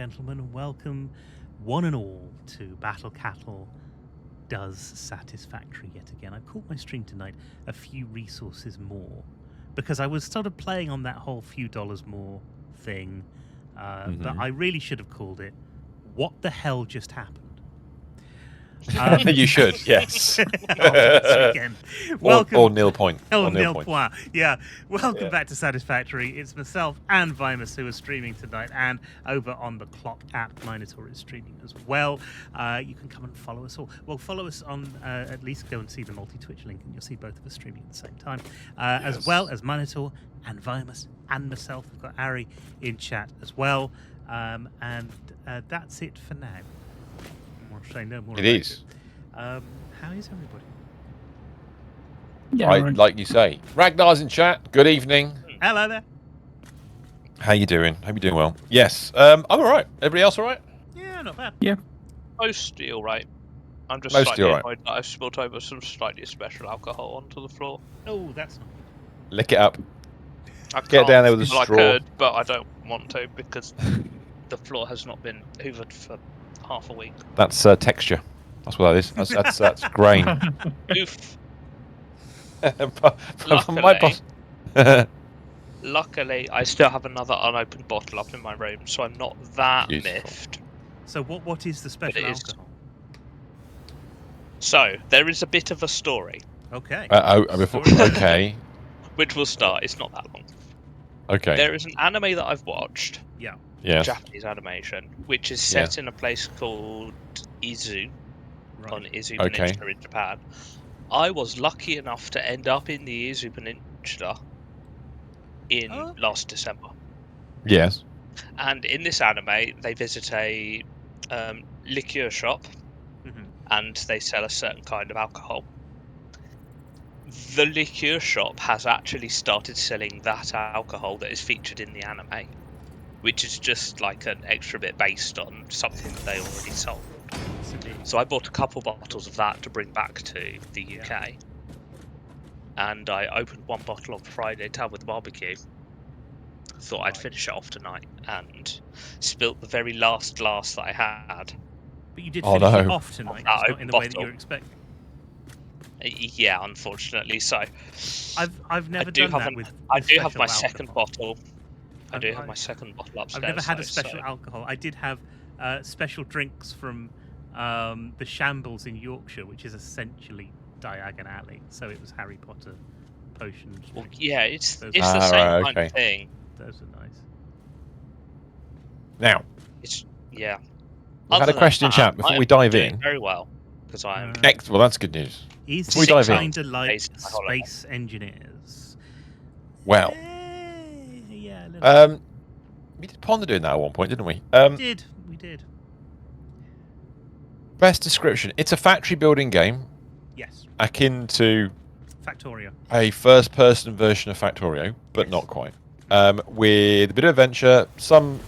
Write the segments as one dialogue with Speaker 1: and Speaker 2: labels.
Speaker 1: gentlemen. Welcome, one and all, to Battle Cattle Does Satisfactory yet again. I've called my stream tonight A Few Resources More because I was sort of playing on that whole few dollars more thing, but I really should have called it What the Hell Just Happened?
Speaker 2: You should, yes.
Speaker 1: Welcome,
Speaker 2: or nil point.
Speaker 1: Or nil point. Yeah. Welcome back to Satisfactory. It's myself and Vimus who are streaming tonight, and over on the Clock app, Minotaur is streaming as well. You can come and follow us all. Well, follow us on, at least go and see the multi-Twitch link, and you'll see both of us streaming at the same time. As well as Minotaur and Vimus and myself. We've got Ari in chat as well. And that's it for now. Say no more.
Speaker 2: It is.
Speaker 1: How is everybody?
Speaker 3: Yeah,
Speaker 2: right, like you say. Ragnar's in chat. Good evening.
Speaker 1: Hello there.
Speaker 2: How you doing? Hope you're doing well. Yes. I'm all right. Everybody else all right?
Speaker 1: Yeah, not bad.
Speaker 3: Yeah.
Speaker 4: Mostly all right. I'm just
Speaker 2: Mostly
Speaker 4: slightly
Speaker 2: all right.
Speaker 4: annoyed that I've spilled over some slightly special alcohol onto the floor.
Speaker 1: Oh, that's not.
Speaker 2: Lick it up.
Speaker 4: I
Speaker 2: Get down there with a
Speaker 4: well,
Speaker 2: straw.
Speaker 4: I could, but I don't want to because the floor has not been hoovered for half a week.
Speaker 2: That's texture. That's what that is. That's grain.
Speaker 4: Oof.
Speaker 2: My boss.
Speaker 4: Luckily, I still have another unopened bottle up in my room, so I'm not that
Speaker 2: Beautiful.
Speaker 4: miffed.
Speaker 1: So what is the special
Speaker 4: But it is-
Speaker 1: alcohol?
Speaker 4: So, there is a bit of a story,
Speaker 1: Okay.
Speaker 2: Okay.
Speaker 4: which will start. It's not that long.
Speaker 2: Okay.
Speaker 4: There is an anime that I've watched,
Speaker 2: Yes.
Speaker 4: Japanese animation, which is set in a place called Izu, on Izu Peninsula in Japan. I was lucky enough to end up in the Izu Peninsula in last December.
Speaker 2: Yes.
Speaker 4: And in this anime, they visit a liqueur shop, and they sell a certain kind of alcohol. The liqueur shop has actually started selling that alcohol that is featured in the anime, which is just like an extra bit based on something that they already sold. So I bought a couple bottles of that to bring back to the UK. And I opened one bottle on Friday to have with the barbecue. Thought I'd finish it off tonight and spilt the very last glass that I had.
Speaker 1: But you did finish it off tonight, just not in the way that you
Speaker 4: bottle.
Speaker 1: were expecting.
Speaker 4: Yeah, unfortunately. So
Speaker 1: I've never done that with
Speaker 4: I do have
Speaker 1: special
Speaker 4: my second
Speaker 1: alcohol.
Speaker 4: bottle. I do have my second bottle upstairs.
Speaker 1: I've never had a
Speaker 4: though,
Speaker 1: special
Speaker 4: so-
Speaker 1: alcohol. I did have special drinks from the Shambles in Yorkshire, which is essentially Diagon Alley. So it was Harry Potter potions.
Speaker 4: Well,
Speaker 1: drinks.
Speaker 4: yeah, it's
Speaker 1: Those
Speaker 4: the
Speaker 1: are-
Speaker 4: same kind of thing.
Speaker 1: Those are nice.
Speaker 2: Now,
Speaker 4: Yeah.
Speaker 2: we've had a question in chat before we dive in.
Speaker 4: Very well, because I'm.
Speaker 2: Well, that's good news.
Speaker 1: Is
Speaker 2: Before we dive in.
Speaker 1: kind of like
Speaker 4: Based on my holiday.
Speaker 1: Space Engineers?
Speaker 2: Well,
Speaker 1: Yeah, a little
Speaker 2: we did ponder doing that at one point, didn't we?
Speaker 1: we did.
Speaker 2: Best description. It's a factory building game
Speaker 1: Yes.
Speaker 2: akin to
Speaker 1: Factorio.
Speaker 2: a first-person version of Factorio, but not quite. With a bit of adventure, some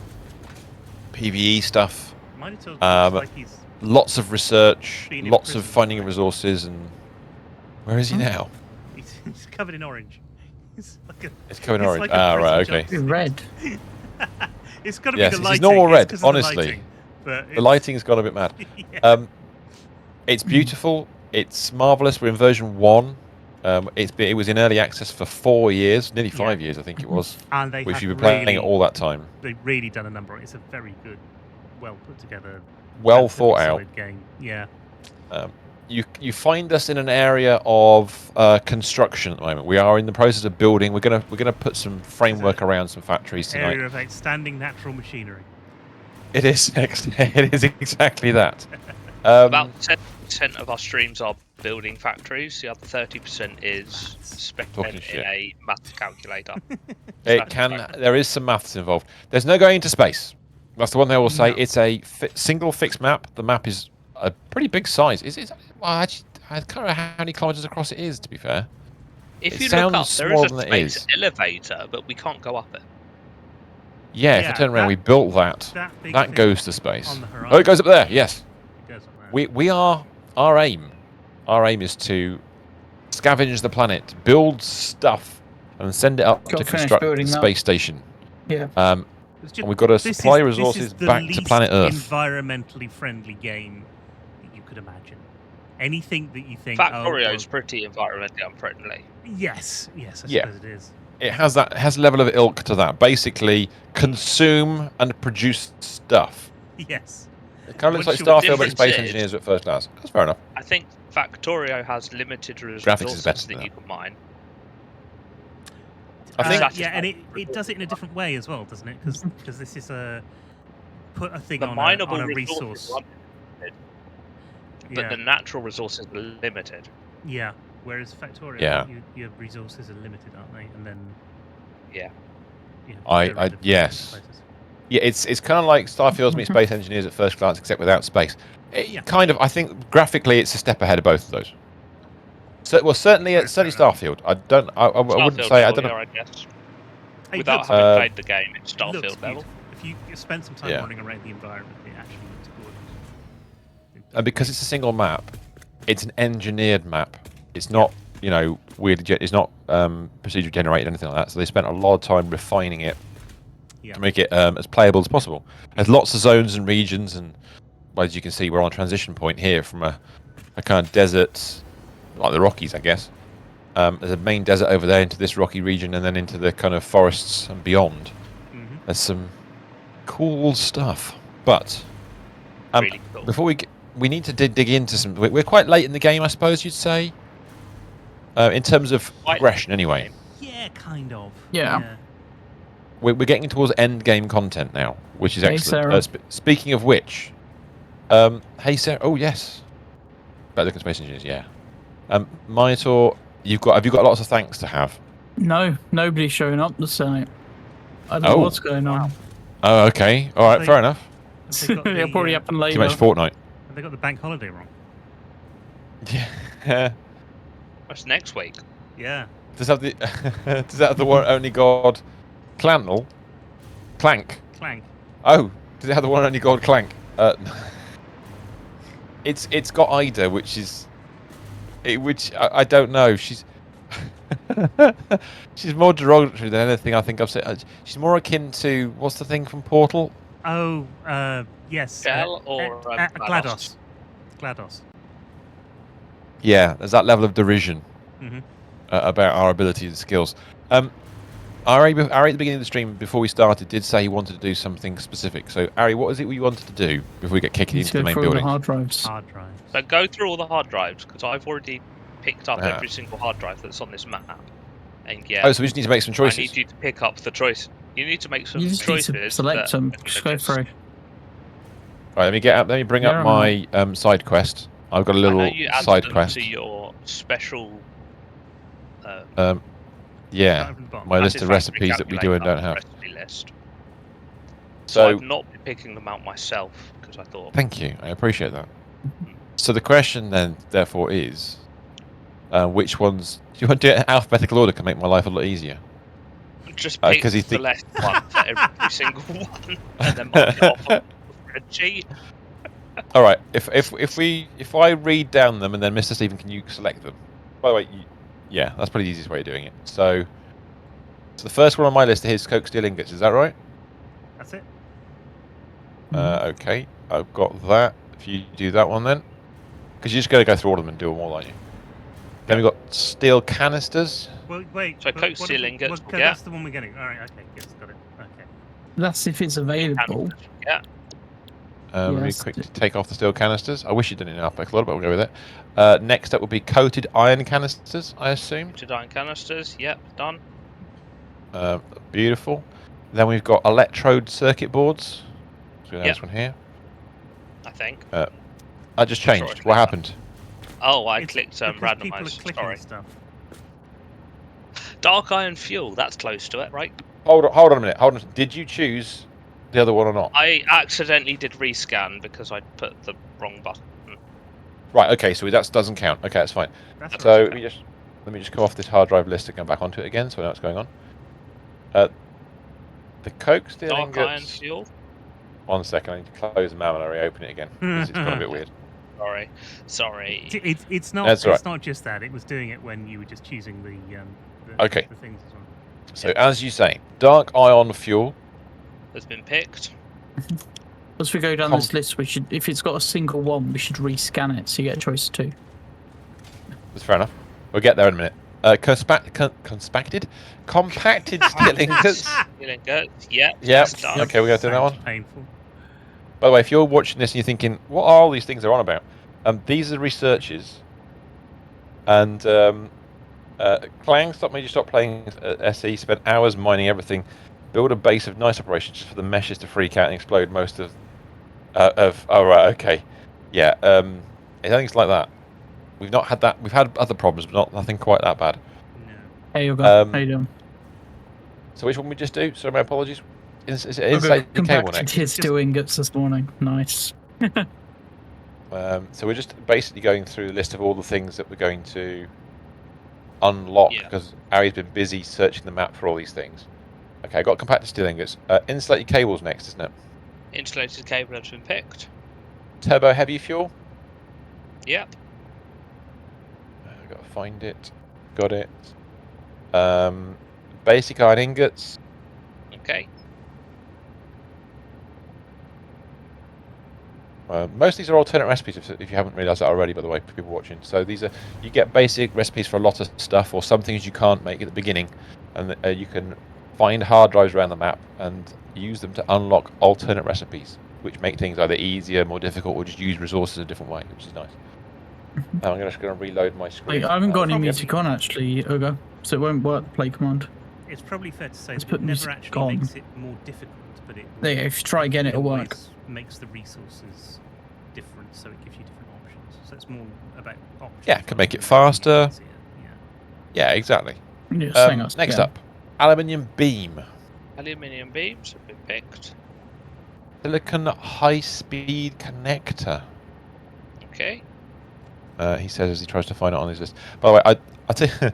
Speaker 2: PvE stuff,
Speaker 1: Minotaur looks like he's
Speaker 2: lots of research,
Speaker 1: Been in
Speaker 2: lots of
Speaker 1: prison.
Speaker 2: finding of resources, and where is he now?
Speaker 1: he's covered in orange. He's like a,
Speaker 2: It's covered in
Speaker 1: he's
Speaker 2: orange.
Speaker 1: like a
Speaker 2: Right,
Speaker 1: prison
Speaker 2: okay.
Speaker 1: jumpsuit.
Speaker 3: Red.
Speaker 1: It's got to
Speaker 2: Yes,
Speaker 1: be the
Speaker 2: it's
Speaker 1: lighting.
Speaker 2: normal
Speaker 1: It's
Speaker 2: red,
Speaker 1: 'cause of the
Speaker 2: honestly.
Speaker 1: lighting, but
Speaker 2: The lighting's gone a bit mad.
Speaker 1: Yeah.
Speaker 2: It's beautiful. It's marvelous. We're in version 1. It was in early access for 4 years, nearly 5 years, I think it was.
Speaker 1: And they
Speaker 2: Which
Speaker 1: have
Speaker 2: you've been playing
Speaker 1: really,
Speaker 2: it all that time.
Speaker 1: They've really done a number on it. It's a very good, well put together,
Speaker 2: Well
Speaker 1: relatively
Speaker 2: thought out.
Speaker 1: solid game. Yeah.
Speaker 2: You find us in an area of construction at the moment. We are in the process of building. We're gonna put some framework around some factories tonight.
Speaker 1: Area of outstanding natural machinery.
Speaker 2: It is it is exactly that.
Speaker 4: About 10% of our streams are building factories. The other 30% is spent
Speaker 2: Talking
Speaker 4: in
Speaker 2: shit.
Speaker 4: a math calculator.
Speaker 2: There is some maths involved. There's no going into space. That's the one thing I will say.
Speaker 1: No.
Speaker 2: It's a single fixed map. The map is a pretty big size. Well, actually, I can't remember how many kilometers across it is, to be fair.
Speaker 4: If
Speaker 2: It
Speaker 4: you look up,
Speaker 2: sounds
Speaker 4: there
Speaker 2: smaller
Speaker 4: is a
Speaker 2: than it
Speaker 4: space
Speaker 2: is.
Speaker 4: elevator, but we can't go up it.
Speaker 2: Yeah, if I
Speaker 1: Yeah,
Speaker 2: turn around,
Speaker 1: that-
Speaker 2: we built that.
Speaker 1: That, big
Speaker 2: That
Speaker 1: thing
Speaker 2: goes to space.
Speaker 1: on the horizon.
Speaker 2: Oh, it goes up there. Yes.
Speaker 1: It goes up there.
Speaker 2: We are our aim. Our aim is to scavenge the planet, build stuff, and send it up
Speaker 3: Got
Speaker 2: to
Speaker 3: to finish
Speaker 2: construct the
Speaker 3: building that.
Speaker 2: space station.
Speaker 3: Yeah.
Speaker 1: It's
Speaker 2: And we've got to supply
Speaker 1: this
Speaker 2: resources
Speaker 1: is the
Speaker 2: back to
Speaker 1: least
Speaker 2: planet Earth.
Speaker 1: environmentally friendly game that you could imagine. Anything that you think,
Speaker 4: Factorio's pretty environmentally unfriendly.
Speaker 1: yes, I
Speaker 2: Yeah.
Speaker 1: suppose it is.
Speaker 2: It has a level of ilk to that. Basically, consume and produce stuff.
Speaker 1: Yes.
Speaker 2: It kind of looks like
Speaker 1: Once
Speaker 2: Starfield, but
Speaker 4: difference
Speaker 2: Space
Speaker 4: is-
Speaker 2: Engineers at first class. That's fair enough.
Speaker 4: I think Factorio has limited
Speaker 2: Graphics is better
Speaker 4: resources
Speaker 2: than
Speaker 4: that
Speaker 2: that.
Speaker 4: you can mine.
Speaker 2: I think
Speaker 1: it does it in a different way as well, doesn't it? Because this is put a thing
Speaker 4: The
Speaker 1: on
Speaker 4: mineable
Speaker 1: a
Speaker 4: resources
Speaker 1: resource.
Speaker 4: are limited, but
Speaker 1: Yeah.
Speaker 4: the natural resources are limited.
Speaker 1: Yeah. Whereas Factorio,
Speaker 2: Yeah.
Speaker 1: your resources are limited, aren't they? And then
Speaker 4: Yeah.
Speaker 1: you have to go rid of them in
Speaker 2: yes.
Speaker 1: places.
Speaker 2: Yeah, it's kind of like Starfield meets Space Engineers at first glance, except without space.
Speaker 1: Yeah.
Speaker 2: Kind of, I think graphically, it's a step ahead of both of those. So, well, certainly
Speaker 1: Fair enough.
Speaker 2: Starfield. I wouldn't
Speaker 4: Starfield
Speaker 2: say I
Speaker 4: level,
Speaker 2: don't know.
Speaker 4: I guess.
Speaker 1: It
Speaker 4: Without
Speaker 1: looks-
Speaker 4: having played the game, it's
Speaker 1: it looks
Speaker 4: Starfield level.
Speaker 1: beautiful. If you spend some time
Speaker 2: Yeah.
Speaker 1: running around the environment, it actually looks gorgeous.
Speaker 2: And because it's a single map, it's an engineered map. It's not, weird. It's not procedurally generated or anything like that. So they spent a lot of time refining it to make it as playable as possible. There's lots of zones and regions, and well, as you can see, we're on a transition point here from a kind of desert, like the Rockies, I guess. There's a main desert over there into this rocky region, and then into the kind of forests and beyond.
Speaker 1: Mm-hmm.
Speaker 2: There's some cool stuff, but
Speaker 4: Really cool.
Speaker 2: before we need to dig into some. We're quite late in the game, I suppose you'd say, in terms of progression. Anyway,
Speaker 1: Yeah, kind of.
Speaker 3: Yeah.
Speaker 2: we're getting towards end game content now, which is
Speaker 3: Hey,
Speaker 2: excellent.
Speaker 3: Sarah.
Speaker 2: Speaking of which, hey Sarah. Oh yes, better look at Space Engineers. Yeah, Minotaur, have you got lots of thanks to have?
Speaker 3: No, nobody's showing up this night. I don't know
Speaker 2: Oh.
Speaker 3: what's going on.
Speaker 2: Oh, okay, all right,
Speaker 1: They-
Speaker 2: fair enough.
Speaker 1: Have they got the,
Speaker 3: It'll probably happen
Speaker 2: Too
Speaker 3: later.
Speaker 2: much Fortnite.
Speaker 1: have they got the bank holiday wrong?
Speaker 2: Yeah.
Speaker 4: That's next week.
Speaker 1: Yeah.
Speaker 2: Does that have the one only god Clank?
Speaker 1: Clank.
Speaker 2: Oh, does it have the one only god Clank? It's got Ida, which I don't know. She's she's more derogatory than anything I think I've said. She's more akin to what's the thing from Portal?
Speaker 1: Oh, yes.
Speaker 4: Shell or
Speaker 1: GLaDOS. GLaDOS.
Speaker 2: Yeah, there's that level of derision
Speaker 1: Mm-hmm.
Speaker 2: about our abilities and skills. Ari at the beginning of the stream, before we started, did say he wanted to do something specific. So, Ari, what is it you wanted to do before we get kicked
Speaker 3: Let's
Speaker 2: into the
Speaker 3: go
Speaker 2: main
Speaker 3: through all the
Speaker 2: building?
Speaker 3: hard drives.
Speaker 1: Hard drive.
Speaker 4: So go through all the hard drives, because I've already picked up
Speaker 2: Ah.
Speaker 4: every single hard drive that's on this map. And yeah,
Speaker 2: Oh, so we just need to make some
Speaker 4: I
Speaker 2: choices.
Speaker 4: need you to pick up the choice. You need to make some
Speaker 3: You just
Speaker 4: choices.
Speaker 3: need to select
Speaker 4: that
Speaker 3: them.
Speaker 4: are
Speaker 3: Just
Speaker 4: gonna
Speaker 3: go through.
Speaker 2: Right, let me bring
Speaker 3: Yeah,
Speaker 2: up my side quest. I've got a
Speaker 4: I
Speaker 2: little
Speaker 4: know you add
Speaker 2: side
Speaker 4: them
Speaker 2: quest.
Speaker 4: to your special.
Speaker 2: Yeah,
Speaker 1: Start from the bottom.
Speaker 2: my list of
Speaker 4: Satisfactory
Speaker 2: recipes that we do and don't
Speaker 4: calculator
Speaker 2: have.
Speaker 4: recipe list. So
Speaker 2: So,
Speaker 4: I've not been picking them out myself because I thought
Speaker 2: thank you. I appreciate that. So the question then, therefore, is which ones do you want to do it in alphabetical order? Can make my life a lot easier.
Speaker 4: just pick
Speaker 2: 'cause he
Speaker 4: the left one for every single one, and then mark it off on the spreadsheet.
Speaker 2: All right. If I read down them and then Mr. Stephen, can you select them? By the way, yeah, that's probably the easiest way of doing it. So the first one on my list here is coke steel ingots. Is that right?
Speaker 1: That's it.
Speaker 2: Okay, I've got that. If you do that one then, because you're just going to go through all of them and do them all, aren't you? Then we've got steel canisters.
Speaker 1: Well, wait.
Speaker 4: So
Speaker 1: but
Speaker 4: coke
Speaker 1: what
Speaker 4: steel
Speaker 1: did we-
Speaker 4: ingots,
Speaker 1: okay,
Speaker 4: yeah.
Speaker 1: that's the one we're getting. All right. Okay. Yes, got it. Okay.
Speaker 3: That's if it's available.
Speaker 4: Yeah.
Speaker 2: Let me
Speaker 3: Yes.
Speaker 2: quickly take off the steel canisters. I wish you'd done it in alphabetical order, but we'll go with it. Next up will be coated iron canisters, I assume.
Speaker 4: To iron canisters. Yep, done.
Speaker 2: Beautiful. Then we've got electrode circuit boards. So we have
Speaker 4: Yep.
Speaker 2: this one here.
Speaker 4: I think.
Speaker 2: That just
Speaker 4: Sure, I
Speaker 2: changed.
Speaker 4: clicked
Speaker 2: What
Speaker 4: that.
Speaker 2: happened?
Speaker 4: Oh, I
Speaker 1: It's
Speaker 4: clicked
Speaker 1: because people are
Speaker 4: randomize.
Speaker 1: clicking
Speaker 4: Sorry.
Speaker 1: stuff.
Speaker 4: Dark iron fuel. That's close to it, right?
Speaker 2: Hold on a minute. Hold on. Did you choose the other one or not?
Speaker 4: I accidentally did rescan because I put the wrong button.
Speaker 2: Right. Okay. So that doesn't count. Okay, that's fine.
Speaker 1: That's
Speaker 2: So
Speaker 1: right.
Speaker 2: let me just come off this hard drive list and go back onto it again, so I know what's going on. The coke steel
Speaker 4: Dark iron
Speaker 2: ingots.
Speaker 4: fuel.
Speaker 2: 1 second. I need to close the map and reopen it again because it's got a bit weird.
Speaker 4: Sorry.
Speaker 1: It's not.
Speaker 2: That's all
Speaker 1: It's
Speaker 2: right.
Speaker 1: not just that. It was doing it when you were just choosing the
Speaker 2: Okay.
Speaker 1: the things as well.
Speaker 2: So as you say, dark ion fuel,
Speaker 4: has been picked.
Speaker 3: As we go down this list, we should, if it's got a single one, we should rescan it so you get a choice of 2.
Speaker 2: That's fair enough. We'll get there in a minute. Compacted steel ingots.
Speaker 4: Steel ingots. Yep.
Speaker 2: Yep.
Speaker 4: That's done.
Speaker 2: Okay, we're going to do that one.
Speaker 1: Sounds painful.
Speaker 2: By the way, if you're watching this and you're thinking, what are all these things they're on about? These are researches. And Clang, stop playing SE, spent hours mining everything, build a base of nice operations just for the meshes to freak out and explode most of oh right, okay. Yeah, I think it's like that. We've not had that. We've had other problems, but nothing quite that bad.
Speaker 1: No.
Speaker 3: Hey, Yoga. How you doing?
Speaker 2: So which one we just do? Sorry, my apologies. Is it
Speaker 3: Yoga
Speaker 2: inside the cable
Speaker 3: compacted
Speaker 2: next?
Speaker 3: his steel ingots this morning. Nice.
Speaker 2: So we're just basically going through the list of all the things that we're going to unlock because Ari's been busy searching the map for all these things. Okay, I got compacted steel ingots. Insulated cables next, isn't it?
Speaker 4: Insulated cable has been picked.
Speaker 2: Turbo heavy fuel.
Speaker 4: Yep.
Speaker 2: I gotta find it. Got it. Basic iron ingots.
Speaker 4: Okay.
Speaker 2: Most of these are alternate recipes, if you haven't realised that already, by the way, for people watching. So these are, you get basic recipes for a lot of stuff, or some things you can't make at the beginning, and you can find hard drives around the map and use them to unlock alternate recipes, which make things either easier, more difficult, or just use resources a different way, which is nice. I'm just going to reload my screen.
Speaker 3: I haven't got any music on actually, Yoga, so it won't work the play command.
Speaker 1: It's probably fair to say
Speaker 3: Let's
Speaker 1: that
Speaker 3: put
Speaker 1: it never
Speaker 3: music
Speaker 1: actually
Speaker 3: on.
Speaker 1: makes it more difficult, but it
Speaker 3: There you go, if you try again, it'll work.
Speaker 1: always makes the resources different, so it gives you different options. So it's more about options.
Speaker 2: Yeah, it can make it
Speaker 1: rather than making
Speaker 2: faster.
Speaker 1: easier. Yeah.
Speaker 2: Yeah, exactly.
Speaker 3: Yeah,
Speaker 2: Next up, aluminium beam.
Speaker 4: Aluminium beams have been picked.
Speaker 2: Silicon high-speed connector.
Speaker 4: Okay.
Speaker 2: He says as he tries to find it on his list. By the way, I tell you,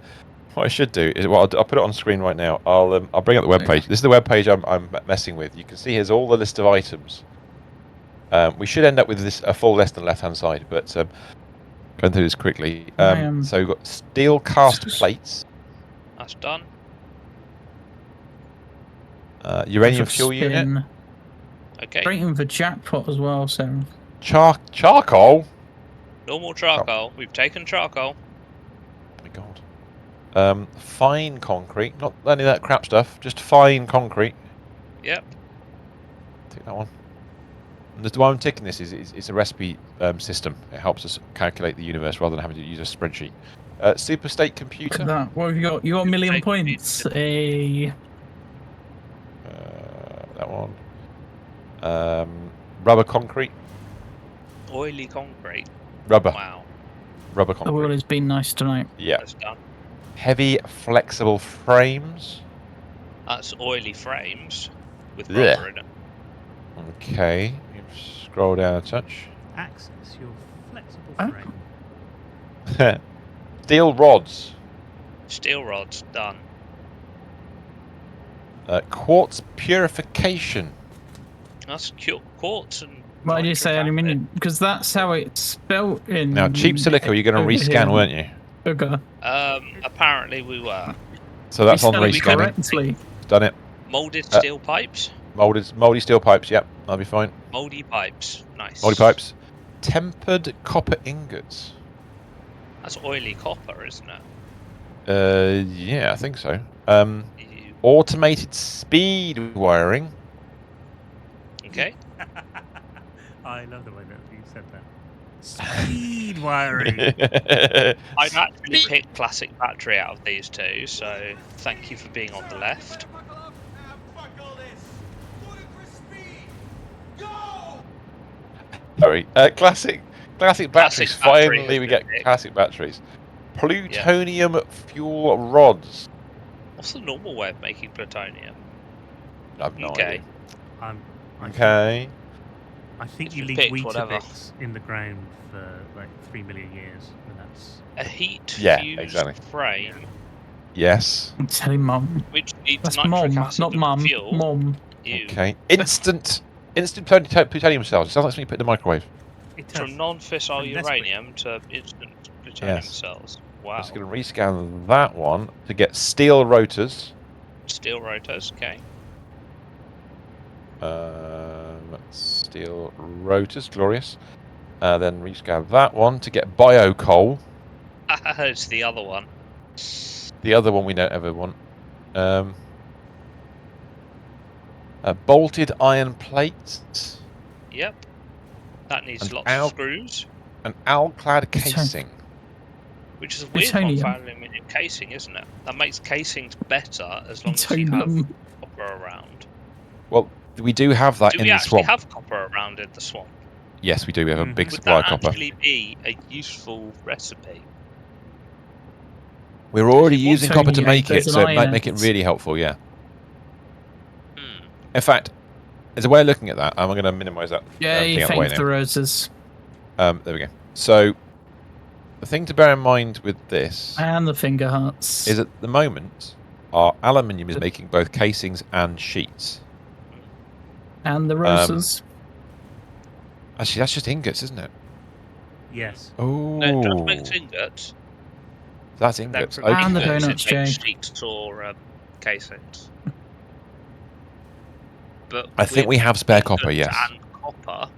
Speaker 2: what I should do is, well, I'll put it on screen right now. I'll bring up the web page. This is the web page I'm messing with. You can see here's all the list of items. We should end up with this a full list on the left-hand side, but going through this quickly. So we've got steel cast plates.
Speaker 4: That's done.
Speaker 2: Uranium fuel unit.
Speaker 4: Okay.
Speaker 3: Rating for jackpot as well, so.
Speaker 2: Charcoal.
Speaker 4: Normal charcoal. We've taken charcoal.
Speaker 2: Oh my god. Fine concrete. Not any of that crap stuff. Just fine concrete.
Speaker 4: Yep.
Speaker 2: Take that one. And the why I'm taking this is it's a recipe system. It helps us calculate the universe rather than having to use a spreadsheet. Super state computer.
Speaker 3: Look at that. What have you got? You got a million points.
Speaker 2: That one. Rubber concrete.
Speaker 4: Oily concrete.
Speaker 2: Rubber.
Speaker 4: Wow.
Speaker 2: Rubber
Speaker 3: The
Speaker 2: concrete.
Speaker 3: world has been nice tonight.
Speaker 2: Yeah.
Speaker 4: That's done.
Speaker 2: Heavy flexible frames.
Speaker 4: That's oily frames with
Speaker 2: Blech.
Speaker 4: rubber in it.
Speaker 2: Okay. You scroll down a touch.
Speaker 1: Access your flexible frame.
Speaker 2: Steel rods.
Speaker 4: Steel rods done.
Speaker 2: Quartz purification.
Speaker 4: That's quartz and.
Speaker 3: Why do you say
Speaker 4: nitric
Speaker 3: aluminium? Because that's how it's spelt in.
Speaker 2: Now, cheap silica, you're going to rescan, weren't you?
Speaker 3: Okay.
Speaker 4: acid. Apparently we were.
Speaker 2: So that's
Speaker 3: You
Speaker 2: on
Speaker 3: spelled it
Speaker 2: rescanning.
Speaker 3: correctly.
Speaker 2: Done it.
Speaker 4: Molded steel pipes.
Speaker 2: Mouldy steel pipes. Yep, that'll be fine.
Speaker 4: Moldy pipes. Nice.
Speaker 2: Moldy pipes. Tempered copper ingots.
Speaker 4: That's oily copper, isn't it?
Speaker 2: Yeah, I think so.
Speaker 4: You-
Speaker 2: Automated speed wiring.
Speaker 4: Okay.
Speaker 1: I love the way that you said that. Speed wiring.
Speaker 4: I'd actually pick classic battery out of these two, so thank you for being on the left.
Speaker 2: Sorry. Classic batteries.
Speaker 4: battery
Speaker 2: Finally, we
Speaker 4: is
Speaker 2: get
Speaker 4: the pick.
Speaker 2: classic batteries. Plutonium fuel rods.
Speaker 4: What's the normal way of making plutonium?
Speaker 2: I've no
Speaker 4: Okay.
Speaker 2: idea.
Speaker 1: I
Speaker 2: Okay.
Speaker 1: I think
Speaker 4: If
Speaker 1: you
Speaker 4: you
Speaker 1: leave
Speaker 4: picked
Speaker 1: Weetabix
Speaker 4: whatever.
Speaker 1: in the ground for like 3 million years, and that's
Speaker 4: A heat
Speaker 2: Yeah,
Speaker 4: fused
Speaker 2: exactly.
Speaker 4: frame
Speaker 2: Yes.
Speaker 3: I'm telling mum.
Speaker 4: which needs
Speaker 3: That's
Speaker 4: nitric
Speaker 3: mom,
Speaker 4: acid
Speaker 3: not
Speaker 4: and
Speaker 3: mum.
Speaker 4: fuel.
Speaker 3: Mom.
Speaker 4: Ew.
Speaker 2: Okay. Instant plutonium cells. It sounds like something you put in the microwave.
Speaker 1: it does.
Speaker 4: From non-fissile
Speaker 1: From Nesquik.
Speaker 4: uranium to instant plutonium
Speaker 2: Yes.
Speaker 4: cells.
Speaker 2: I'm
Speaker 4: Wow.
Speaker 2: just going to rescan that one to get steel rotors.
Speaker 4: Steel rotors, okay.
Speaker 2: Steel rotors, glorious. Then rescan that one to get bio coal.
Speaker 4: It's the other one.
Speaker 2: The other one we don't ever want. Bolted iron plates.
Speaker 4: Yep. That needs
Speaker 2: And
Speaker 4: lots of screws.
Speaker 2: An alclad casing.
Speaker 4: Which is a weird one
Speaker 3: Plutonium.
Speaker 4: for aluminium casing, isn't it? That makes casings better as long as you have
Speaker 3: Plutonium.
Speaker 4: copper around.
Speaker 2: Well, we do have that
Speaker 4: Do
Speaker 2: in
Speaker 4: we
Speaker 2: the
Speaker 4: actually
Speaker 2: swamp.
Speaker 4: have copper around in the swamp?
Speaker 2: Yes, we do. We have a big
Speaker 4: Would
Speaker 2: supply
Speaker 4: that
Speaker 2: of copper.
Speaker 4: actually be a useful recipe?
Speaker 2: We're already
Speaker 4: If it was
Speaker 2: using copper to
Speaker 3: plutonium,
Speaker 2: make it,
Speaker 3: there's an
Speaker 2: so it might
Speaker 3: iron
Speaker 2: make it
Speaker 3: in it.
Speaker 2: really helpful, yeah.
Speaker 4: Hmm.
Speaker 2: In fact, there's a way of looking at that. I'm going to minimise that
Speaker 3: Yay,
Speaker 2: thing out of the way
Speaker 3: thank the
Speaker 2: now.
Speaker 3: roses.
Speaker 2: There we go. So, the thing to bear in mind with this
Speaker 3: And the finger hearts.
Speaker 2: is at the moment, our aluminium is making both casings and sheets.
Speaker 3: And the roses.
Speaker 2: Actually, that's just ingots, isn't it?
Speaker 1: Yes.
Speaker 2: Oh,
Speaker 4: No, it just makes ingots.
Speaker 2: that's
Speaker 4: Then
Speaker 2: ingots.
Speaker 4: from
Speaker 2: Okay.
Speaker 3: And the
Speaker 4: ingots,
Speaker 3: donuts,
Speaker 4: it makes
Speaker 3: Jay.
Speaker 4: sheets or casings. But
Speaker 2: I think we
Speaker 4: with
Speaker 2: have spare copper,
Speaker 4: ingots
Speaker 2: yes.
Speaker 4: And copper,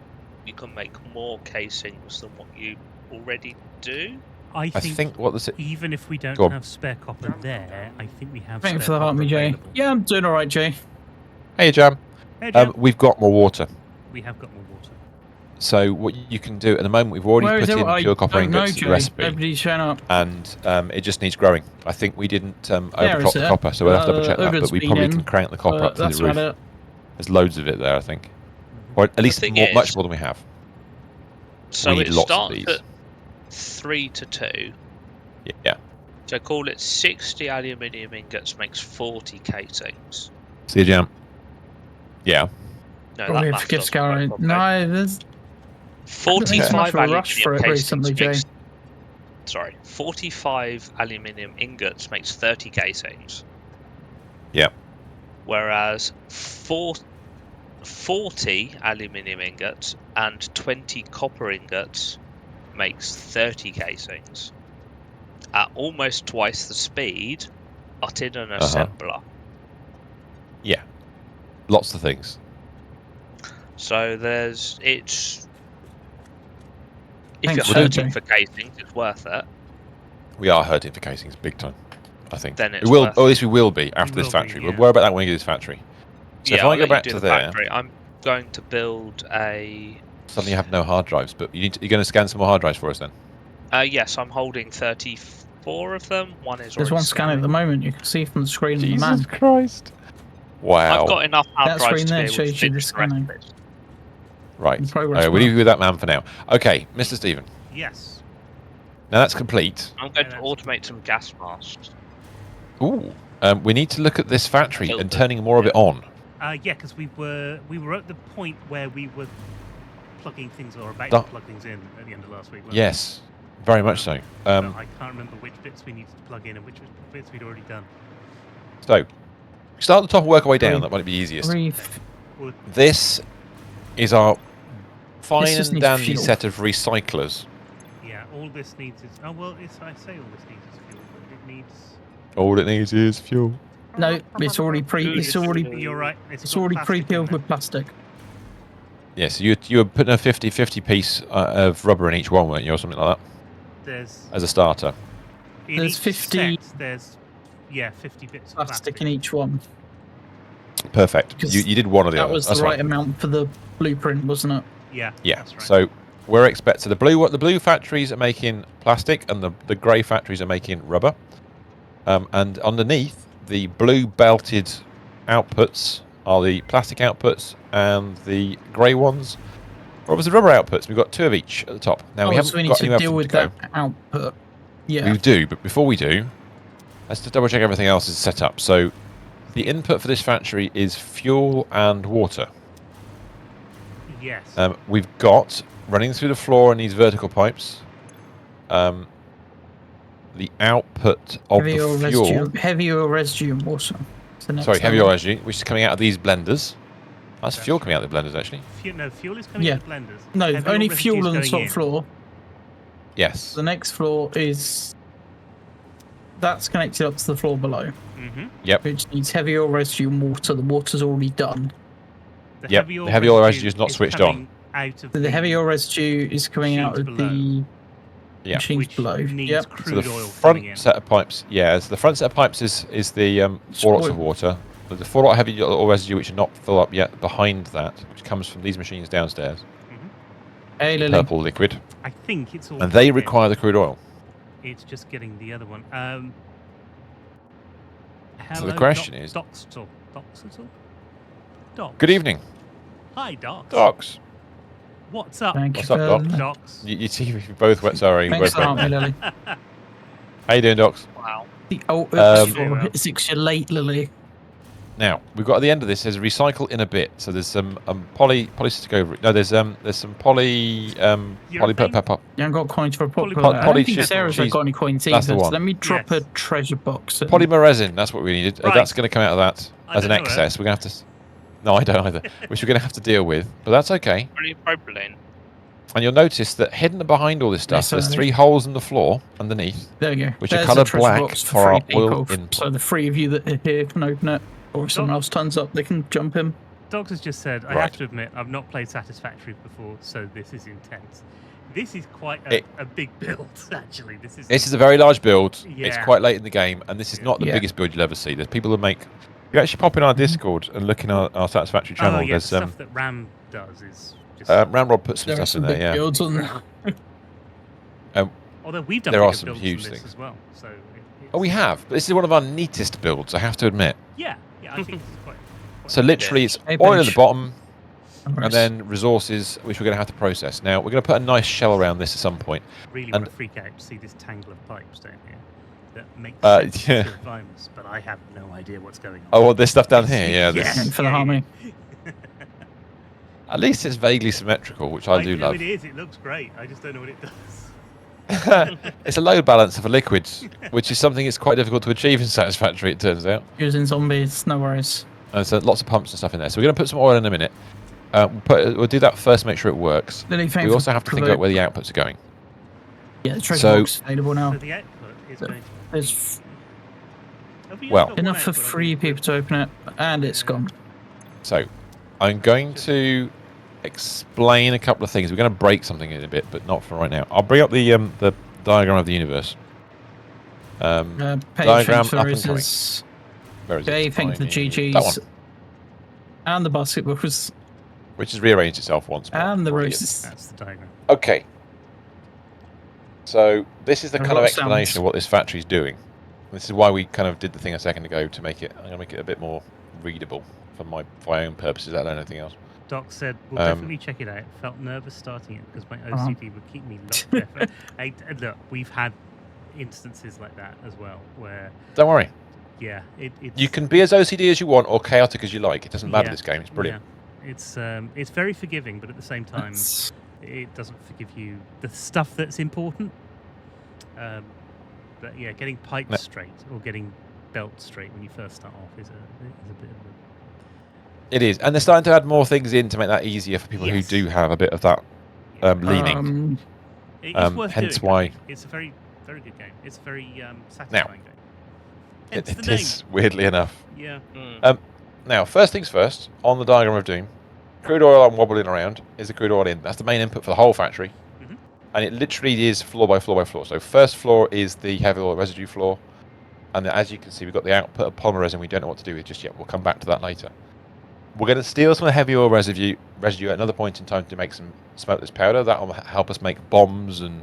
Speaker 4: you can make more casings than what you already do.
Speaker 1: I think
Speaker 2: what the
Speaker 1: even if we don't
Speaker 2: Go on.
Speaker 1: have spare copper there, I think we have
Speaker 3: Thanks
Speaker 1: spare
Speaker 3: for the heart,
Speaker 1: copper
Speaker 3: me, Jay.
Speaker 1: available.
Speaker 3: Yeah, I'm doing alright, Jay.
Speaker 2: Hey, Jam.
Speaker 1: Hey, Jam.
Speaker 2: We've got more water.
Speaker 1: We have got more water.
Speaker 2: So what you can do at the moment, we've already
Speaker 3: Where is
Speaker 2: put
Speaker 3: it?
Speaker 2: in
Speaker 3: I
Speaker 2: pure copper
Speaker 3: don't know,
Speaker 2: ingots
Speaker 3: Jay.
Speaker 2: recipe,
Speaker 3: Nobody's shown up.
Speaker 2: and it just needs growing. I think we didn't
Speaker 3: There
Speaker 2: overclock
Speaker 3: is
Speaker 2: the
Speaker 3: it.
Speaker 2: copper, so we'll have to double check that.
Speaker 3: Uggo's
Speaker 2: But we
Speaker 3: been
Speaker 2: probably
Speaker 3: in,
Speaker 2: can crank the copper up through
Speaker 3: that's
Speaker 2: the roof.
Speaker 3: about it.
Speaker 2: There's loads of it there, I think, or at least
Speaker 4: thing
Speaker 2: much
Speaker 4: is-
Speaker 2: more than we have.
Speaker 4: So
Speaker 2: We need
Speaker 4: it
Speaker 2: lots of
Speaker 4: starts
Speaker 2: these.
Speaker 4: at 3 to 2.
Speaker 2: Yeah.
Speaker 4: So call it 60 aluminium ingots makes 40 casings.
Speaker 2: See you, Jam. Yeah.
Speaker 4: No,
Speaker 3: Probably
Speaker 4: that
Speaker 3: a
Speaker 4: math
Speaker 3: forgive
Speaker 4: doesn't work
Speaker 3: Scarry.
Speaker 4: properly.
Speaker 3: No, there's... I think it's much
Speaker 4: 45
Speaker 3: of a rush for
Speaker 4: aluminium
Speaker 3: it
Speaker 4: casings
Speaker 3: recently, Jay.
Speaker 4: makes... Sorry, 45 aluminium ingots makes 30 casings.
Speaker 2: Yeah.
Speaker 4: Whereas 40 aluminium ingots and 20 copper ingots makes 30 casings. At almost twice the speed, but in an assembler.
Speaker 2: Yeah. Lots of things.
Speaker 4: So there's... If
Speaker 3: Thanks,
Speaker 4: you're hurting
Speaker 3: Jay.
Speaker 4: for casings, it's worth it.
Speaker 2: We are hurting for casings big time, I think.
Speaker 4: Then it's
Speaker 2: we will,
Speaker 4: worth
Speaker 2: or at
Speaker 4: it.
Speaker 2: least we will be after
Speaker 1: We
Speaker 2: this
Speaker 1: will be,
Speaker 2: factory.
Speaker 1: yeah.
Speaker 2: We'll worry about that when we get this factory. So
Speaker 4: Yeah,
Speaker 2: if
Speaker 4: I'll
Speaker 2: I go
Speaker 4: let you
Speaker 2: back
Speaker 4: do
Speaker 2: to
Speaker 4: the
Speaker 2: there,
Speaker 4: factory. I'm going to build a...
Speaker 2: suddenly you have no hard drives, but you're going to scan some more hard drives for us then?
Speaker 4: Yes, I'm holding 34 of them. One is
Speaker 3: There's
Speaker 4: already
Speaker 3: one scanning at the moment. You can see from the screen of the man.
Speaker 2: Christ. Wow.
Speaker 4: I've got enough hard
Speaker 3: That
Speaker 4: drives
Speaker 3: screen
Speaker 4: to be
Speaker 3: there
Speaker 4: able to
Speaker 3: shows you the
Speaker 4: finish the rest
Speaker 3: scanning.
Speaker 4: of it.
Speaker 2: Right.
Speaker 3: In progress,
Speaker 2: Okay, we'll
Speaker 3: Mark.
Speaker 2: leave you with that man for now. Okay, Mr. Stephen.
Speaker 1: Yes.
Speaker 2: Now that's complete.
Speaker 4: I'm going to
Speaker 1: that's-
Speaker 4: automate some gas masks.
Speaker 2: Ooh. We need to look at this factory and
Speaker 4: Filter.
Speaker 2: turning more of it on.
Speaker 1: Yeah, because we were at the point where we were plugging things or about
Speaker 2: That-
Speaker 1: to plug things in at the end of last week. weren't we?
Speaker 2: Yes, very much so.
Speaker 1: So I can't remember which bits we needed to plug in and which bits we'd already done.
Speaker 2: So, start at the top and work our way down. That might be easiest.
Speaker 1: Well,
Speaker 2: This is our fine
Speaker 3: just
Speaker 2: and
Speaker 3: needs
Speaker 2: dandy
Speaker 3: fuel.
Speaker 2: set of recyclers.
Speaker 1: yeah, all this needs is. Oh well, I say all this needs is fuel, but it needs.
Speaker 2: All it needs is fuel.
Speaker 3: No, it's already
Speaker 1: You're right.
Speaker 3: it's
Speaker 1: got
Speaker 3: already
Speaker 1: plastic in
Speaker 3: pre-filled
Speaker 1: there.
Speaker 3: with plastic.
Speaker 2: Yes, you were putting a 50-50 piece of rubber in each one, weren't you, or something like that,
Speaker 1: There's
Speaker 2: as a starter?
Speaker 1: in
Speaker 3: There's
Speaker 1: each
Speaker 3: 50
Speaker 1: set, there's 50 bits of
Speaker 3: Plastic in each one.
Speaker 2: Perfect.
Speaker 3: 'Cause
Speaker 2: You did one or the
Speaker 3: That
Speaker 2: other.
Speaker 3: was
Speaker 2: That's
Speaker 3: the right
Speaker 2: right.
Speaker 3: amount for the blueprint, wasn't it?
Speaker 1: Yeah.
Speaker 2: Yeah.
Speaker 1: That's right.
Speaker 2: So we're expecting the blue factories are making plastic, and the grey factories are making rubber. And underneath, the blue belted outputs are the plastic outputs, and the grey ones are obviously rubber outputs. We've got two of each at the top. Now we haven't
Speaker 3: so we need
Speaker 2: got
Speaker 3: to
Speaker 2: anywhere for
Speaker 3: deal
Speaker 2: them
Speaker 3: with
Speaker 2: to go.
Speaker 3: that output. Yeah.
Speaker 2: We do, but before we do, let's just double check everything else is set up. So the input for this factory is fuel and water.
Speaker 1: Yes.
Speaker 2: We've got running through the floor in these vertical pipes. The output of
Speaker 3: heavy
Speaker 2: the
Speaker 3: oil
Speaker 2: fuel.
Speaker 3: residue, heavy oil residue and water. It's the next
Speaker 2: Sorry, heavy
Speaker 3: level.
Speaker 2: oil residue, which is coming out of these blenders. That's fuel coming out of the blenders, actually.
Speaker 1: Fuel is coming
Speaker 3: Yeah.
Speaker 1: out of blenders.
Speaker 3: No,
Speaker 1: Heavy oil
Speaker 3: only
Speaker 1: residue
Speaker 3: fuel
Speaker 1: is
Speaker 3: on the
Speaker 1: going
Speaker 3: top
Speaker 1: in.
Speaker 3: floor.
Speaker 2: Yes.
Speaker 3: The next floor is that's connected up to the floor below,
Speaker 1: Mm-hmm.
Speaker 2: Yep.
Speaker 3: which needs heavy oil residue and water. The water's already done.
Speaker 1: The
Speaker 2: Yep, the heavy oil residue is not switched on.
Speaker 1: Out of
Speaker 3: The heavy oil residue is coming out of the machines
Speaker 1: which
Speaker 3: below.
Speaker 1: needs
Speaker 3: Yep.
Speaker 1: crude
Speaker 2: So the
Speaker 1: oil
Speaker 2: front
Speaker 1: coming in.
Speaker 2: set of pipes, so the front set of pipes is the 4 lots of water. But the 4 lot heavy oil residue, which are not filled up yet, behind that, which comes from these machines downstairs.
Speaker 3: Hey, Lily.
Speaker 2: Purple liquid.
Speaker 1: I think it's all.
Speaker 2: And they require the crude oil.
Speaker 1: It's just getting the other one. Hello,
Speaker 2: So the question is...
Speaker 1: Docs.
Speaker 2: Good evening.
Speaker 1: Hi, Docs.
Speaker 2: Docs.
Speaker 1: What's up?
Speaker 2: What's up, Doc?
Speaker 1: Docs.
Speaker 2: You see, we both went. Sorry, we
Speaker 3: Thanks
Speaker 2: both
Speaker 3: for
Speaker 2: went.
Speaker 3: Lily.
Speaker 2: How you doing, Docs?
Speaker 4: Wow.
Speaker 3: The oops
Speaker 1: well.
Speaker 3: for 6 you're late, Lily.
Speaker 2: Now we've got at the end of this. There's recycle in a bit. So there's some polycystic ovary. No, there's some poly
Speaker 1: Urethane?
Speaker 3: You haven't got coins for a
Speaker 1: Poly-
Speaker 3: popular. I don't think
Speaker 2: poly-
Speaker 3: Sarah's
Speaker 2: she's-
Speaker 3: got any coins
Speaker 2: that's the
Speaker 3: either. So
Speaker 2: one.
Speaker 3: let me drop
Speaker 1: Yes.
Speaker 3: a treasure box.
Speaker 2: polymer resin. That's what we needed.
Speaker 1: Right.
Speaker 2: That's going to come out of that
Speaker 1: I
Speaker 2: as an
Speaker 1: don't know
Speaker 2: excess. We're going to have to. No, I don't either. Which we're going to have to deal with, but that's okay.
Speaker 4: Polypropylene.
Speaker 2: And you'll notice that hidden behind all this stuff,
Speaker 3: Yes,
Speaker 2: there's
Speaker 3: I-
Speaker 2: 3 holes in the floor underneath.
Speaker 3: There we go.
Speaker 2: Which are
Speaker 3: There's
Speaker 2: coloured
Speaker 3: a treasure
Speaker 2: black
Speaker 3: box
Speaker 2: for our
Speaker 3: 3
Speaker 2: oil
Speaker 3: people.
Speaker 2: input.
Speaker 3: So the 3 of you that are here can open it. Or if someone else turns up, they can jump in.
Speaker 1: Docs has just said, I
Speaker 2: Right.
Speaker 1: have to admit, I've not played Satisfactory before, so this is intense. This is quite a big build, actually.
Speaker 2: This is a very large build. It's
Speaker 1: Yeah.
Speaker 2: quite late in the game, and this is not the
Speaker 3: Yeah.
Speaker 2: biggest build you'll ever see. There's people who make. If you actually pop in our Discord and look in our Satisfactory channel,
Speaker 1: Oh, yeah, the
Speaker 2: there's
Speaker 1: stuff that Ram does is just...
Speaker 2: Ramrod put some
Speaker 3: There are
Speaker 2: stuff
Speaker 3: some
Speaker 2: in there.
Speaker 3: big
Speaker 2: Yeah,
Speaker 3: builds on there.
Speaker 1: Although we've done
Speaker 2: there are
Speaker 1: bigger
Speaker 2: some
Speaker 1: builds
Speaker 2: huge
Speaker 1: than this
Speaker 2: things.
Speaker 1: as well, so...
Speaker 2: Oh, we have. But this is one of our neatest builds, I have to admit.
Speaker 1: Yeah, I think this is quite
Speaker 2: So literally, it's
Speaker 3: Hey,
Speaker 2: oil at
Speaker 3: bench.
Speaker 2: the bottom, and
Speaker 3: Nice.
Speaker 2: then resources, which we're going to have to process. Now, we're going to put a nice shell around this at some point.
Speaker 1: really
Speaker 2: and-
Speaker 1: want to freak out to see this tangle of pipes down here that make sense
Speaker 2: yeah.
Speaker 1: to Vimus, but I have no idea what's going on.
Speaker 2: Oh, well, this stuff down here, yeah.
Speaker 1: Yes.
Speaker 2: This,
Speaker 3: For the harmony.
Speaker 2: at least it's vaguely symmetrical, which I do
Speaker 1: know
Speaker 2: love.
Speaker 1: it is. It looks great. I just don't know what it does.
Speaker 2: It's a load balancer for liquids, which is something it's quite difficult to achieve in Satisfactory, it turns out.
Speaker 3: Using zombies, no worries.
Speaker 2: And so lots of pumps and stuff in there. So we're going to put some oil in a minute. We'll do that first, make sure it works.
Speaker 3: Lily, thanks
Speaker 2: We also
Speaker 3: for
Speaker 2: have to think about where the outputs are going.
Speaker 3: Yeah, the treasure
Speaker 2: So-
Speaker 3: box is available now.
Speaker 1: So the output is going to
Speaker 3: There's
Speaker 1: Have we only
Speaker 2: well-
Speaker 1: got one
Speaker 3: enough for
Speaker 1: output?
Speaker 3: 3 people to open it, and it's gone.
Speaker 2: So I'm going to explain a couple of things. We're going to break something in a bit, but not for right now. I'll bring up the diagram of the universe.
Speaker 3: Page
Speaker 2: Diagram
Speaker 3: thanks for
Speaker 2: up and coming.
Speaker 3: roses.
Speaker 2: Where is
Speaker 3: Jay,
Speaker 2: it?
Speaker 3: thank the
Speaker 2: That one.
Speaker 3: GGs. And the basketballs.
Speaker 2: Which has rearranged itself once more.
Speaker 3: And the
Speaker 2: Brilliant.
Speaker 3: roses.
Speaker 1: That's the diagram.
Speaker 2: Okay. So this is the
Speaker 3: I've
Speaker 2: kind of
Speaker 3: got
Speaker 2: explanation
Speaker 3: sounds.
Speaker 2: of what this factory's doing. This is why we kind of did the thing a second ago to make it. I'm going to make it a bit more readable for my own purposes. I don't know anything else.
Speaker 1: Doc said, we'll definitely check it out. Felt nervous starting it because my
Speaker 3: Uh-huh.
Speaker 1: OCD would keep me locked there. Look, we've had instances like that as well where,
Speaker 2: Don't worry.
Speaker 1: yeah, it's...
Speaker 2: You can be as OCD as you want or chaotic as you like. It doesn't matter.
Speaker 1: Yeah,
Speaker 2: This game. It's brilliant.
Speaker 1: Yeah. It's very forgiving, but at the same time,
Speaker 3: That's-
Speaker 1: it doesn't forgive you the stuff that's important. But yeah, getting pipes
Speaker 2: No.
Speaker 1: straight or getting belts straight when you first start off is a bit of a...
Speaker 2: It is, and they're starting to add more things in to make that easier for people
Speaker 1: Yes.
Speaker 2: who do have a bit of that leaning.
Speaker 1: It's worth
Speaker 2: hence
Speaker 1: doing.
Speaker 2: why-
Speaker 1: It's a very, very good game. It's a very satisfying game. Hence
Speaker 2: It
Speaker 1: the
Speaker 2: is, weirdly enough.
Speaker 1: name. Yeah.
Speaker 4: Mm.
Speaker 2: Now, first things first, on the diagram of doom, crude oil I'm wobbling around is the crude oil in. That's the main input for the whole factory.
Speaker 1: Mhm.
Speaker 2: And it literally is floor by floor by floor. So first floor is the heavy oil residue floor. And then, as you can see, we've got the output of polymer resin we don't know what to do with just yet. We'll come back to that later. We're going to steal some of the heavy oil residue at another point in time to make some smokeless powder. That will help us make bombs and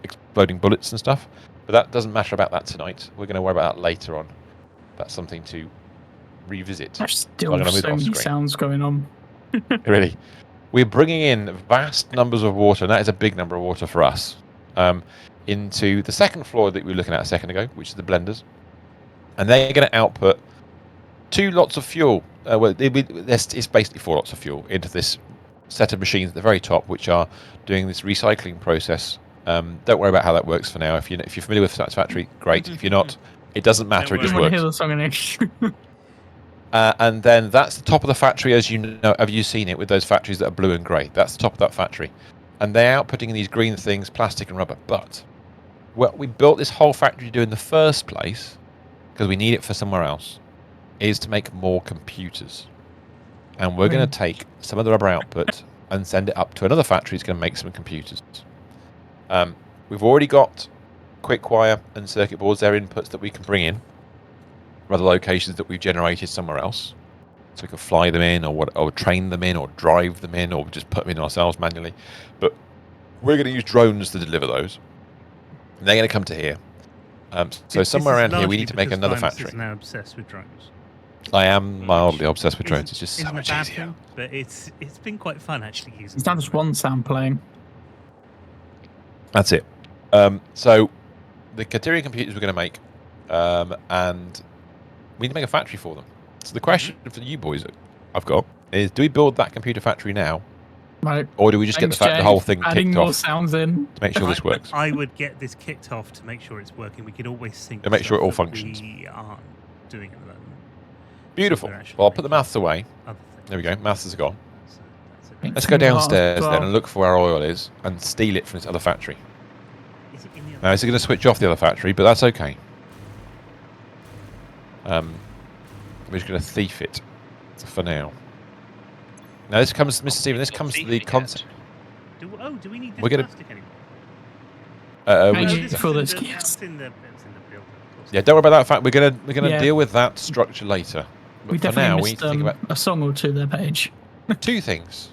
Speaker 2: exploding bullets and stuff. But that doesn't matter about that tonight. We're going to worry about that later on. That's something to revisit.
Speaker 3: There's still
Speaker 2: I'm gonna move
Speaker 3: so
Speaker 2: off
Speaker 3: many
Speaker 2: screen.
Speaker 3: sounds going on.
Speaker 2: Really. We're bringing in vast numbers of water, and that is a big number of water for us, into the second floor that we were looking at a second ago, which is the blenders. And they're going to output 2 lots of fuel. It's basically 4 lots of fuel into this set of machines at the very top, which are doing this recycling process. Don't worry about how that works for now. If you're familiar with Satisfactory, great. If you're not, it doesn't matter. It
Speaker 1: Don't
Speaker 2: just
Speaker 3: You want to
Speaker 2: works.
Speaker 3: hear the song in English?
Speaker 2: And then that's the top of the factory, as you know. Have you seen it with those factories that are blue and grey? That's the top of that factory. And they're outputting these green things, plastic and rubber. But what we built this whole factory to do in the first place, because we need it for somewhere else, is to make more computers. and we're going to take some of the rubber output and send it up to another factory. It's going to make some computers. We've already got quick wire and circuit boards. They're inputs that we can bring in from other locations that we've generated somewhere else. So we can fly them in, or train them in, or drive them in, or just put them in ourselves manually. But we're going to use drones to deliver those. And they're going to come to here. So somewhere around here, we need to make another factory.
Speaker 1: Is now obsessed with drones.
Speaker 2: I am mildly obsessed with drones. It's just so much easier.
Speaker 1: Thing, but it's been quite fun actually using.
Speaker 3: It's not just one sound playing.
Speaker 2: That's it. So the Kateria computers we're going to make, and we need to make a factory for them. So the question for you boys I've got is, do we build that computer factory now?
Speaker 3: Right.
Speaker 2: Or do we just get the whole thing kicked
Speaker 3: more
Speaker 2: off
Speaker 3: sounds in
Speaker 2: to make sure this works?
Speaker 1: I would get this kicked off to make sure it's working. We can always sync
Speaker 2: to make sure it all
Speaker 1: stuff that
Speaker 2: functions.
Speaker 1: We aren't doing at the moment.
Speaker 2: Beautiful. Well, I'll put the maths away. There we go. Maths is gone. Let's go downstairs then and look for where our oil is and steal it from this other factory. Now, it's going to switch off the other factory, but that's okay. We're just going to thief it for now. Now, this comes, Mr. Stephen, this comes to the concept.
Speaker 1: Do we need this plastic anymore?
Speaker 3: For this
Speaker 2: yeah, don't worry about that fact. We're gonna deal with that structure later. But
Speaker 3: we
Speaker 2: for
Speaker 3: definitely
Speaker 2: now,
Speaker 3: missed
Speaker 2: we need to think about
Speaker 3: a song or two there, Paige.
Speaker 2: two things.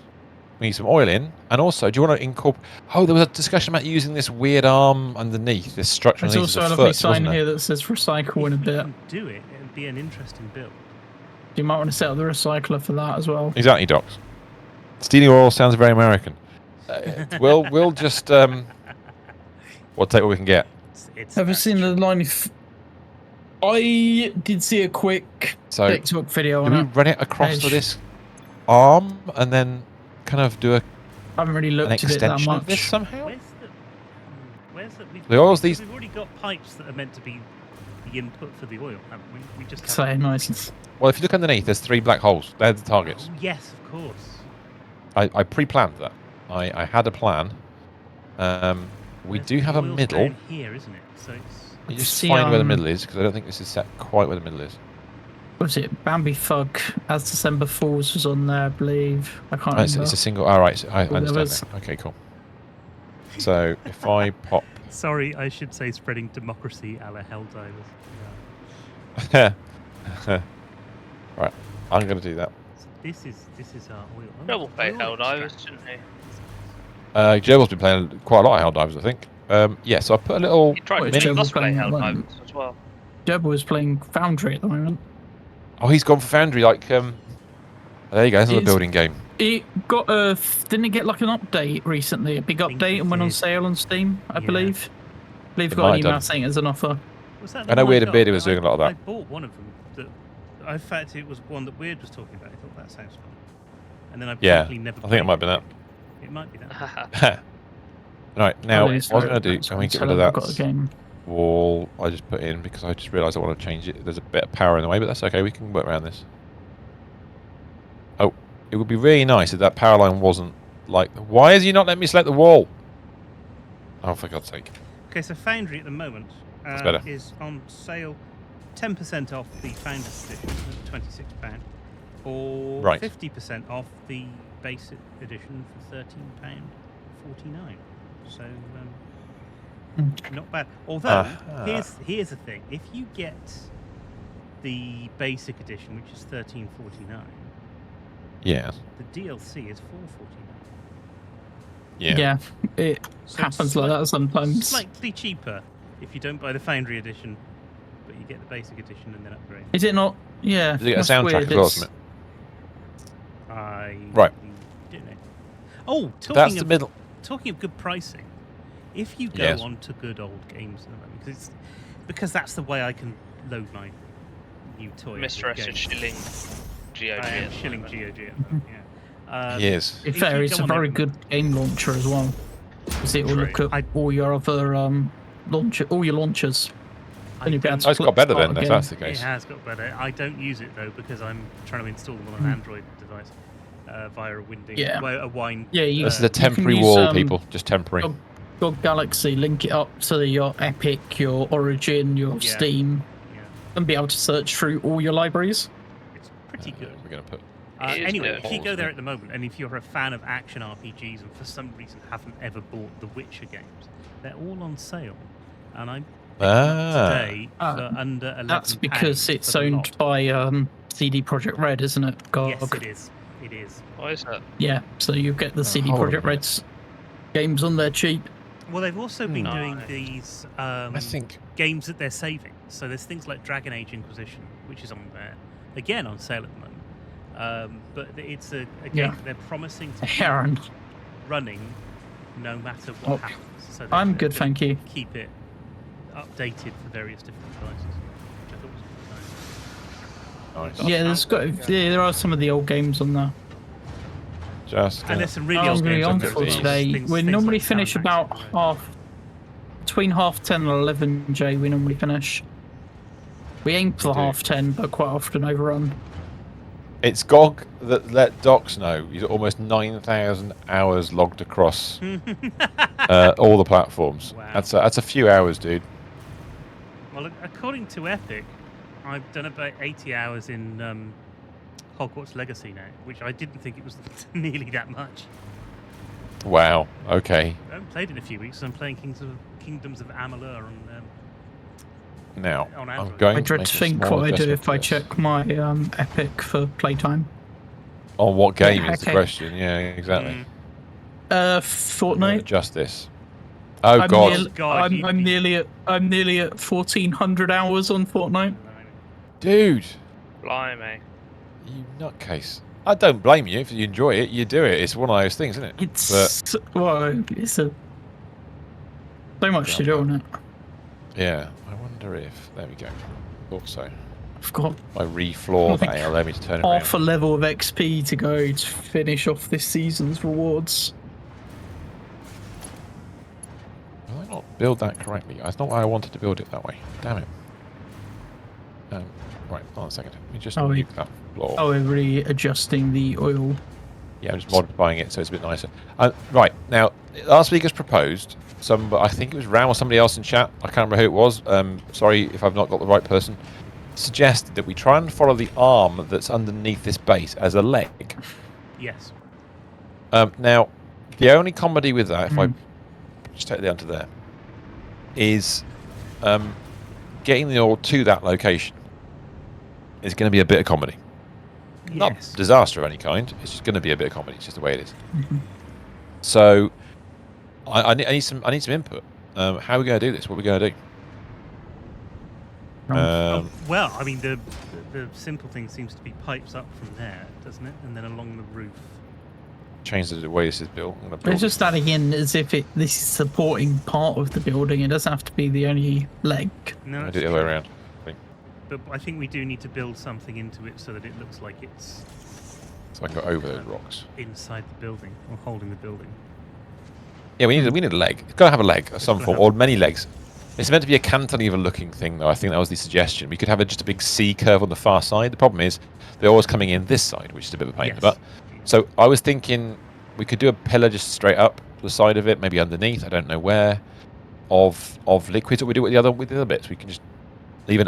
Speaker 2: We need some oil in, and also, do you want to incorporate? Oh, there was a discussion about using this weird arm underneath this structure.
Speaker 3: There's
Speaker 2: underneath
Speaker 3: also a lovely sign here that says recycle in a bit.
Speaker 1: Do it. It'd be an interesting build.
Speaker 3: You might want to set up the recycler for that as well.
Speaker 2: Exactly, Docs. Stealing oil sounds very American. We'll just we'll take what we can get.
Speaker 3: Have you seen the line? I did see a quick TikTok video on it.
Speaker 2: Do we run it across to this arm and then kind of do
Speaker 3: I haven't really looked at it that much.
Speaker 2: Of this somehow?
Speaker 1: Where's the
Speaker 2: the oil's these.
Speaker 1: We've already got pipes that are meant to be the input for the oil, haven't we? We just
Speaker 3: say nice.
Speaker 2: Well, if you look underneath, there's 3 black holes. They're the targets.
Speaker 1: Oh, yes, of course.
Speaker 2: I pre-planned that. I had a plan. We do have a middle.
Speaker 1: Down here, isn't it? So it's...
Speaker 2: You just find where the middle is, because I don't think this is set quite where the middle is.
Speaker 3: What was it? Bambi Thug, As December Falls was on there, I believe. I can't remember.
Speaker 2: It's a single... All right, so I understand that. Okay, cool. So if I pop...
Speaker 1: Sorry, I should say spreading democracy a la Helldivers.
Speaker 2: Yeah. Right, I'm going to do that.
Speaker 1: So this is our oil.
Speaker 4: Double play Helldivers, shouldn't he?
Speaker 2: Gerbil's been playing quite a lot of Helldivers, I think. Yeah, so I put a little...
Speaker 4: He tried to play Helldivers as well.
Speaker 3: Gerbil was playing Foundry at the moment.
Speaker 2: Oh, he's gone for Foundry, like... there you go, another building game.
Speaker 3: It got a... Didn't it get like an update recently? A big update and went on sale on Steam, I believe. I believe it got an email saying it as an offer.
Speaker 2: I know Weird and Bearded was doing a lot of that.
Speaker 1: I bought one of them. In fact, it was one that Weird was talking about. I thought that sounds fun. And then I probably never
Speaker 2: I think it might be that.
Speaker 1: It might be that.
Speaker 2: Right, now, what I was going to do, I'm going to get rid of that wall I just put in, because I just realised I want to change it. There's a bit of power in the way, but that's okay, we can work around this. Oh, it would be really nice if that power line wasn't like... Why is he not letting me select the wall? Oh, for God's sake.
Speaker 1: Okay, so Foundry at the moment is on sale 10% off the Founders Edition at £26, or 50% off the Basic Edition for £13.49. So, not bad. Although, here's the thing: if you get the Basic Edition, which is £13.49,
Speaker 2: yeah,
Speaker 1: the DLC is £4.49.
Speaker 3: Yeah, it happens like that sometimes.
Speaker 1: Slightly cheaper if you don't buy the Foundry Edition, but you get the Basic Edition and then upgrade.
Speaker 3: Is it not? Yeah.
Speaker 2: Does it get a soundtrack as well, isn't it?
Speaker 1: I don't know. Oh,
Speaker 2: that's the middle.
Speaker 1: Talking of good pricing, if you go on to good old games, because that's the way I can load my new toy.
Speaker 4: Mr. S is shilling GOG.
Speaker 1: I am shilling GOG. Yeah.
Speaker 2: Yes.
Speaker 3: In fair, it's a very good game launcher as well, because it will look at all your other all your launchers.
Speaker 2: It's got better then, if that's the case.
Speaker 1: It has got better. I don't use it though, because I'm trying to install them on an Android device via a winding, a wine.
Speaker 3: Yeah,
Speaker 2: this is a temporary wall, people. Just temporary.
Speaker 3: Your Galaxy, link it up to your Epic, your Origin, your Steam, and be able to search through all your libraries.
Speaker 1: It's pretty good.
Speaker 2: We're going to put
Speaker 4: It is
Speaker 1: Anyway,
Speaker 4: good.
Speaker 1: if you go there at the moment, and if you're a fan of action RPGs and for some reason haven't ever bought the Witcher games, they're all on sale, and I picked them up today for under £11.
Speaker 3: That's because it's
Speaker 1: for the
Speaker 3: owned
Speaker 1: lot.
Speaker 3: by CD Projekt Red, isn't it? GOG.
Speaker 1: Yes, it is. It is.
Speaker 4: Why is that?
Speaker 3: Yeah, so you get the CD
Speaker 2: hold on a
Speaker 3: Projekt
Speaker 2: minute.
Speaker 3: Red's games on there cheap.
Speaker 1: Well, they've also been doing
Speaker 4: Nice.
Speaker 1: these
Speaker 2: I think
Speaker 1: games that they're saving. So there's things like Dragon Age Inquisition, which is on there, again on sale at the moment. But it's a game that they're promising to keep
Speaker 3: Aaron,
Speaker 1: running no matter what happens. So
Speaker 3: I'm
Speaker 1: they
Speaker 3: good, thank you.
Speaker 1: Keep it updated for various different devices, which I thought was
Speaker 2: nice.
Speaker 3: Yeah, there are some of the old games on there.
Speaker 2: Just
Speaker 1: and there's some really
Speaker 3: I'm
Speaker 1: old
Speaker 3: really
Speaker 1: games
Speaker 3: on
Speaker 1: on there.
Speaker 3: for
Speaker 1: as well.
Speaker 3: today.
Speaker 1: Things
Speaker 3: We normally
Speaker 1: like
Speaker 3: finish
Speaker 1: Sound
Speaker 3: about
Speaker 1: Max,
Speaker 3: between 10:30 and 11. Jay, we normally finish. We aim for
Speaker 2: We do.
Speaker 3: 10:30, but quite often overrun.
Speaker 2: It's GOG that let Docs know he's almost 9,000 hours logged across all the platforms.
Speaker 1: Wow.
Speaker 2: That's a few hours, dude.
Speaker 1: Well, according to Epic, I've done about 80 hours in Hogwarts Legacy now, which I didn't think it was nearly that much.
Speaker 2: Wow. Okay.
Speaker 1: I haven't played in a few weeks, so I'm playing Kingdoms of Amalur on
Speaker 2: Now
Speaker 1: on
Speaker 2: I'm
Speaker 1: Android.
Speaker 2: going
Speaker 3: I
Speaker 2: to
Speaker 3: dread
Speaker 2: make
Speaker 3: to
Speaker 2: a
Speaker 3: think
Speaker 2: small
Speaker 3: what I do
Speaker 2: adjustment
Speaker 3: if
Speaker 2: to
Speaker 3: I
Speaker 2: this.
Speaker 3: check my Epic for playtime.
Speaker 2: On what game is the
Speaker 3: Okay.
Speaker 2: question? Yeah, exactly.
Speaker 3: Fortnite.
Speaker 2: Adjust this. Oh God,
Speaker 3: I'm nearly at 1,400 hours on Fortnite.
Speaker 2: dude,
Speaker 4: Blimey.
Speaker 2: you nutcase. I don't blame you if you enjoy it. You do it. It's one of those things, isn't it?
Speaker 3: It's so much to do on it.
Speaker 2: Yeah. I wonder if there we go. Thought so.
Speaker 3: I've got
Speaker 2: My refloor
Speaker 3: Like
Speaker 2: may allow me to turn it
Speaker 3: half a
Speaker 2: around.
Speaker 3: level of XP to go to finish off this season's rewards.
Speaker 2: Did I not build that correctly? That's not why I wanted to build it that way. Damn it. Right, hold on a second. Let me just nuke that floor.
Speaker 3: Oh, we're really adjusting the oil.
Speaker 2: Yeah, I'm just modifying it so it's a bit nicer. Right, now, last week has proposed, I think it was Ram or somebody else in chat, I can't remember who it was, sorry if I've not got the right person, suggested that we try and follow the arm that's underneath this base as a leg.
Speaker 1: Yes.
Speaker 2: Now, the only comedy with that, if I just take it down to there, is getting the oil to that location is going to be a bit of comedy. Not disaster of any kind. It's just going to be a bit of comedy. It's just the way it is. So, I need some input. How are we going to do this? What are we going to do?
Speaker 1: Well, I mean, the simple thing seems to be pipes up from there, doesn't it? And then along the roof.
Speaker 2: Change the way this is built.
Speaker 3: It's just adding in as if this is supporting part of the building. It doesn't have to be the only leg.
Speaker 1: No,
Speaker 2: I do it the other way around.
Speaker 1: But I think we do need to build something into it so that it looks like it's
Speaker 2: So I can go over those rocks.
Speaker 1: inside the building or holding the building.
Speaker 2: Yeah, we need a leg. It's got to have a leg of some form, or many legs. It's meant to be a cantilever-looking thing, though. I think that was the suggestion. We could have just a big C curve on the far side. The problem is they're always coming in this side, which is a bit of a pain in the butt. So I was thinking we could do a pillar just straight up the side of it, maybe underneath. I don't know where. Of liquids, or we do with the other bits. We can just leave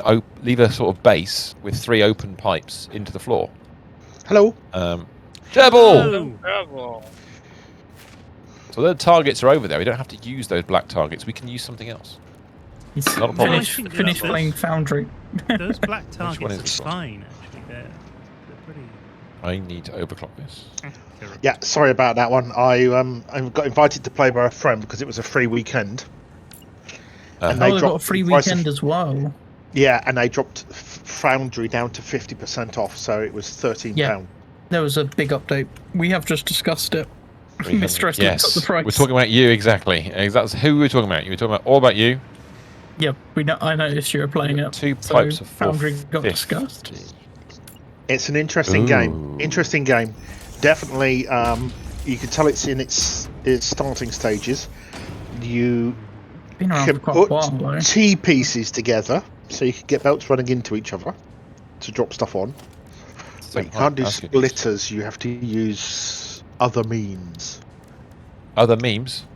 Speaker 2: a sort of base with 3 open pipes into the floor.
Speaker 5: Hello.
Speaker 2: Jebble! So the targets are over there. We don't have to use those black targets. We can use something else.
Speaker 3: It's
Speaker 2: Not a problem.
Speaker 3: finish playing Foundry.
Speaker 1: Those black
Speaker 2: Which one
Speaker 1: targets
Speaker 2: is
Speaker 1: are
Speaker 2: this one?
Speaker 1: fine, actually. They're pretty.
Speaker 2: I need to overclock this.
Speaker 5: Yeah, sorry about that one. I got invited to play by a friend because it was a free weekend.
Speaker 3: And they got a free weekend as well.
Speaker 5: Yeah, and they dropped Foundry down to 50% off, so it was £13.
Speaker 3: Yeah, there was a big update. We have just discussed it. Mr. S
Speaker 2: Yes,
Speaker 3: got the price.
Speaker 2: we're talking about you exactly. That's who we're talking about. You were talking about all about you.
Speaker 3: Yeah, I noticed you were playing it.
Speaker 2: 2 pipes of
Speaker 3: Foundry got
Speaker 2: 450.
Speaker 3: discussed.
Speaker 5: It's an interesting game. Interesting game. Definitely, you can tell it's in its starting stages. You
Speaker 3: Been around
Speaker 5: can
Speaker 3: for quite a
Speaker 5: put
Speaker 3: while, though.
Speaker 5: T pieces together, so you can get belts running into each other to drop stuff on. But you can't do splitters. You have to use other means.
Speaker 2: Other memes.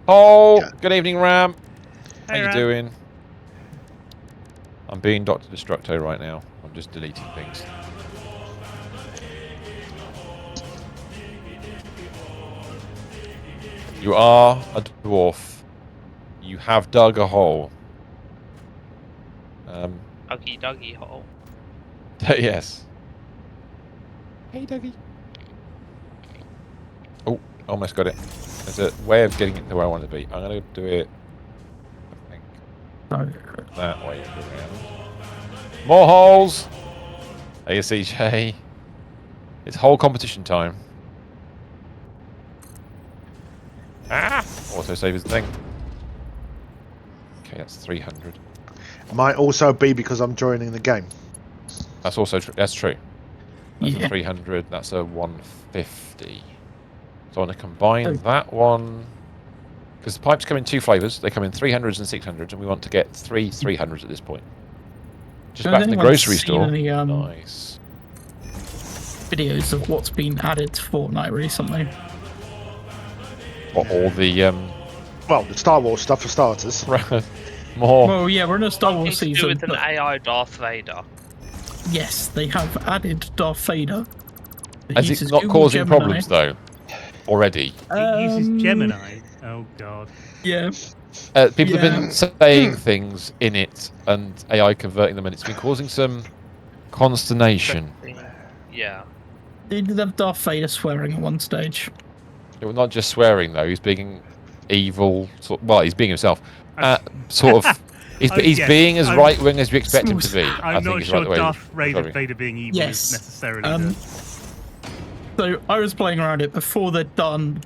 Speaker 2: Oh,
Speaker 5: Yeah.
Speaker 2: good evening, Ram. How
Speaker 1: Hey,
Speaker 2: you
Speaker 1: Ram.
Speaker 2: doing? I'm being Dr. Destructo right now. I'm just deleting things. You are a dwarf. You have dug a hole.
Speaker 4: Duggy hole.
Speaker 2: Yes. Hey, Dougie. Oh, almost got it. There's a way of getting it to where I want it to be. I'm going to do it, I think, that way around. More holes! Hey, CJ. It's whole competition time. Ah! Autosave is the thing. Okay, that's 300.
Speaker 5: Might also be because I'm joining the game.
Speaker 2: That's also true. That's true. That's
Speaker 3: Yeah.
Speaker 2: a 300. That's a 150. So I want to combine that one. Because the pipes come in two flavours. They come in 300s and 600s, and we want to get three 300s at this point. Just
Speaker 3: Has
Speaker 2: back to the
Speaker 3: anyone
Speaker 2: grocery
Speaker 3: seen
Speaker 2: store.
Speaker 3: any,
Speaker 2: Nice.
Speaker 3: videos of what's been added to Fortnite recently?
Speaker 2: What, all the
Speaker 5: Well, the Star Wars stuff for starters.
Speaker 2: more.
Speaker 3: Well, yeah, we're in a Star Wars
Speaker 4: Something to do
Speaker 3: season.
Speaker 4: with an
Speaker 3: But
Speaker 4: AI Darth Vader.
Speaker 3: yes, they have added Darth Vader. that
Speaker 2: As
Speaker 3: uses
Speaker 2: it's not
Speaker 3: Google
Speaker 2: causing
Speaker 3: Gemini.
Speaker 2: problems though. Already.
Speaker 1: It uses Gemini. Oh god.
Speaker 3: Yeah.
Speaker 2: People have been saying things in it and AI converting them, and it's been causing some consternation.
Speaker 4: Yeah.
Speaker 3: They did have Darth Vader swearing at one stage.
Speaker 2: It was not just swearing though. He's being evil. Well, he's being himself. Sort of. He's
Speaker 1: yes,
Speaker 2: being as right wing as you expect him to be.
Speaker 1: I'm not sure Darth Vader being evil
Speaker 3: Yes.
Speaker 1: is necessarily.
Speaker 3: So I was playing around it before they'd done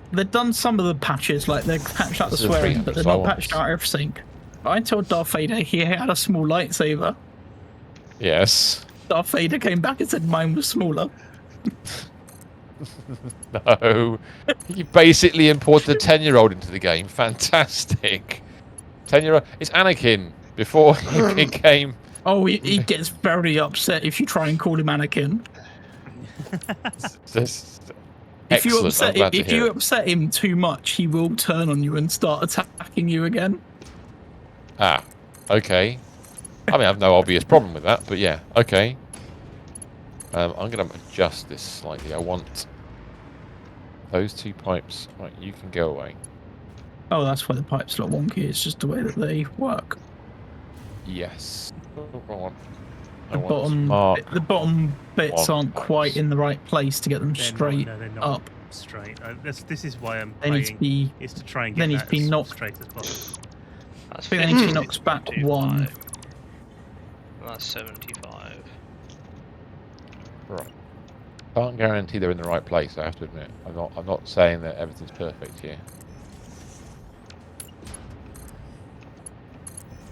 Speaker 3: some of the patches, like they patched out the
Speaker 2: This is
Speaker 3: swearing,
Speaker 2: 300,
Speaker 3: but they're
Speaker 2: so I
Speaker 3: not
Speaker 2: want
Speaker 3: patched out everything. I told Darth Vader he had a small lightsaber.
Speaker 2: Yes.
Speaker 3: Darth Vader came back and said mine was smaller.
Speaker 2: No. You basically imported a 10-year-old into the game. Fantastic. 10-year-old. It's Anakin before he became.
Speaker 3: Oh, he gets very upset if you try and call him Anakin. If you upset him too much, he will turn on you and start attacking you again.
Speaker 2: Ah, okay. I mean, I have no obvious problem with that, but yeah, okay. I'm going to adjust this slightly. I want those two pipes. Right, you can go away.
Speaker 3: Oh, that's why the pipes look wonky. It's just the way that they work.
Speaker 2: Yes.
Speaker 3: The bottom bits aren't quite in the right place to get them straight up.
Speaker 1: Straight. This is why I'm
Speaker 3: They need to be.
Speaker 1: is to try and get that as straight as possible.
Speaker 4: That's
Speaker 3: I think they need to be knocked back one.
Speaker 4: That's 75.
Speaker 2: Right. Can't guarantee they're in the right place. I have to admit. I'm not saying that everything's perfect here.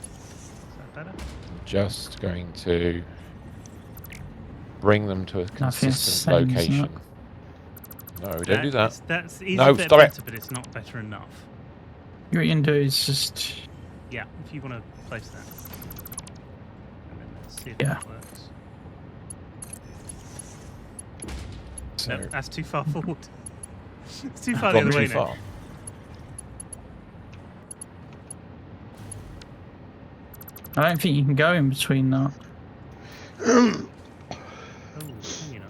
Speaker 1: Is that better?
Speaker 2: I'm just going to bring them to a consistent
Speaker 3: same,
Speaker 2: location. No, don't do that.
Speaker 1: That's easy
Speaker 2: No,
Speaker 1: bit
Speaker 2: stop
Speaker 1: better,
Speaker 2: it.
Speaker 1: but it's not better enough.
Speaker 3: What you can do is just.
Speaker 1: Yeah, if you want to place that. And then let's see if
Speaker 3: Yeah.
Speaker 1: that works.
Speaker 2: So,
Speaker 1: No, that's too far forward. It's too far the
Speaker 2: gone
Speaker 1: other way
Speaker 2: too
Speaker 1: now.
Speaker 2: far.
Speaker 3: I don't think you can go in between that.
Speaker 1: Oh, can you not?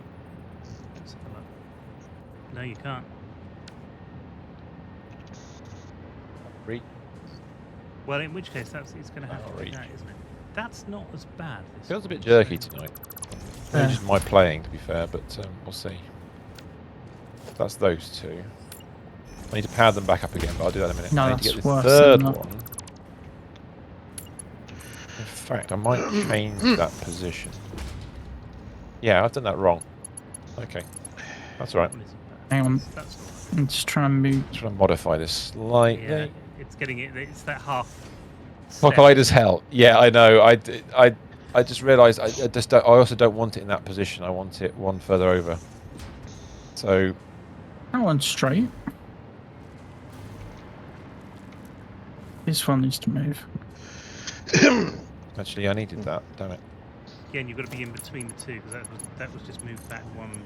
Speaker 1: Let's have a look. No, you can't.
Speaker 2: Reach.
Speaker 1: Well, in which case, it's going to have to be
Speaker 2: reach.
Speaker 1: that, isn't it? That's not as bad. This
Speaker 2: Feels a bit jerky tonight.
Speaker 3: Yeah.
Speaker 2: Just my playing, to be fair, but we'll see. That's those two. I need to power them back up again, but I'll do that in a minute.
Speaker 3: No,
Speaker 2: I need to
Speaker 3: that's
Speaker 2: get the
Speaker 3: worse
Speaker 2: third
Speaker 3: than that.
Speaker 2: one. In fact, I might change that position. Yeah, I've done that wrong. Okay, that's all right.
Speaker 1: one isn't bad.
Speaker 3: Hang on.
Speaker 1: That's all right.
Speaker 3: I'm just trying to move.
Speaker 2: Just trying to modify this slightly.
Speaker 1: Yeah, it's getting it. It's that half.
Speaker 2: Cockeyed as hell. Yeah, I know. I just realised I also don't want it in that position. I want it one further over. So
Speaker 3: That one's straight. This one needs to move.
Speaker 2: actually, I needed that. Damn it.
Speaker 1: Yeah, and you've got to be in between the two because that was just moved back one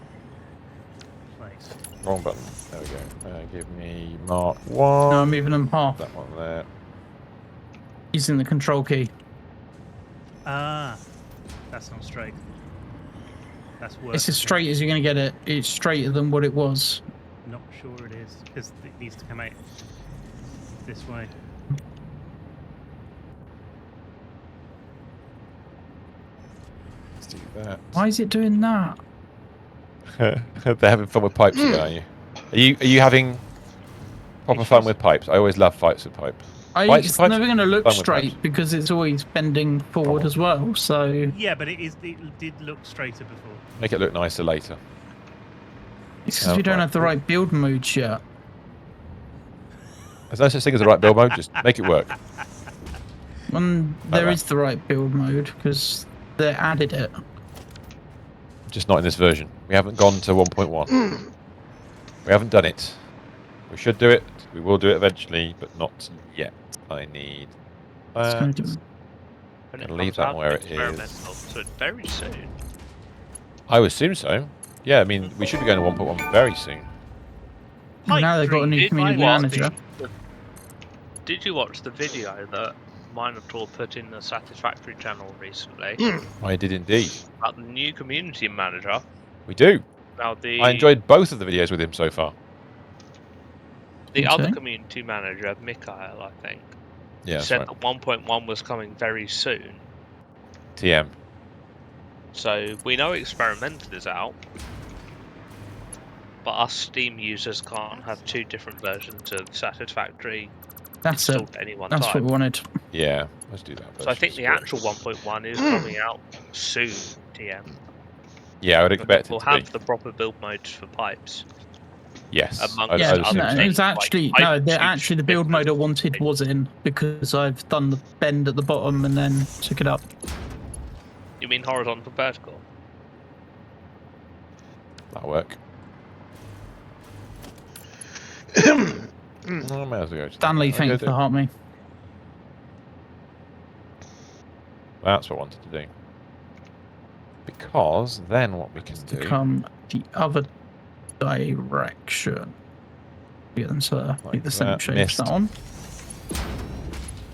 Speaker 1: place.
Speaker 2: Wrong button. There we go. Give me mark 1.
Speaker 3: No, I'm moving them half.
Speaker 2: That one there.
Speaker 3: Using the control key.
Speaker 1: Ah, that's not straight. That's worse.
Speaker 3: It's as straight as you're going to get it. It's straighter than what it was.
Speaker 1: Not sure it is because it needs to come out this way.
Speaker 2: Let's do that.
Speaker 3: Why is it doing that?
Speaker 2: They're having fun with pipes again, are you? Are you having proper fun with pipes? I always love fights with pipes.
Speaker 3: It's never going to look
Speaker 2: Fun with
Speaker 3: straight
Speaker 2: pipes.
Speaker 3: because it's always bending forward as well. So
Speaker 1: Yeah, but it did look straighter before.
Speaker 2: Make it look nicer later.
Speaker 3: it's because we don't have the right build modes yet.
Speaker 2: There's no such thing as the right build mode. Just make it work.
Speaker 3: There is the right build mode because they added it.
Speaker 2: Just not in this version. We haven't gone to 1.1. We haven't done it. We should do it. We will do it eventually, but not yet. I need that.
Speaker 3: Going to do
Speaker 4: When
Speaker 2: Gonna
Speaker 4: it
Speaker 2: leave
Speaker 4: comes
Speaker 2: that
Speaker 4: out
Speaker 2: where
Speaker 4: of
Speaker 2: it is.
Speaker 4: experimental, so very soon.
Speaker 2: I would assume so. Yeah, I mean, we should be going to 1.1 very soon.
Speaker 3: Now they've got a new
Speaker 4: Did
Speaker 3: community
Speaker 4: you watch
Speaker 3: manager.
Speaker 4: Did you watch the video that Minotaur put in the Satisfactory channel recently
Speaker 2: I did indeed.
Speaker 4: about the new community manager?
Speaker 2: We do.
Speaker 4: Now
Speaker 2: I enjoyed both of the videos with him so far.
Speaker 4: the other
Speaker 3: Okay.
Speaker 4: community manager, Mikhail, I think,
Speaker 2: Yeah, that's
Speaker 4: said
Speaker 2: right.
Speaker 4: that 1.1 was coming very soon.
Speaker 2: TM.
Speaker 4: So we know experimental is out, but us Steam users can't have two different versions of Satisfactory
Speaker 3: That's it.
Speaker 4: installed at any one
Speaker 3: That's what
Speaker 4: time.
Speaker 3: we wanted.
Speaker 2: Yeah, let's do that.
Speaker 4: So I think the actual 1.1 is coming out soon, TM.
Speaker 2: Yeah, I would expect
Speaker 4: We'll
Speaker 2: it to be.
Speaker 4: have the proper build modes for pipes.
Speaker 2: Yes.
Speaker 4: amongst
Speaker 2: I'd
Speaker 3: Yeah,
Speaker 4: other
Speaker 2: assume
Speaker 3: no,
Speaker 2: so.
Speaker 3: it was actually no.
Speaker 4: Like,
Speaker 3: Actually, the build mode I wanted was in because I've done the bend at the bottom and then took it up.
Speaker 4: You mean horizontal vertical?
Speaker 2: That'll work. Oh, I may as well go to
Speaker 3: Stanley,
Speaker 2: that.
Speaker 3: thank you
Speaker 2: I'll
Speaker 3: for
Speaker 2: go do-
Speaker 3: helping me.
Speaker 2: That's what I wanted to do. Because then what we can do...
Speaker 3: Come the other direction. Get them to
Speaker 2: Like
Speaker 3: be the same
Speaker 2: that,
Speaker 3: shape
Speaker 2: missed.
Speaker 3: as that one.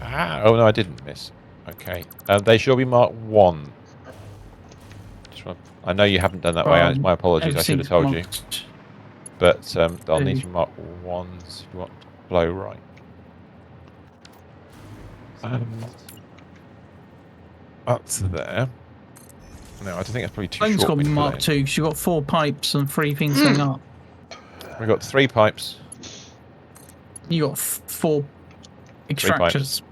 Speaker 2: Ah, oh no, I didn't miss. Okay. They shall be marked 1. I know you haven't done that way, and it's my apologies, I should have told you. But they'll need to mark 1s if you want to blow right. Up to there. No, I don't think that's probably too
Speaker 3: Plane's
Speaker 2: short.
Speaker 3: got to be
Speaker 2: for me to
Speaker 3: marked
Speaker 2: put
Speaker 3: 2 because you've got 4 pipes and 3 things going up.
Speaker 2: in. We've got 3 pipes.
Speaker 3: You got 4 extractors.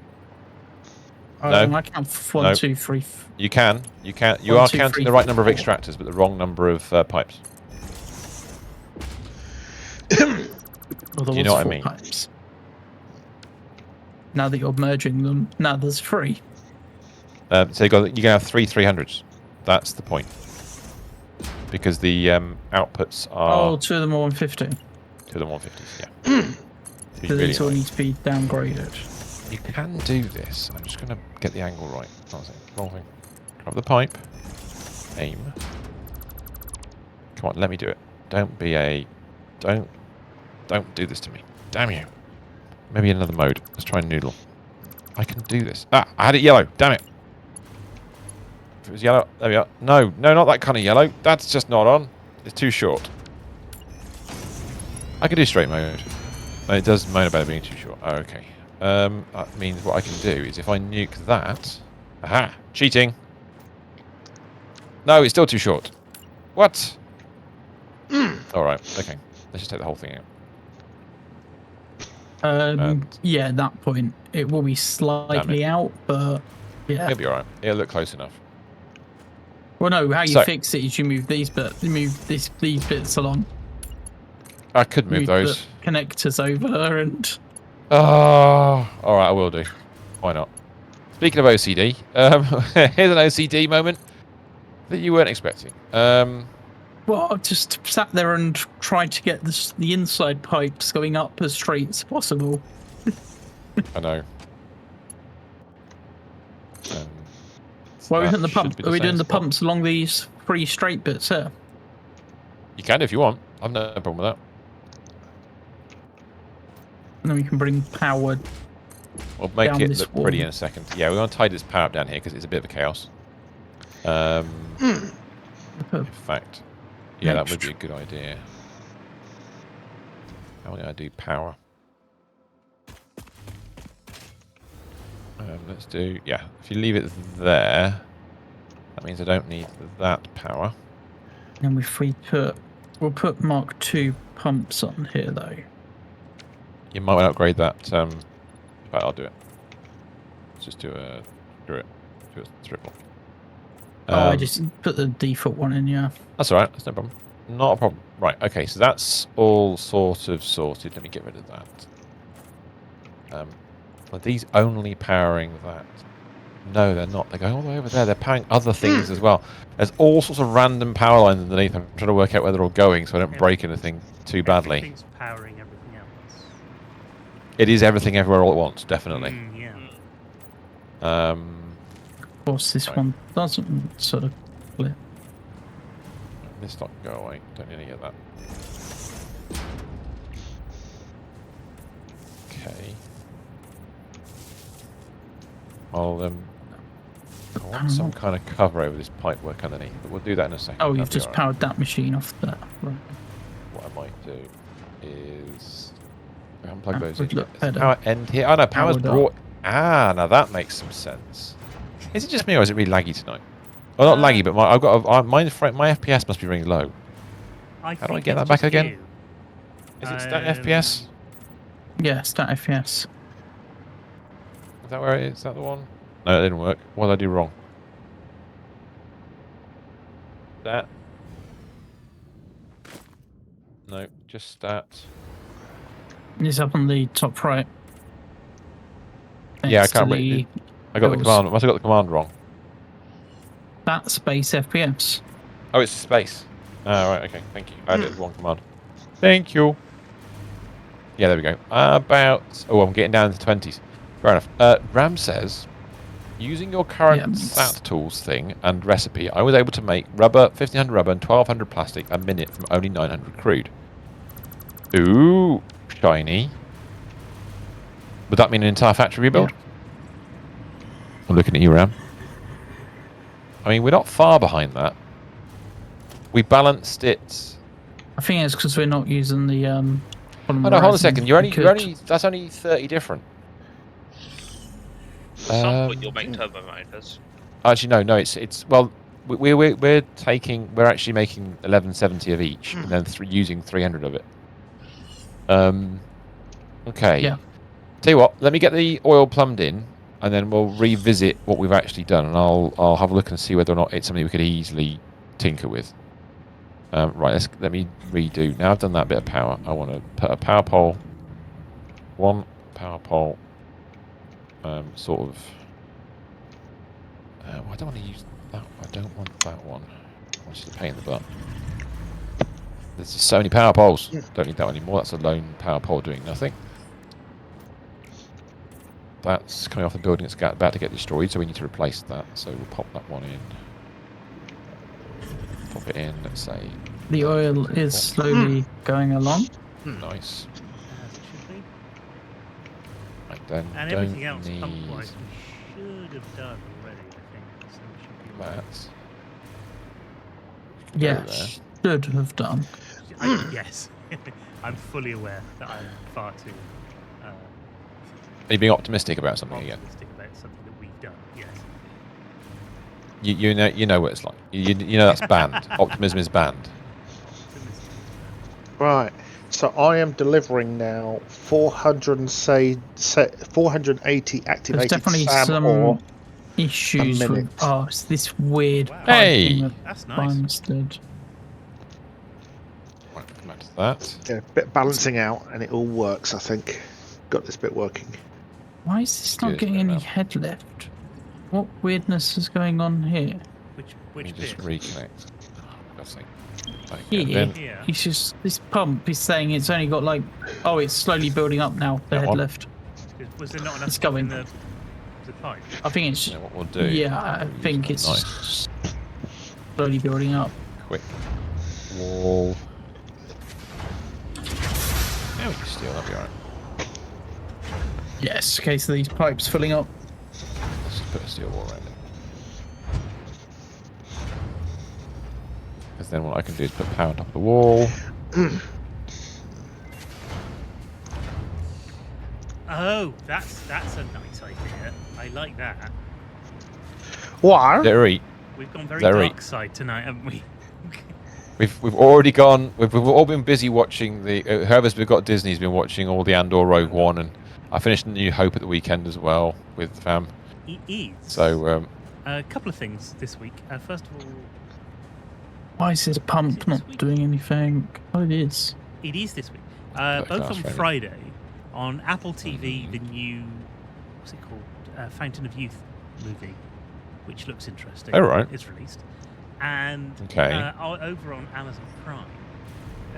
Speaker 2: No.
Speaker 3: I count 1,
Speaker 2: No.
Speaker 3: 2, 3.
Speaker 2: You can. You
Speaker 3: One,
Speaker 2: are
Speaker 3: two,
Speaker 2: counting
Speaker 3: three,
Speaker 2: the right number of
Speaker 3: 4.
Speaker 2: extractors, but the wrong number of pipes.
Speaker 3: Well, there
Speaker 2: Do you
Speaker 3: was
Speaker 2: know what I
Speaker 3: 4
Speaker 2: mean?
Speaker 3: pipes. Now that you're merging them, now there's 3.
Speaker 2: So you're going to have 3 300s. That's the point. Because the outputs are...
Speaker 3: Oh, 2 of them are 150.
Speaker 2: 2 of them 150s, yeah.
Speaker 3: So
Speaker 2: Really
Speaker 3: these all
Speaker 2: annoying.
Speaker 3: need to be downgraded.
Speaker 2: You can do this. I'm just going to get the angle right. That was it. Wrong thing. Grab the pipe. Aim. Come on, let me do it. Don't be a... Don't do this to me. Damn you. Maybe another mode. Let's try noodle. I can do this. Ah, I had it yellow. Damn it. If it was yellow... There we are. No, not that kind of yellow. That's just not on. It's too short. I can do straight mode. No, it does moan about it being too short. Oh, okay. That means what I can do is if I nuke that... Aha! Cheating! No, it's still too short. What? Alright, okay. Let's just take the whole thing out.
Speaker 3: Yeah, at that point, it will be slightly out, but yeah.
Speaker 2: It'll be alright. It'll look close enough.
Speaker 3: Well, no, how you
Speaker 2: So-
Speaker 3: fix it is you move these these bits along.
Speaker 2: I could move those.
Speaker 3: The connectors over and...
Speaker 2: Oh, alright, I will do. Why not? Speaking of OCD, here's an OCD moment that you weren't expecting.
Speaker 3: Well, I just sat there and tried to get the inside pipes going up as straight as possible.
Speaker 2: I know.
Speaker 3: Well, are we
Speaker 2: that
Speaker 3: doing the
Speaker 2: should
Speaker 3: pump?
Speaker 2: be
Speaker 3: Are we
Speaker 2: same
Speaker 3: doing the
Speaker 2: spot.
Speaker 3: pumps along these 3 straight bits here?
Speaker 2: You can if you want. I've no problem with that.
Speaker 3: And then we can bring power.
Speaker 2: We'll make
Speaker 3: Down
Speaker 2: it
Speaker 3: this
Speaker 2: look pretty
Speaker 3: wall.
Speaker 2: in a second. Yeah, we want to tidy this power up down here because it's a bit of a chaos. In fact, yeah, that would be a good idea. How am I going to do power? Let's do, yeah, if you leave it there, that means I don't need that power.
Speaker 3: And if we'll put Mark II pumps on here though.
Speaker 2: You might want to upgrade that. In fact, I'll do it. Let's just do a triple.
Speaker 3: I just put the default one in, yeah.
Speaker 2: That's alright, that's no problem. Not a problem. Right, okay, so that's all sort of sorted. Let me get rid of that. Are these only powering that? No, they're not. They're going all the way over there. They're powering other things as well. There's all sorts of random power lines underneath. I'm trying to work out where they're all going so I don't break anything too badly.
Speaker 1: Everything's powering everything else.
Speaker 2: It is everything everywhere all at once, definitely.
Speaker 1: Yeah.
Speaker 3: Of course, this one doesn't sort of flip.
Speaker 2: This not go away. Don't need any of that. Okay. I want some kind of cover over this pipe work underneath, but we'll do that in a second.
Speaker 3: Oh, you've just powered that machine off there. Right.
Speaker 2: What I might do is unplug those
Speaker 3: would
Speaker 2: in.
Speaker 3: look
Speaker 2: Is
Speaker 3: better.
Speaker 2: power end here? Oh no, power's
Speaker 3: Powered up.
Speaker 2: brought. Ah, now that makes some sense. Is it just me or is it really laggy tonight? Well, not laggy, but my my FPS must be really low. How do I get that back again? Is it stat FPS?
Speaker 3: Yeah, stat FPS.
Speaker 2: Is that where it is? Is that the one? No, it didn't work. What did I do wrong? Stat. No, just stat.
Speaker 3: It's up on the top right.
Speaker 2: Yeah, I
Speaker 3: Next to
Speaker 2: can't read. I got the command. I must have got the command wrong.
Speaker 3: That space FPS.
Speaker 2: Oh, it's space. Oh, right, okay, thank you. I did the wrong command. Thank you. Yeah, there we go. Oh, I'm getting down into 20s. Fair enough. Ram says, using your current stat tools thing and recipe, I was able to make rubber, 1500 rubber and 1200 plastic a minute from only 900 crude. Ooh, shiny. Would that mean an entire factory rebuild?
Speaker 3: Yeah.
Speaker 2: I'm looking at you, Ram. I mean, we're not far behind that. We balanced it.
Speaker 3: I think it's because we're not using the
Speaker 2: Oh no, hold on a second. That's only 30 different.
Speaker 4: At some point you'll make turbo motors.
Speaker 2: Actually, no. It's well, we're actually making 1170 of each, and then using 300 of it. Okay.
Speaker 3: Yeah.
Speaker 2: Tell you what, let me get the oil plumbed in, and then we'll revisit what we've actually done, and I'll have a look and see whether or not it's something we could easily tinker with. Right, let me redo. Now I've done that bit of power, I want to put a power pole. One power pole. Sort of. Well, I don't want to use that. I don't want that one. It's just a pain in the butt. There's just so many power poles. Don't need that one anymore. That's a lone power pole doing nothing. That's coming off the building. It's about to get destroyed, so we need to replace that. So we'll pop that one in. Pop it in. Let's say.
Speaker 3: The oil is slowly going along.
Speaker 2: Nice.
Speaker 1: As it should be.
Speaker 2: Right, then
Speaker 1: And
Speaker 2: don't
Speaker 1: everything else
Speaker 2: need
Speaker 1: pump-wise we should have done already, I think. So it should be
Speaker 2: that.
Speaker 3: Yeah,
Speaker 2: there.
Speaker 3: should have done.
Speaker 1: Yes. I'm fully aware that I'm far too
Speaker 2: Are you being optimistic about something again?
Speaker 1: optimistic about something that we've done. Yes.
Speaker 2: You know what it's like. You know that's banned. Optimism is banned.
Speaker 5: Right. So I am delivering now 480
Speaker 3: There's
Speaker 5: activated
Speaker 3: definitely
Speaker 5: SAM ore.
Speaker 3: some issues with. Oh, it's this weird.
Speaker 1: Wow.
Speaker 2: Hey!
Speaker 3: piping that
Speaker 1: That's
Speaker 3: I
Speaker 1: nice.
Speaker 3: understood.
Speaker 2: Right, come back to that.
Speaker 5: Yeah, a bit balancing out, and it all works. I think got this bit working.
Speaker 3: Why is this not
Speaker 2: Good,
Speaker 3: getting
Speaker 2: fair
Speaker 3: any
Speaker 2: enough.
Speaker 3: head lift? What weirdness is going on here?
Speaker 1: Which
Speaker 2: Let me just
Speaker 1: bit?
Speaker 2: reconnect. God's sake. Right,
Speaker 3: Here,
Speaker 2: then
Speaker 1: Yeah.
Speaker 3: he's just this pump is saying it's only got like, oh, it's slowly building up now. The
Speaker 2: That
Speaker 3: head
Speaker 2: one?
Speaker 3: lift.
Speaker 1: Was there not enough
Speaker 3: It's
Speaker 1: stuff in
Speaker 3: going.
Speaker 1: the pipe?
Speaker 3: I think it's.
Speaker 2: you know what we'll do.
Speaker 3: Yeah, I
Speaker 2: We'll use
Speaker 3: think
Speaker 2: the
Speaker 3: it's
Speaker 2: nice
Speaker 3: slowly building up.
Speaker 2: quick wall. Yeah, we can steal. That'll be alright.
Speaker 3: Yes, in case of these pipes filling up.
Speaker 2: Let's just put a steel wall around it. Because then what I can do is put power on top of the wall.
Speaker 1: Oh, that's a nice idea. I like that.
Speaker 5: What?
Speaker 2: Very.
Speaker 1: We've gone very
Speaker 2: Very.
Speaker 1: dark side tonight, haven't we?
Speaker 2: We've already gone. We've all been busy watching the. Whoever's got Disney's been watching all the Andor Rogue One, and I finished New Hope at the weekend as well with fam.
Speaker 1: It is.
Speaker 2: So
Speaker 1: a couple of things this week. First of all,
Speaker 3: why is this pump not doing anything? Oh, it is.
Speaker 1: It is this week. Both on Friday on Apple TV, the new what's it called? Fountain of Youth movie, which looks interesting.
Speaker 2: Oh, right.
Speaker 1: It's released. And over on Amazon Prime,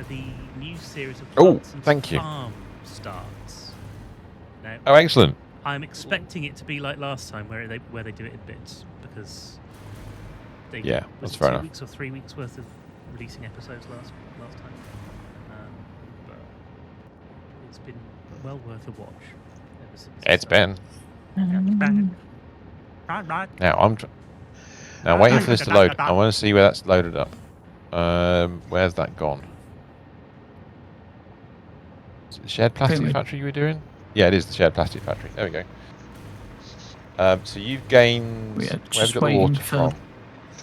Speaker 1: the new series of Plants and Farm starts. Now,
Speaker 2: excellent.
Speaker 1: I'm expecting it to be like last time, where they do it in bits, because they
Speaker 2: that's fair enough.
Speaker 1: 2 weeks or 3 weeks worth of releasing episodes last time. But it's been well worth a watch. Ever since
Speaker 2: It's been.
Speaker 1: Now
Speaker 2: Now waiting for this to load. I want to see where that's loaded up. Where's that gone? Is it the shared plastic factory you were doing? Yeah, it is the shared plastic factory. There we go. So you've gained. Where have you got the water from?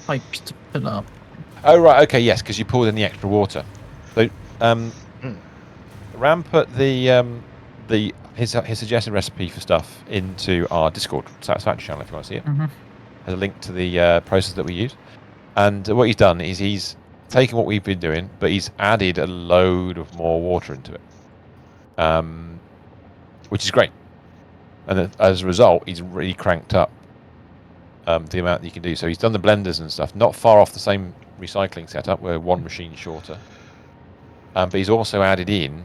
Speaker 3: Pipes to fill up.
Speaker 2: Oh right, okay, yes, because you pulled in the extra water. So Ram put his suggested recipe for stuff into our Discord Sattisfactory channel if you want to see it. Has a link to the process that we use, and what he's done is he's taken what we've been doing, but he's added a load of more water into it, which is great. And as a result, he's really cranked up the amount that you can do. So he's done the blenders and stuff, not far off the same recycling setup. We're one machine shorter, but he's also added in.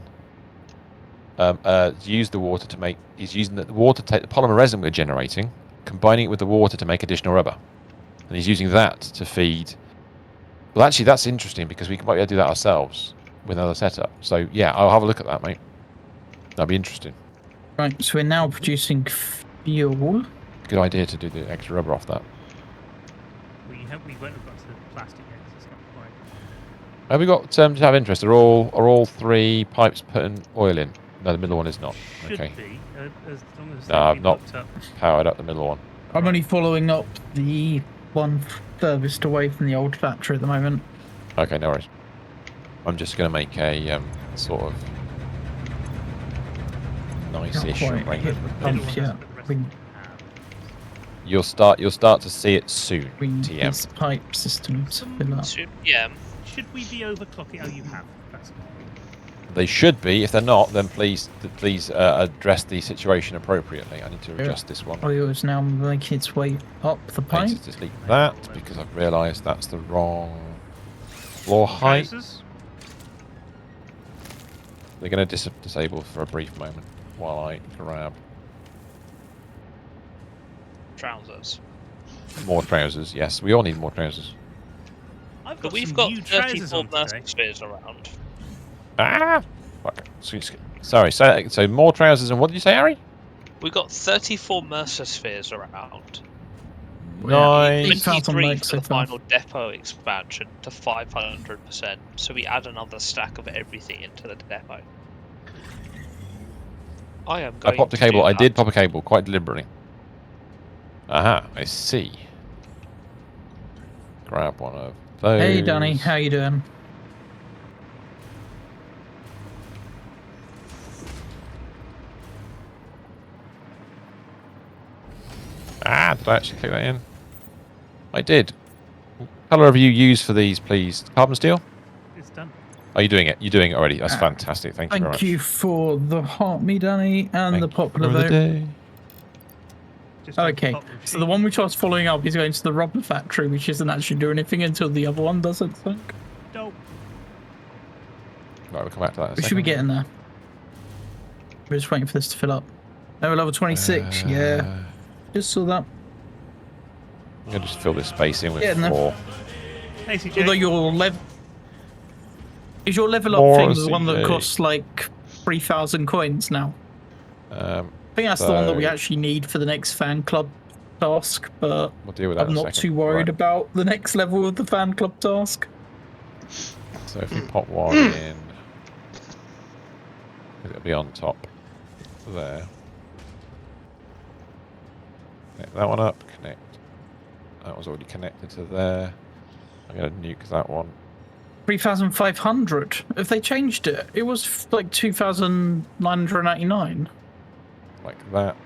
Speaker 2: Used the water to make. He's using the water to take the polymer resin we're generating, combining it with the water to make additional rubber, and he's using that to feed. Well, actually, that's interesting because we might be able to do that ourselves with another setup. So yeah, I'll have a look at that, mate. That'd be interesting.
Speaker 3: Right, so we're now producing fuel.
Speaker 2: Good idea to do the extra rubber off that.
Speaker 1: We won't have got to the plastic yet. It's not quite.
Speaker 2: Have we got to have interest? Are all three pipes putting oil in? No, the middle one is not.
Speaker 1: Should
Speaker 2: okay.
Speaker 1: be, as long as
Speaker 2: no, I've not powered up the middle one.
Speaker 3: I'm only following up the one furthest away from the old factory at the moment.
Speaker 2: Okay, no worries. I'm just going to make a sort of nice-ish arrangement. You'll start to see it soon. TM.
Speaker 3: Pipe system to fill up.
Speaker 4: Yeah.
Speaker 1: Should we be overclocking? Oh, you have. That's good.
Speaker 2: They should be. If they're not, then please address the situation appropriately. I need to adjust this one.
Speaker 3: Oil is now making its way up the pipe.
Speaker 2: I need to delete that because I've realised that's the wrong floor height. They're going to disable for a brief moment while I grab
Speaker 4: trousers.
Speaker 2: More trousers. Yes, we all need more trousers.
Speaker 4: But we've got 34 Mercer spheres around.
Speaker 2: Ah! Fuck. Sorry, so more trousers and what did you say, Harry?
Speaker 4: We've got 34 Mercer spheres around.
Speaker 2: Nice.
Speaker 4: 23 for the final depot expansion to 500%. So we add another stack of everything into the depot. I
Speaker 2: popped a cable. I did pop a cable quite deliberately. Aha, I see. Grab one of those.
Speaker 3: Hey, Danny, how you doing?
Speaker 2: Ah, did I actually click that in? I did. What colour have you used for these, please? Carbon steel?
Speaker 1: It's done.
Speaker 2: Are you doing it? You're doing it already. That's fantastic. Thank you very much.
Speaker 3: Thank you for the heart me, Danny, and the popular vote. Okay, so the one which I was following up is going to the rubber factory, which isn't actually doing anything until the other one does, I think.
Speaker 1: Dope.
Speaker 2: Right, we'll come back to that in a second.
Speaker 3: Should be getting there. We're just waiting for this to fill up. Oh, level 26, yeah. Just saw that.
Speaker 2: I'm going to just fill this space in with 4.
Speaker 3: Although your level... Is your level up thing the one that costs like 3,000 coins now? I think that's the one that we actually need for the next fan club task, but
Speaker 2: we'll deal with that
Speaker 3: I'm not too worried about the next level of the fan club task.
Speaker 2: So if we pop one in, it'll be on top there. Connect that one up. Connect. That was already connected to there. I'm going to nuke that one.
Speaker 3: 3,500. If they changed it, it was like 2,999.
Speaker 2: Like that.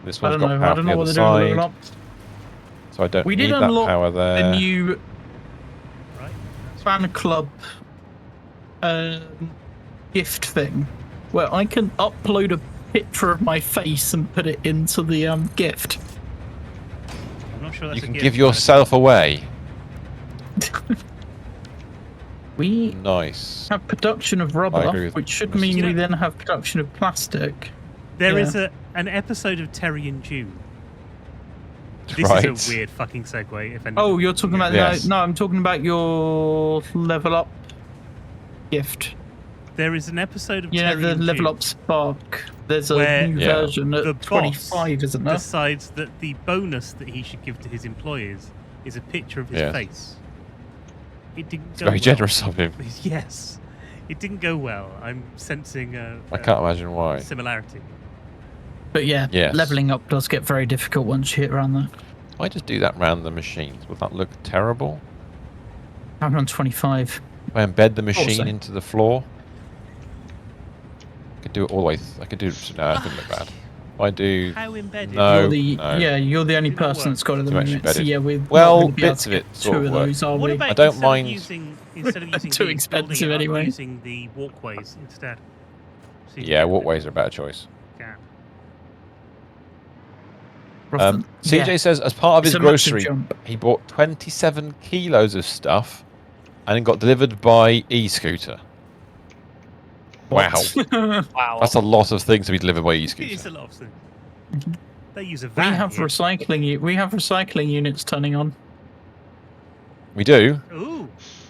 Speaker 2: This
Speaker 3: I
Speaker 2: one's
Speaker 3: don't
Speaker 2: got
Speaker 3: know.
Speaker 2: power
Speaker 3: I don't
Speaker 2: from
Speaker 3: know
Speaker 2: the
Speaker 3: what
Speaker 2: other
Speaker 3: they're doing with level
Speaker 2: side.
Speaker 3: ups.
Speaker 2: So I don't
Speaker 3: We
Speaker 2: need
Speaker 3: did
Speaker 2: that
Speaker 3: unlock
Speaker 2: power there.
Speaker 3: the new
Speaker 1: Right.
Speaker 3: fan club gift thing, where I can upload a picture of my face and put it into the gift.
Speaker 1: I'm not sure that's
Speaker 2: You
Speaker 1: a
Speaker 2: can
Speaker 1: gift,
Speaker 2: give
Speaker 1: but
Speaker 2: yourself away.
Speaker 3: We
Speaker 2: Nice.
Speaker 3: have production of
Speaker 2: I agree
Speaker 3: rubber,
Speaker 2: with
Speaker 3: which should
Speaker 2: Mrs.
Speaker 3: mean we then have production of plastic.
Speaker 1: There is an episode of Terry and June. This
Speaker 2: Right.
Speaker 1: is a weird fucking segue. If
Speaker 3: Oh, you're talking about
Speaker 2: Yes.
Speaker 3: no, I'm talking about your level up gift.
Speaker 1: There is an episode of
Speaker 3: You know,
Speaker 1: Terry
Speaker 3: the
Speaker 1: and
Speaker 3: level
Speaker 1: June
Speaker 3: up spark. There's
Speaker 1: where
Speaker 3: a new
Speaker 2: Yeah.
Speaker 3: version
Speaker 1: the
Speaker 3: at 25, isn't there?
Speaker 1: decides that the bonus that he should give to his employees is a picture of his
Speaker 2: Yes.
Speaker 1: face. It didn't
Speaker 2: It's
Speaker 1: go
Speaker 2: very
Speaker 1: well.
Speaker 2: generous of him.
Speaker 1: Yes, it didn't go well. I'm sensing
Speaker 2: I can't imagine why.
Speaker 1: similarity.
Speaker 3: But yeah,
Speaker 2: Yes.
Speaker 3: leveling up does get very difficult once you hit around there.
Speaker 2: Why just do that round the machines? Would that look terrible?
Speaker 3: I'm on 25.
Speaker 2: If I embed the machine
Speaker 3: Also.
Speaker 2: into the floor? I could do it all the way. I could do it. No, that didn't look bad. If I do.
Speaker 1: How embedded?
Speaker 2: No.
Speaker 3: You're the only
Speaker 1: Did not
Speaker 3: person
Speaker 1: work.
Speaker 3: that's got it at the
Speaker 2: Too much
Speaker 3: moment. So
Speaker 2: embedded.
Speaker 3: yeah, we're
Speaker 2: Well,
Speaker 3: not gonna be able
Speaker 2: bits
Speaker 3: to
Speaker 2: of
Speaker 3: get
Speaker 2: it sort
Speaker 3: two
Speaker 2: of
Speaker 3: of
Speaker 2: work.
Speaker 3: those, are
Speaker 1: What
Speaker 3: we?
Speaker 1: about
Speaker 2: I don't
Speaker 1: instead
Speaker 2: mind-
Speaker 1: of using
Speaker 3: Too
Speaker 1: the
Speaker 3: expensive
Speaker 1: building it up,
Speaker 3: anyway.
Speaker 1: using the walkways instead? So you
Speaker 2: Yeah,
Speaker 1: can-
Speaker 2: walkways are a better choice.
Speaker 1: Yeah.
Speaker 2: CJ
Speaker 3: Yeah.
Speaker 2: says as part of his
Speaker 3: It's a massive
Speaker 2: grocery,
Speaker 3: jump.
Speaker 2: he bought 27 kilos of stuff and it got delivered by e-scooter. Wow.
Speaker 4: Wow.
Speaker 2: That's a lot of things to be delivered by
Speaker 1: It is
Speaker 2: e-scooter.
Speaker 1: a lot of things. They use a
Speaker 3: We
Speaker 1: van.
Speaker 3: have
Speaker 1: here.
Speaker 3: recycling units turning on.
Speaker 2: We do.
Speaker 1: Ooh.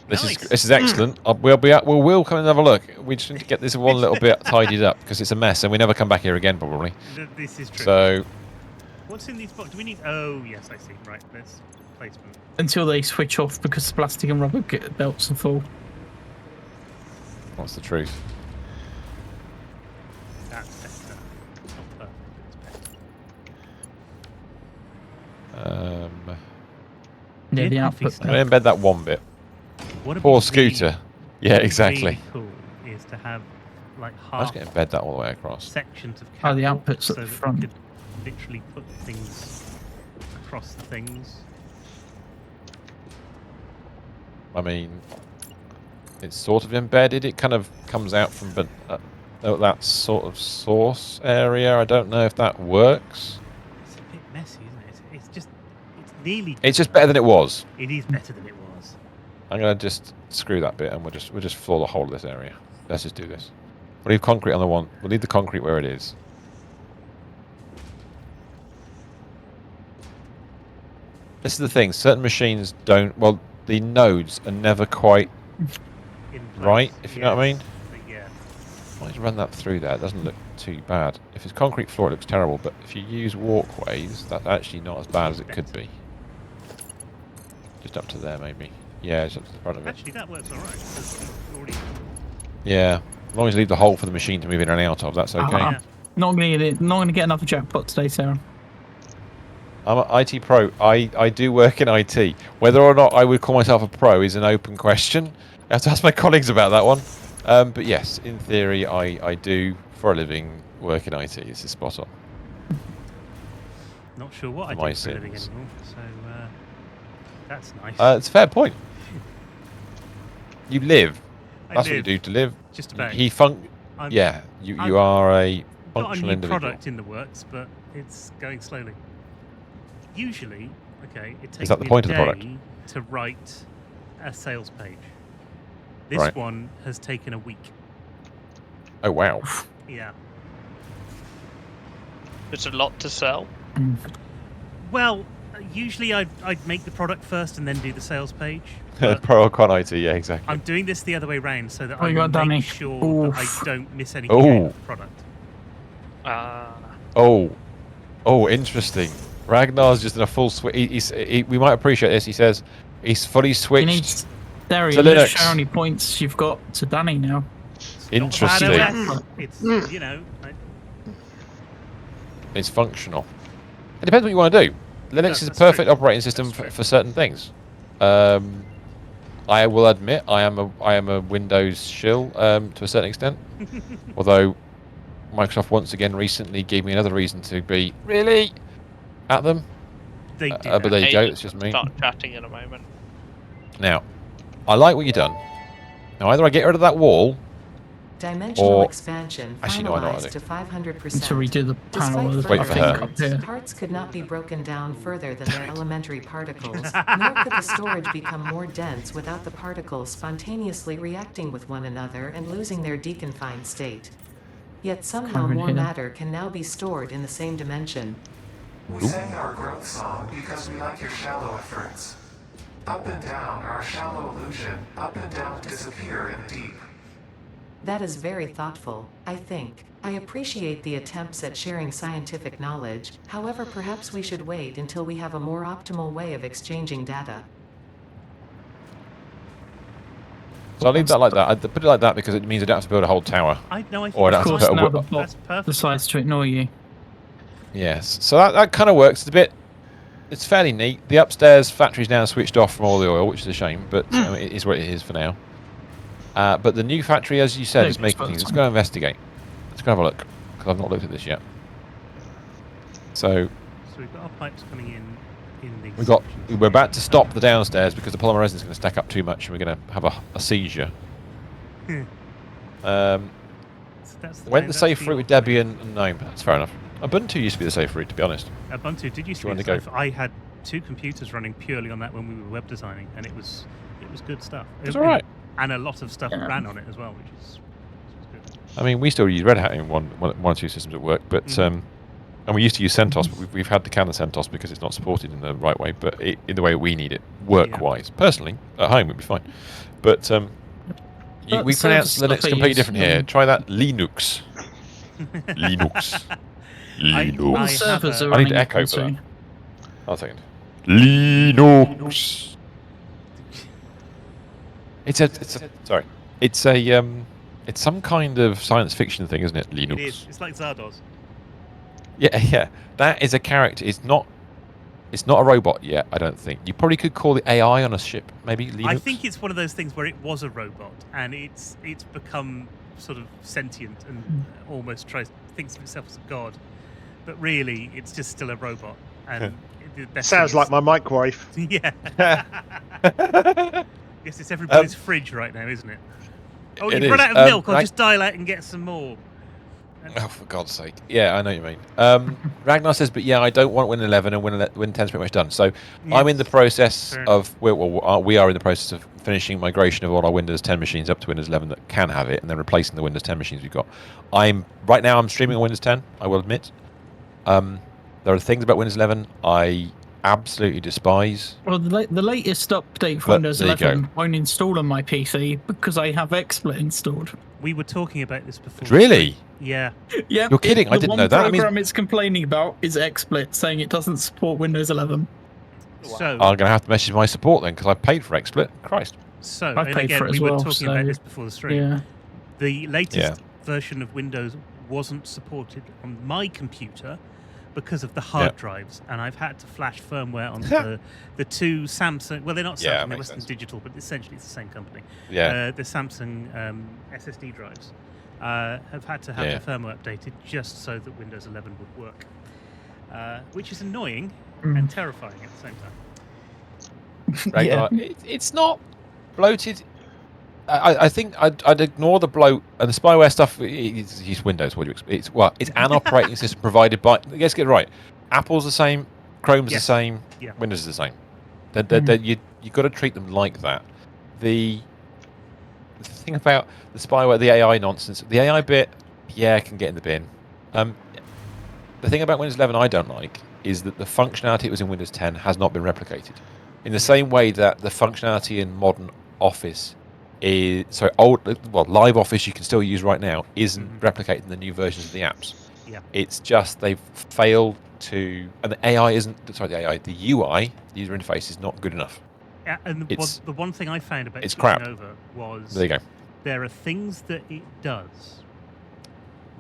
Speaker 2: This
Speaker 1: nice.
Speaker 2: is excellent. We'll come and have a look. We just need to get this one little bit tidied up because it's a mess and we never come back here again probably.
Speaker 1: This is true.
Speaker 2: So
Speaker 1: What's in these boxes? Do we need? Oh, yes, I see. Right, this placement.
Speaker 3: Until they switch off because the plastic and rubber belts are full.
Speaker 2: what's the truth?
Speaker 1: That's better. Not perfect, it's better.
Speaker 3: Yeah, the
Speaker 1: Did
Speaker 3: output.
Speaker 1: Buffy
Speaker 2: I'm going to embed that one bit.
Speaker 1: What would
Speaker 2: Poor
Speaker 1: be
Speaker 2: scooter. Yeah,
Speaker 1: really
Speaker 2: exactly.
Speaker 1: cool is to have like
Speaker 2: I'm just
Speaker 1: half
Speaker 2: going to embed that all the way across.
Speaker 1: sections of
Speaker 3: Oh, the
Speaker 1: catwalk
Speaker 3: outputs at
Speaker 1: so
Speaker 3: the
Speaker 1: that
Speaker 3: front.
Speaker 1: we could literally put things across the things.
Speaker 2: I mean, it's sort of embedded. It kind of comes out from that sort of source area. I don't know if that works.
Speaker 1: It's a bit messy, isn't it? It's nearly.
Speaker 2: It's just better than it was.
Speaker 1: It is better than it was.
Speaker 2: I'm going to just screw that bit and we'll just floor the whole of this area. Let's just do this. We'll leave concrete on the one. We'll leave the concrete where it is. This is the thing. Certain machines don't. Well, the nodes are never quite
Speaker 1: In place.
Speaker 2: right. If you know what I mean.
Speaker 1: Yeah.
Speaker 2: Why don't you run that through there? It doesn't look too bad. If it's concrete floor, it looks terrible. But if you use walkways, that's actually not as bad as it could be. Just up to there, maybe. Yeah, just up to the front of it.
Speaker 1: Actually, that works all right. 'cause we've already.
Speaker 2: Yeah, as long as you leave the hole for the machine to move in and out of, that's okay.
Speaker 1: Yeah.
Speaker 3: Not gonna get another jackpot today, Sarah.
Speaker 2: I'm an IT pro. I do work in IT. Whether or not I would call myself a pro is an open question. I have to ask my colleagues about that one. But yes, in theory, I do, for a living, work in IT. This is spot on.
Speaker 1: Not sure what I
Speaker 2: My
Speaker 1: do for a living
Speaker 2: sins.
Speaker 1: anymore. So that's nice.
Speaker 2: It's a fair point. You live.
Speaker 1: I
Speaker 2: That's
Speaker 1: live
Speaker 2: what you do to live.
Speaker 1: Just about. I'm-
Speaker 2: Yeah, you
Speaker 1: I'm-
Speaker 2: are a
Speaker 1: got a
Speaker 2: functional
Speaker 1: new
Speaker 2: individual.
Speaker 1: product in the works, but it's going slowly. Usually, okay, it takes
Speaker 2: that the
Speaker 1: me
Speaker 2: point
Speaker 1: a
Speaker 2: of the product?
Speaker 1: day to write a sales page. This
Speaker 2: Right.
Speaker 1: one has taken a week.
Speaker 2: Oh wow.
Speaker 1: Yeah.
Speaker 4: It's a lot to sell.
Speaker 1: Well, usually I'd make the product first and then do the sales page. but
Speaker 2: Pro or con IT, yeah, exactly.
Speaker 1: I'm doing this the other way round so that
Speaker 3: Oh,
Speaker 1: I
Speaker 3: you got Danny.
Speaker 1: make sure that I don't miss anything out of the product.
Speaker 2: Oh, interesting. Ragnar's just in a full switch. We might appreciate this. He says he's fully
Speaker 3: You
Speaker 2: switched.
Speaker 3: need Sarah,
Speaker 2: to
Speaker 3: you need to
Speaker 2: Linux.
Speaker 3: show how many points you've got to Danny now.
Speaker 2: Interesting.
Speaker 1: Not bad OS. It's, you know,
Speaker 2: It's functional. It depends what you want to do. Linux is a perfect operating system for certain things. I will admit I am a Windows shill to a certain extent. Although Microsoft once again recently gave me another reason to be really at them.
Speaker 1: They did.
Speaker 2: But there you go. It's just me.
Speaker 4: Start chatting in a moment.
Speaker 2: Now, I like what you've done. Now either I get rid of that wall.
Speaker 6: Dimensional expansion
Speaker 2: actually, no, I know what I
Speaker 6: finalized
Speaker 2: do.
Speaker 6: to 500%.
Speaker 3: To redo the panel,
Speaker 2: Wait for her.
Speaker 3: up here.
Speaker 6: Parts could not be broken down further than their elementary particles, nor could the storage become more dense without the particles spontaneously reacting with one another and losing their deconfined state. Yet somehow more matter can now be stored in the same dimension.
Speaker 7: We sang our growth song because we like your shallow efforts. Up and down, our shallow illusion. Up and down, disappear in the deep.
Speaker 6: That is very thoughtful, I think. I appreciate the attempts at sharing scientific knowledge, however perhaps we should wait until we have a more optimal way of exchanging data.
Speaker 2: So I'll leave that like that. I put it like that because it means I don't have to build a whole tower.
Speaker 1: I think
Speaker 3: of course now the
Speaker 1: that's
Speaker 3: bot
Speaker 1: perfect.
Speaker 3: decides to ignore you.
Speaker 2: Yes, so that kind of works. It's fairly neat. The upstairs factory's now switched off from all the oil, which is a shame, but it is what it is for now. But the new factory, as you said, is making things. Let's go investigate. Let's go have a look, because I've not looked at this yet. So
Speaker 1: we've got our pipes coming in the.
Speaker 2: We're about to stop the downstairs because the polymer resin is going to stack up too much, and we're going to have a seizure.
Speaker 1: So
Speaker 2: went the safe route with Debian and Gnome. That's fair enough. Ubuntu used to be the safe route, to be honest.
Speaker 1: Ubuntu did used to be the safe. I had 2 computers running purely on that when we were web designing, and it was good stuff.
Speaker 2: It was alright.
Speaker 1: And a lot of stuff ran on it as well, which is good.
Speaker 2: I mean, we still use Red Hat in one or two systems at work, but and we used to use CentOS, but we've had to can the CentOS because it's not supported in the right way, but in the way we need it, work-wise. Personally, at home would be fine. But we pronounce Linux completely different here. Try that Linux. Linux. Linux. I need to echo for that. Hold a second. Linux. It's some kind of science fiction thing, isn't it? Linux.
Speaker 1: It is. It's like Zardoz.
Speaker 2: Yeah. That is a character. It's not a robot yet, I don't think. You probably could call it AI on a ship, maybe. Linux.
Speaker 1: I think it's one of those things where it was a robot and it's become sort of sentient and almost thinks of itself as a god, but really it's just still a robot. And
Speaker 5: sounds like my microwave.
Speaker 1: Yeah. Guess it's everybody's fridge right now, isn't it? Oh, you've run out of milk. I'll just dial out and get some more.
Speaker 2: Oh, for God's sake. Yeah, I know what you mean. Ragnar says, but yeah, I don't want Win 11 and Win 10's pretty much done. So I'm in the process of, we are in the process of finishing migration of all our Windows 10 machines up to Windows 11 that can have it, and then replacing the Windows 10 machines we've got. Right now I'm streaming on Windows 10, I will admit. There are things about Windows 11 I absolutely despise.
Speaker 3: Well, the latest update for Windows 11 won't install on my PC because I have XSplit installed.
Speaker 1: We were talking about this before.
Speaker 2: Really?
Speaker 1: Yeah.
Speaker 3: Yeah.
Speaker 2: You're kidding? I didn't know that.
Speaker 3: The program it's complaining about is XSplit, saying it doesn't support Windows 11.
Speaker 1: So
Speaker 2: I'm going to have to message my support then because I paid for XSplit. Christ.
Speaker 1: So, and again, we were talking about this before the stream.
Speaker 3: Yeah.
Speaker 1: The latest version of Windows wasn't supported on my computer because of the hard drives, and I've had to flash firmware onto the 2 Samsung. Well, they're not Samsung; they're Western Digital, but essentially it's the same company.
Speaker 2: Yeah.
Speaker 1: The Samsung SSD drives have had to have the firmware updated just so that Windows 11 would work, which is annoying and terrifying at the same time.
Speaker 2: Right, it's not bloated. I think I'd ignore the bloat and the spyware stuff. It's Windows. What do you expect? It's an operating system provided by. Let's get it right. Apple's the same. Chrome's the same.
Speaker 1: Yeah.
Speaker 2: Windows is the same. You've got to treat them like that. The thing about the spyware, the AI nonsense, the AI bit, can get in the bin. The thing about Windows 11 I don't like is that the functionality that was in Windows 10 has not been replicated. In the same way that the functionality in modern Office live Office you can still use right now isn't replicated in the new versions of the apps.
Speaker 1: Yeah.
Speaker 2: It's just they've failed to, and the AI the UI, the user interface is not good enough.
Speaker 1: Yeah, and the one thing I found about
Speaker 2: it's
Speaker 1: switching
Speaker 2: crap.
Speaker 1: over was
Speaker 2: there you go.
Speaker 1: There are things that it does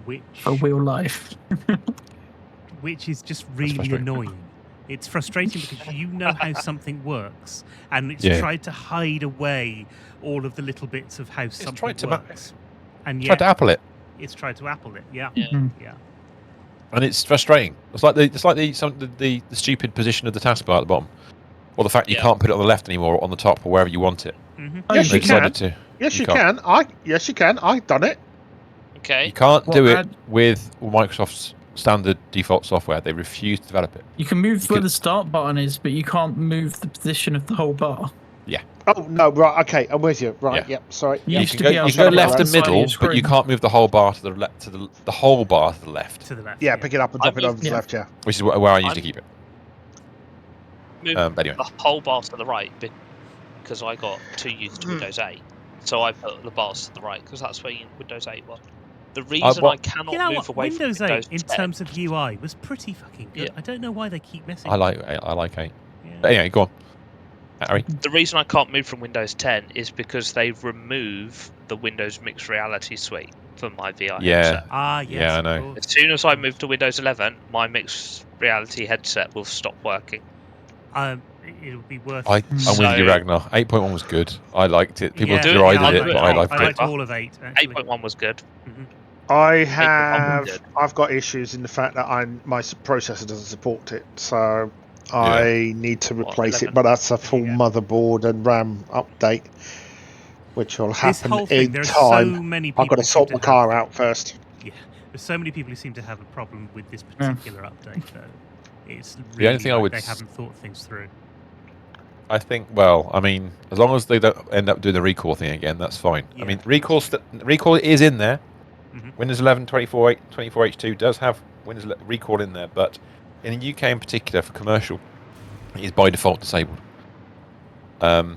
Speaker 1: which
Speaker 3: for real life.
Speaker 1: which is just really annoying. It's frustrating because you know how something works, and it's tried to hide away all of the little bits of how something works. And
Speaker 2: tried to Apple it.
Speaker 1: It's tried to Apple it. Yeah.
Speaker 2: And it's frustrating. It's like the stupid position of the taskbar at the bottom, or the fact you can't put it on the left anymore, or on the top, or wherever you want it.
Speaker 5: Yes, you can. Yes, you can. Yes, you can. I've done it.
Speaker 4: Okay.
Speaker 2: You can't do it with Microsoft's standard default software. They refuse to develop it.
Speaker 3: You can move where the start button is, but you can't move the position of the whole bar.
Speaker 2: Yeah.
Speaker 5: Oh no! Right. Okay. I'm with you. Right. Yep. Sorry.
Speaker 3: You
Speaker 2: can go left and middle, but you can't move the whole bar to the left. The whole bar to the left.
Speaker 1: To the left.
Speaker 5: Yeah. Pick it up and drop it over to the left. Yeah.
Speaker 2: Which is where I usually keep it.
Speaker 4: Move
Speaker 2: anyway.
Speaker 4: the whole bar to the right because I got too used to Windows 8, so I put the bars to the right because that's where Windows 8 was. The reason I cannot move away
Speaker 1: Windows
Speaker 4: from Windows
Speaker 1: 8 in terms of UI was pretty fucking good. I don't know why they keep messing.
Speaker 2: I like 8. But anyway, go on. Harry.
Speaker 4: The reason I can't move from Windows 10 is because they remove the Windows Mixed Reality Suite from my VR headset.
Speaker 1: Yes,
Speaker 2: yeah, I know.
Speaker 4: As soon as I move to Windows 11, my Mixed Reality headset will stop working.
Speaker 1: It'll be worth.
Speaker 2: I'm with you, Ragnar. 8.1 was good. I liked it. People derided it, but I liked it.
Speaker 1: I liked all of 8.
Speaker 4: 8.1 was good.
Speaker 5: I've got issues in the fact that my processor doesn't support it, so I need to replace it. But that's a full motherboard and RAM update, which will happen in time.
Speaker 1: So many people
Speaker 5: I've got to sort my car out first.
Speaker 1: Yeah, there's so many people who seem to have a problem with this particular update, though. It's really
Speaker 2: the only thing
Speaker 1: they haven't thought things through.
Speaker 2: I think, well, I mean, as long as they don't end up doing the recall thing again, that's fine. I mean, recall is in there. Windows 11 24H2 does have Windows recall in there, but in the UK in particular, for commercial, it is by default disabled. You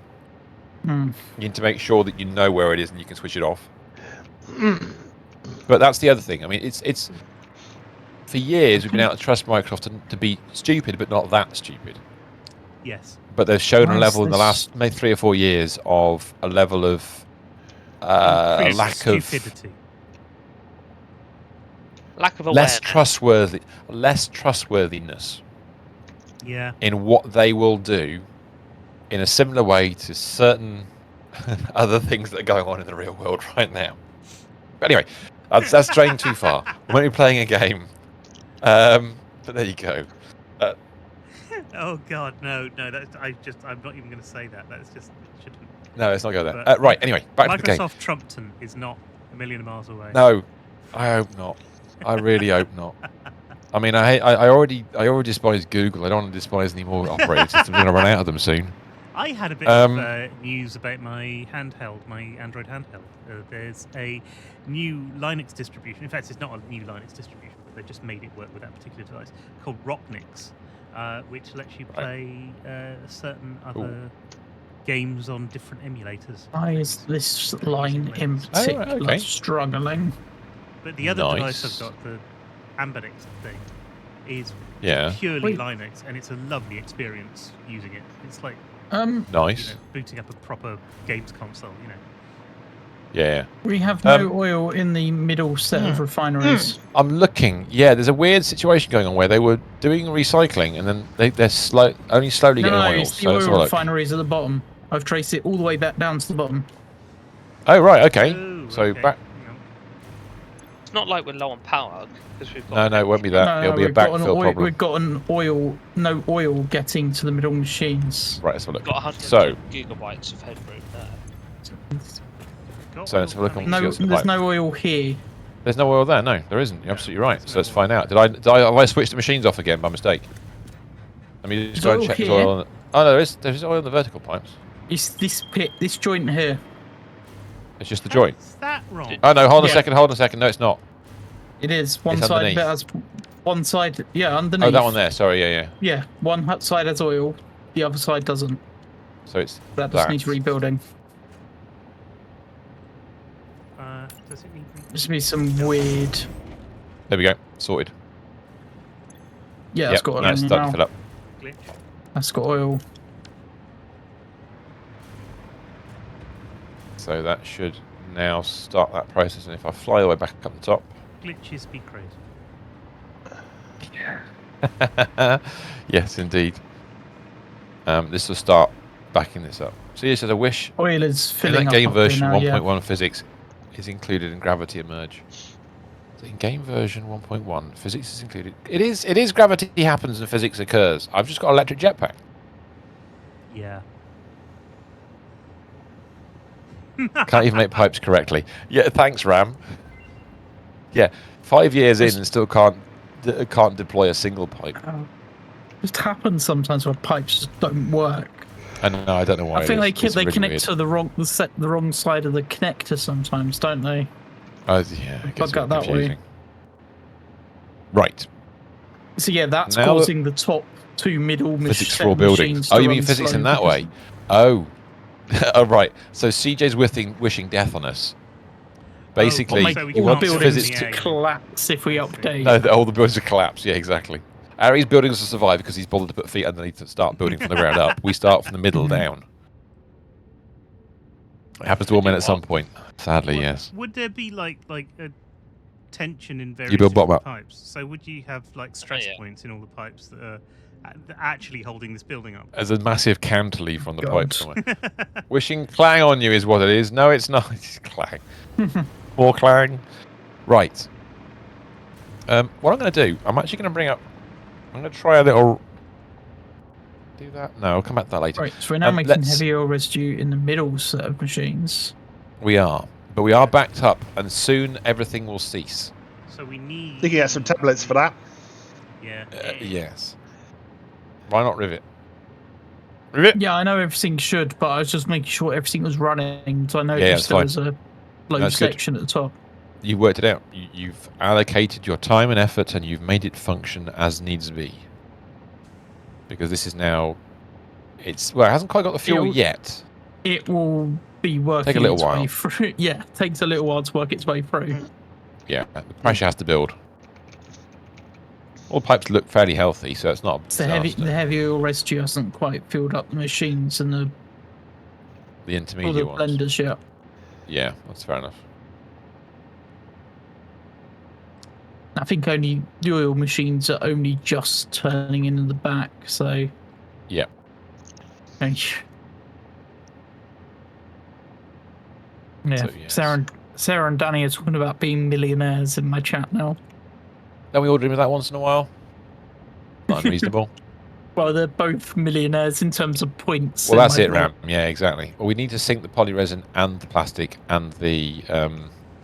Speaker 2: need to make sure that you know where it is and you can switch it off. But that's the other thing. I mean, it's for years we've been able to trust Microsoft to be stupid, but not that stupid.
Speaker 1: Yes.
Speaker 2: But they've shown a level in the last maybe 3 or 4 years of a level of lack
Speaker 1: stupidity.
Speaker 4: Lack of awareness.
Speaker 2: Less trustworthiness.
Speaker 1: Yeah.
Speaker 2: In what they will do, in a similar way to certain other things that are going on in the real world right now. But anyway, that's straying too far. We won't be playing a game. But there you go.
Speaker 1: Oh God, no! I'm not even going to say that. That's just shouldn't.
Speaker 2: No, let's not go there. Right. Anyway, back to the game.
Speaker 1: Microsoft Trumpton is not a million miles away.
Speaker 2: No, I hope not. I really hope not. I mean, I already despise Google. I don't want to despise any more operating systems. I'm going to run out of them soon.
Speaker 1: I had a bit of news about my handheld, my Android handheld. There's a new Linux distribution. In fact, it's not a new Linux distribution, but they just made it work with that particular device called Rocknix, which lets you play certain other games on different emulators.
Speaker 3: Why is this line in particular struggling?
Speaker 1: But the other device I've got, the Amberix thing, is purely Linux, and it's a lovely experience using it. It's like
Speaker 2: nice
Speaker 1: booting up a proper games console,
Speaker 2: Yeah.
Speaker 3: We have no oil in the middle set of refineries.
Speaker 2: I'm looking. Yeah, there's a weird situation going on where they were doing recycling, and then they're only slowly getting oil.
Speaker 3: It's the oil refineries at the bottom. I've traced it all the way back down to the bottom.
Speaker 2: Oh right, okay. Back.
Speaker 4: It's not like we're low on power because we've got.
Speaker 2: No, it won't be that. It'll be a backfill problem.
Speaker 3: We've got no oil getting to the middle machines.
Speaker 2: Right, let's have a look.
Speaker 4: We've got 100 gigabytes of headroom there.
Speaker 2: So let's have a look.
Speaker 3: There's no oil here.
Speaker 2: There's no oil there. No, there isn't. You're absolutely right. So let's find out. Have I switched the machines off again by mistake? Let me just go and check. There's oil. Oh no, there's oil in the vertical pipes.
Speaker 3: It's this joint here.
Speaker 2: It's just the joint.
Speaker 1: Is that wrong?
Speaker 2: Oh no, hold on a second. No, it's not.
Speaker 3: It is. One side has one side, underneath.
Speaker 2: Oh, that one there. Sorry, yeah.
Speaker 3: Yeah, one side has oil, the other side doesn't.
Speaker 2: So it's
Speaker 3: that just needs rebuilding.
Speaker 1: Does it need
Speaker 3: There's be some weird.
Speaker 2: There we go. Sorted.
Speaker 3: Yeah, that's got oil.
Speaker 2: It's starting to fill up.
Speaker 1: glitch?
Speaker 3: That's got oil.
Speaker 2: So that should now start that process, and if I fly all the way back up the top.
Speaker 1: Glitches be crazy.
Speaker 3: Yeah.
Speaker 2: Yes, indeed. This will start backing this up. So yes, a wish.
Speaker 3: Oil is filling
Speaker 2: in that
Speaker 3: up
Speaker 2: game
Speaker 3: up there
Speaker 2: version,
Speaker 3: now,
Speaker 2: 1.1 physics is included in gravity emerge. So in game version 1.1, physics is included. It is gravity happens and physics occurs. I've just got an electric jetpack.
Speaker 1: Yeah.
Speaker 2: Can't even make pipes correctly. Yeah, thanks, Ram. Yeah, 5 years in and still can't deploy a single pipe.
Speaker 3: It happens sometimes where pipes just don't work.
Speaker 2: I know. I don't know why.
Speaker 3: I think they
Speaker 2: really
Speaker 3: connect
Speaker 2: weird.
Speaker 3: to the wrong side of the connector sometimes, don't they?
Speaker 2: Oh yeah, it gets
Speaker 3: Plug out that
Speaker 2: confusing.
Speaker 3: way.
Speaker 2: Right.
Speaker 3: So yeah, that's
Speaker 2: Now
Speaker 3: causing the top two middle
Speaker 2: physics
Speaker 3: set
Speaker 2: for all buildings.
Speaker 3: machines
Speaker 2: Oh,
Speaker 3: to
Speaker 2: you mean
Speaker 3: run
Speaker 2: physics
Speaker 3: slow
Speaker 2: in that
Speaker 3: because-
Speaker 2: way? Oh. Oh right. So CJ's wishing death on us. Basically,
Speaker 1: so we
Speaker 2: he
Speaker 3: all
Speaker 1: can't
Speaker 2: wants
Speaker 1: build
Speaker 3: buildings
Speaker 2: physics
Speaker 1: in
Speaker 3: to
Speaker 1: the air.
Speaker 3: collapse if we update.
Speaker 2: No, all the buildings will collapse. Yeah, exactly. Harry's buildings will survive because he's bothered to put feet underneath and start building from the ground up. We start from the middle down. It happens to all men at some point. Sadly, yes.
Speaker 1: Would there be like a tension in various
Speaker 2: You build bottom
Speaker 1: different
Speaker 2: up.
Speaker 1: pipes? So would you have like stress points in all the pipes that are actually holding this building up?
Speaker 2: There's a massive cantilever on the
Speaker 3: God.
Speaker 2: pipe somewhere. Wishing clang on you is what it is. No, it's not. It's clang. More clang. Right. What I'm going to do, I'm actually going to bring up... I'm going to try a little... Do that? No, I'll come back to that later.
Speaker 3: Right, so we're now making heavy oil residue in the middle set of machines.
Speaker 2: We are. But we are backed up, and soon everything will cease.
Speaker 1: So we need...
Speaker 5: You can get some tablets for that.
Speaker 1: Yeah.
Speaker 2: Yes. Why not Rivet? Rivet?
Speaker 3: Yeah, I know everything should, but I was just making sure everything was running. So I noticed there was a low
Speaker 2: That's
Speaker 3: section at the top.
Speaker 2: You've worked it out. You've allocated your time and effort, and you've made it function as needs be. Because this is now... it hasn't quite got the fuel yet.
Speaker 3: It will be working
Speaker 2: Take a little
Speaker 3: its
Speaker 2: while.
Speaker 3: way through. Yeah, it takes a little while to work its way through.
Speaker 2: Yeah, the pressure has to build. All the pipes look fairly healthy, so it's not a disaster.
Speaker 3: The heavy oil residue hasn't quite filled up the machines and the
Speaker 2: intermediate
Speaker 3: ones.
Speaker 2: ones.
Speaker 3: Blenders yet.
Speaker 2: Yeah, that's fair enough.
Speaker 3: I think only the oil machines are only just turning in the back, so...
Speaker 2: Yeah.
Speaker 3: Yeah,
Speaker 2: So, yes.
Speaker 3: Sarah and Danny are talking about being millionaires in my chat now.
Speaker 2: Don't we all dream of that once in a while? Not unreasonable.
Speaker 3: Well, they're both millionaires in terms of points.
Speaker 2: Well, that's it, Ram. Yeah, exactly. Well, we need to sink the polyresin and the plastic and the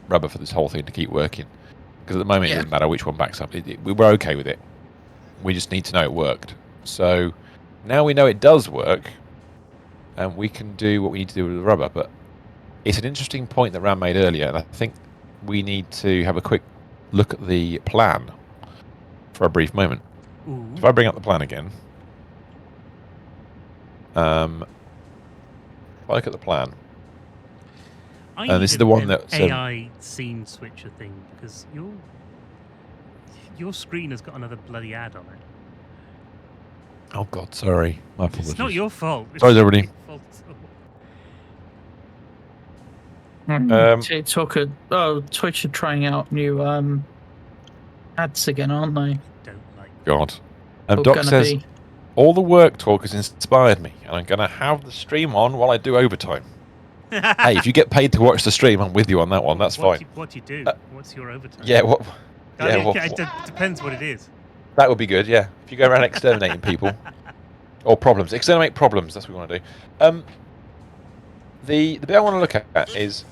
Speaker 2: rubber for this whole thing to keep working. Because at the moment, it doesn't matter which one backs up. We're okay with it. We just need to know it worked. So now we know it does work, and we can do what we need to do with the rubber. But it's an interesting point that Ram made earlier, and I think we need to have a quick look at the plan for a brief moment.
Speaker 1: Ooh.
Speaker 2: If I bring up the plan again, if I look at the plan, and this is the one that
Speaker 1: AI scene switcher thing, because your screen has got another bloody ad on it.
Speaker 2: Oh God, sorry, my apologies.
Speaker 1: It's not your fault.
Speaker 2: Sorry, everybody.
Speaker 3: TikTok, Twitch are trying out new ads again, aren't they?
Speaker 1: Don't like.
Speaker 2: God. Doc says, all the work talk has inspired me, and I'm going to have the stream on while I do overtime. Hey, if you get paid to watch the stream, I'm with you on that one. That's fine.
Speaker 1: What do you do? What's your overtime?
Speaker 2: Yeah, what?
Speaker 1: It depends what it is.
Speaker 2: That would be good, yeah. If you go around exterminating people. Or problems. Exterminate problems, that's what we want to do. The bit I want to look at is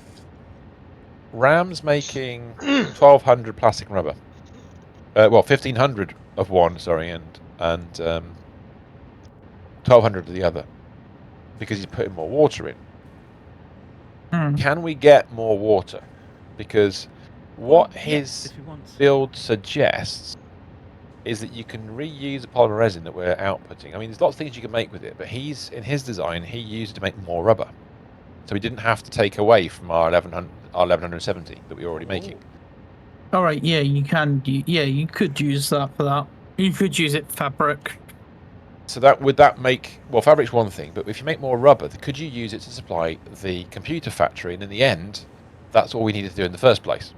Speaker 2: Ram's making 1,200 plastic and rubber. 1,500 of one, sorry, and 1,200 of the other. Because he's putting more water in. Can we get more water? Because what his build suggests is that you can reuse the polymer resin that we're outputting. I mean, there's lots of things you can make with it, but in his design, he used it to make more rubber. So we didn't have to take away from our 1170 that we were already making.
Speaker 3: All right, yeah, you can. Yeah, you could use that for that. You could use it for fabric.
Speaker 2: So would that make... Well, fabric's one thing, but if you make more rubber, could you use it to supply the computer factory? And in the end, that's all we needed to do in the first place.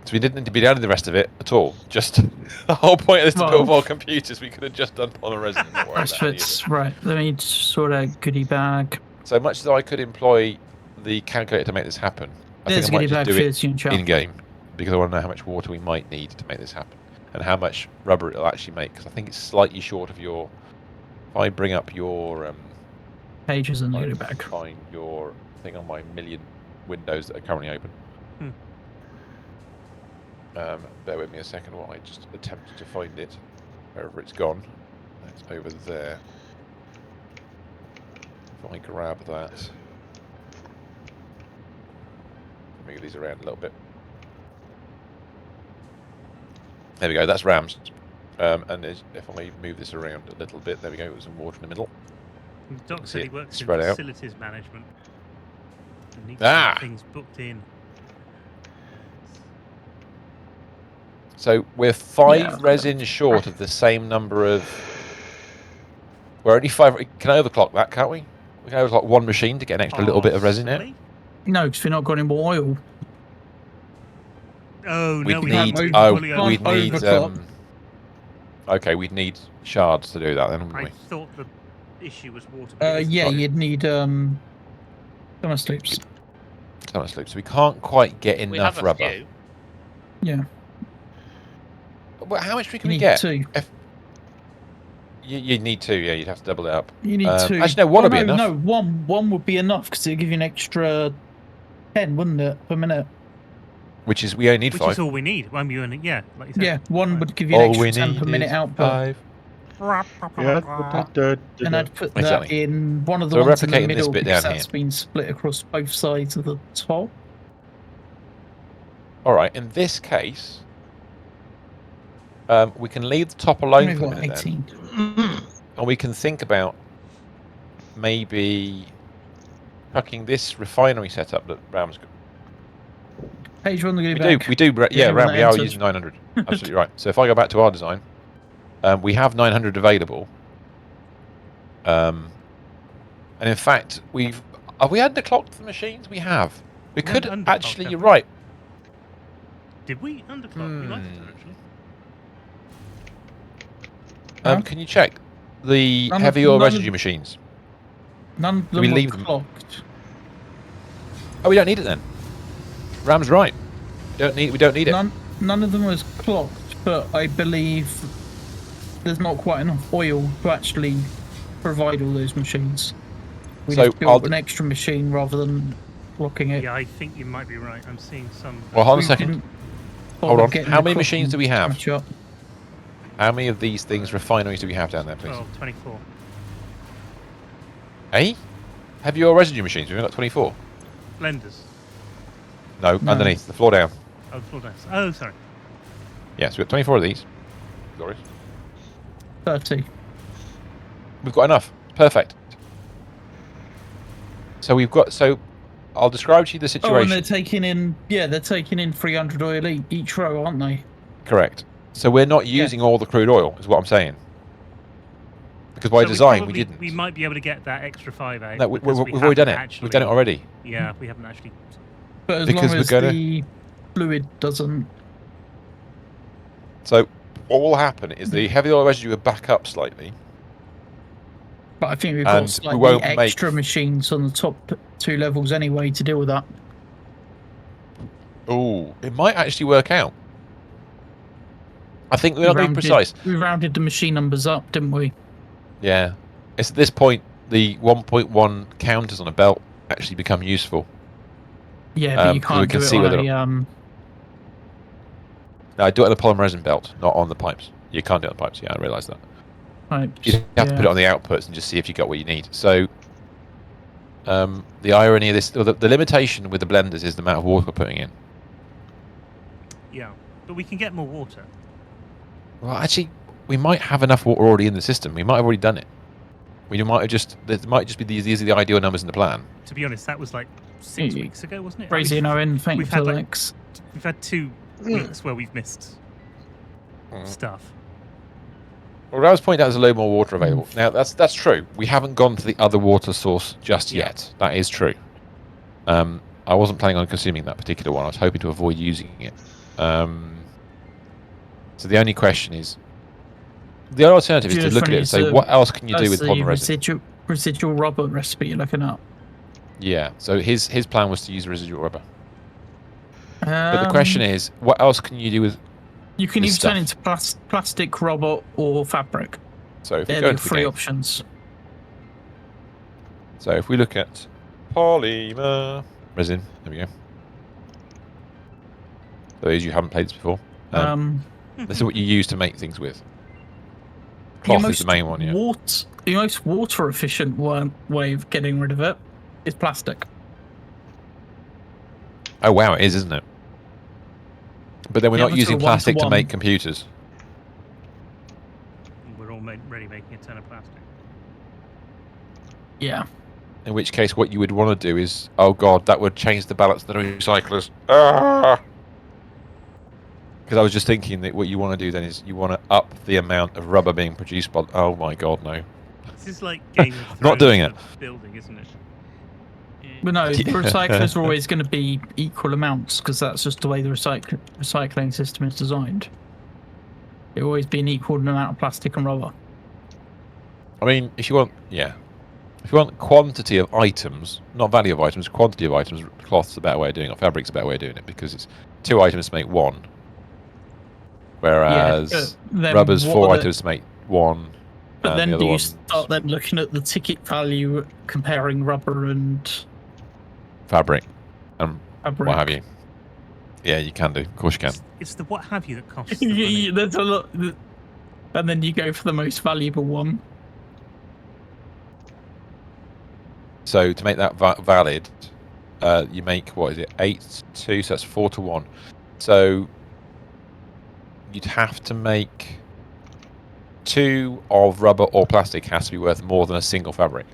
Speaker 2: So we didn't need to be down in the rest of it at all. Just the whole point of this to build more computers. We could have just done polymer resin.
Speaker 3: That's right. Let me sort out goodie bag.
Speaker 2: So much as I could employ the calculator to make this happen, I think I might just do it in game because I want to know how much water we might need to make this happen and how much rubber it'll actually make. Because I think it's slightly short of your. If I bring up your
Speaker 3: pages in the goodie bag,
Speaker 2: find your thing on my million windows that are currently open. Bear with me a second while I just attempt to find it wherever it's gone. It's over there. If I grab that, move these around a little bit. There we go. That's RAMs. And if I move this around a little bit, there we go. There's some water in the middle.
Speaker 1: Doc said he works in
Speaker 2: out.
Speaker 1: facilities management. And needs to get things booked in.
Speaker 2: So we're 5 resin short of the same number of. We're only 5. Can I overclock that? Can't we? We can overclock one machine to get an extra little bit of resin in.
Speaker 3: No, because we're not got any more oil.
Speaker 1: Oh no,
Speaker 2: we'd need. Okay, we'd need shards to do that then, wouldn't we?
Speaker 1: I thought the issue was water.
Speaker 3: Yeah, you'd need summer sloops.
Speaker 2: Summer sloops. So we can't quite get enough rubber.
Speaker 4: Few.
Speaker 3: Yeah.
Speaker 2: Well, how much can we get?
Speaker 3: 2.
Speaker 2: You need 2, yeah. You'd have to double it up.
Speaker 3: You need 2.
Speaker 2: Actually, no, 1 would be enough.
Speaker 3: No, one would be enough because it'd give you an extra 10, wouldn't it, per minute?
Speaker 2: Which is we only need 5.
Speaker 1: Which is all we need. Like you said.
Speaker 3: Yeah, 1 would give you an extra 10 per minute output.
Speaker 2: 5.
Speaker 3: And I'd put that in one of the ones in the middle because that's been split across both sides of the top.
Speaker 2: All right. In this case, we can leave the top alone for a minute 18. And we can think about maybe hucking this refinery setup that Ram's got.
Speaker 3: Page 1 the goodie bag.
Speaker 2: We do. Yeah, Ram, we are using 900. Absolutely right. So if I go back to our design, we have 900 available. And in fact, have we underclocked the machines? We have. We could actually. You're right.
Speaker 1: Did we underclock? We might have done,
Speaker 2: actually. Can you check the heavy oil residue machines?
Speaker 3: None of them were clocked.
Speaker 2: Oh, we don't need it then. Ram's right. We don't need it.
Speaker 3: None of them was clocked, but I believe there's not quite enough oil to actually provide all those machines. We just built an extra machine rather than blocking it.
Speaker 1: Yeah, I think you might be right. I'm seeing some.
Speaker 2: Well, hold on a second. Hold on. How many machines do we have? How many of these things, refineries, do we have down there, please?
Speaker 1: Well, 24.
Speaker 2: Eh? Heavy oil residue machines. We've got 24.
Speaker 1: Blenders.
Speaker 2: No, underneath, the floor down.
Speaker 1: Oh, the floor down. Oh, sorry.
Speaker 2: Yes, we've got 24 of these. Glorious.
Speaker 3: 30.
Speaker 2: We've got enough. Perfect. So we've got. So I'll describe to you the situation.
Speaker 3: Oh, and they're taking in. Yeah, they're taking in 300 oil each row, aren't they?
Speaker 2: Correct. So we're not using all the crude oil, is what I'm saying. Because by design, we didn't.
Speaker 1: We might be able to get that extra 5 out.
Speaker 2: No, we've already done it. We've done it already.
Speaker 1: Yeah, we haven't actually.
Speaker 3: But as long as the fluid doesn't.
Speaker 2: So what will happen is the heavy oil residue will back up slightly.
Speaker 3: But I think we've got slightly extra machines on the top 2 levels anyway to deal with that.
Speaker 2: Oh, it might actually work out. I think we're not being precise.
Speaker 3: We rounded the machine numbers up, didn't we?
Speaker 2: Yeah. It's at this point the 1.1 counters on a belt actually become useful.
Speaker 3: Yeah, but you can't do it on a...
Speaker 2: No, I do it on the polymer resin belt, not on the pipes. You can't do it on the pipes, yeah, I realise that.
Speaker 3: Pipes,
Speaker 2: you have to put it on the outputs and just see if you got what you need. So, the irony of this, or the limitation with the blenders is the amount of water we're putting in.
Speaker 1: Yeah, but we can get more water.
Speaker 2: Well, actually, we might have enough water already in the system. We might have already done it. We might have just. There might just be these are the ideal numbers in the plan.
Speaker 1: To be honest, that was like 6 weeks ago, wasn't it?
Speaker 3: Crazy
Speaker 1: we've had 2 weeks where we've missed stuff.
Speaker 2: Well, I was pointing out there's a load more water available. Now that's true. We haven't gone to the other water source just yet. That is true. I wasn't planning on consuming that particular one. I was hoping to avoid using it. So the only question is, the alternative is to look at it and say, what else can you do with polymer resin?
Speaker 3: Residual rubber recipe you're looking at.
Speaker 2: Yeah. So his plan was to use residual rubber. But the question is, what else can you do with?
Speaker 3: You can either turn into plastic, rubber, or fabric.
Speaker 2: So if we
Speaker 3: They're
Speaker 2: go
Speaker 3: the
Speaker 2: into the
Speaker 3: three
Speaker 2: game,
Speaker 3: options.
Speaker 2: so if we look at polymer resin, there we go. For those you haven't played this before, this is what you use to make things with. Cloth is the main one, yeah.
Speaker 3: The most water efficient way of getting rid of it is plastic.
Speaker 2: Oh wow, it is, isn't it? But then we're not using plastic to make computers.
Speaker 1: We're already making a ton of plastic.
Speaker 3: Yeah.
Speaker 2: In which case, what you would want to do is, oh god, that would change the balance of the recyclers. Because I was just thinking that what you want to do then is you want to up the amount of rubber being produced by. Oh my god, no.
Speaker 1: This is like Game of Thrones
Speaker 2: not doing it.
Speaker 1: Building, isn't it?
Speaker 3: But no, the recyclers are always going to be equal amounts because that's just the way the recycling system is designed. It'll always be an equal amount of plastic and rubber.
Speaker 2: I mean, if you want quantity of items, not value of items, quantity of items, cloth's a better way of doing it, or fabric's a better way of doing it, because it's 2 items to make 1. Whereas rubber's 4 items to make 1.
Speaker 3: But then do you start then looking at the ticket value comparing rubber and
Speaker 2: fabric and what have you? Yeah, you can do. Of course you can.
Speaker 1: It's the what have you that costs the money.
Speaker 3: There's a lot, and then you go for the most valuable one.
Speaker 2: So to make that valid, you make, what is it, 8-2, so that's 4-1. So you'd have to make 2 of rubber or plastic has to be worth more than a single fabric.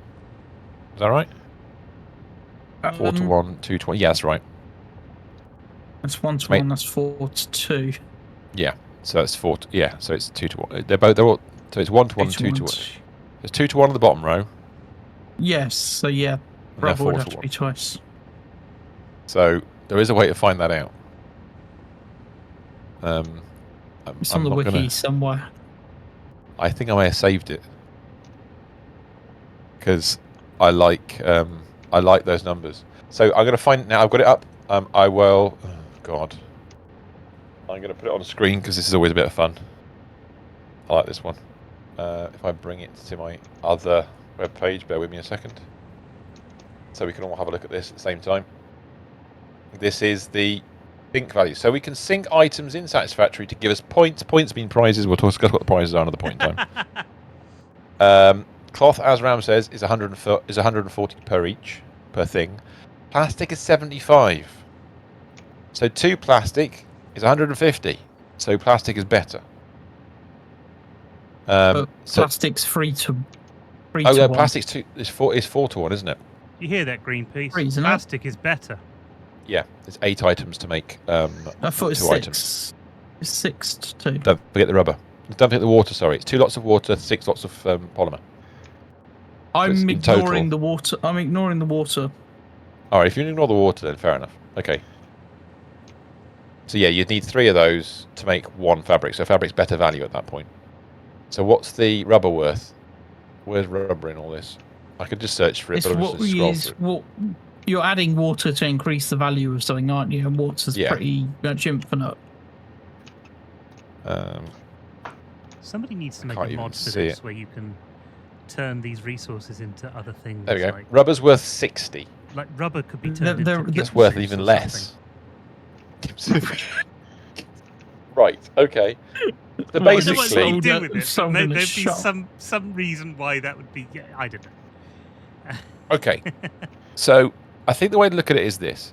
Speaker 2: Is that right? 4-1, 2-1. Yeah, that's right.
Speaker 3: That's 1-1. That's 4-2.
Speaker 2: Yeah, so that's 4. Yeah, so it's 2-1. They're all. So it's 1-1, 2-1. There's 2-1 on the bottom row.
Speaker 3: Yes. So yeah, rubber would have to be twice.
Speaker 2: So there is a way to find that out.
Speaker 3: It's on the wiki somewhere.
Speaker 2: I think I may have saved it because I like those numbers. So I'm going to find it now. I've got it up. I will. Oh God. I'm going to put it on the screen because this is always a bit of fun. I like this one. If I bring it to my other web page, bear with me a second, so we can all have a look at this at the same time. This is the sync value. So we can sync items in Sattisfactory to give us points. Points mean prizes. We'll discuss what the prizes are another point in time. Cloth, as Ram says, is 140 per thing. Plastic is 75. So 2 plastic is 150. So plastic is better.
Speaker 3: But plastic's free to
Speaker 2: plastic's is 4-1, isn't it?
Speaker 1: You hear that, Greenpeace?
Speaker 3: Plastic
Speaker 1: is better.
Speaker 2: Yeah, it's 8 items to make. I
Speaker 3: thought it's
Speaker 2: 2
Speaker 3: 6.
Speaker 2: Items.
Speaker 3: It's 6 to 2.
Speaker 2: Don't forget the rubber. Don't forget the water. Sorry, it's 2 lots of water, 6 lots of polymer.
Speaker 3: I'm ignoring the water. I'm ignoring the water.
Speaker 2: All right, if you ignore the water, then fair enough. Okay. So yeah, you'd need 3 of those to make 1 fabric. So fabric's better value at that point. So what's the rubber worth? Where's rubber in all this? I could just search for it, but I'll just scroll through.
Speaker 3: You're adding water to increase the value of something, aren't you? And water's pretty much infinite.
Speaker 1: Somebody needs to make a mod for this where you can turn these resources into other things.
Speaker 2: There we go. Rubber's worth 60.
Speaker 1: Like rubber could be turned into
Speaker 2: it's worth even less. Right. Okay. So basically,
Speaker 1: there'd be some reason why that would be. Yeah, I don't know.
Speaker 2: Okay. So I think the way to look at it is this.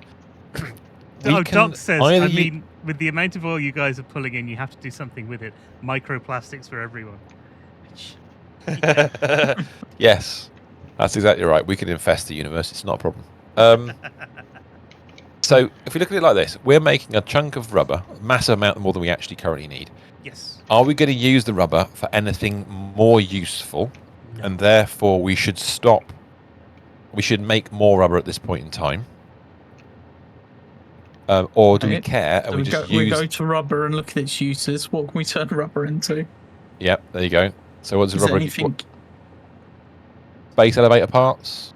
Speaker 1: Doc says, I mean, with the amount of oil you guys are pulling in, you have to do something with it. Microplastics for everyone.
Speaker 2: Yes, that's exactly right. We can infest the universe. It's not a problem. So if we look at it like this, we're making a chunk of rubber, a massive amount more than we actually currently need.
Speaker 1: Yes.
Speaker 2: Are we going to use the rubber for anything more useful? No. And therefore we should stop. We should make more rubber at this point in time. Or do we care and
Speaker 3: so
Speaker 2: we just
Speaker 3: we
Speaker 2: use...
Speaker 3: go to rubber and look at its uses. What can we turn rubber into?
Speaker 2: Yep, there you go. So what's the
Speaker 3: Is
Speaker 2: rubber?
Speaker 3: anything...
Speaker 2: Space elevator parts,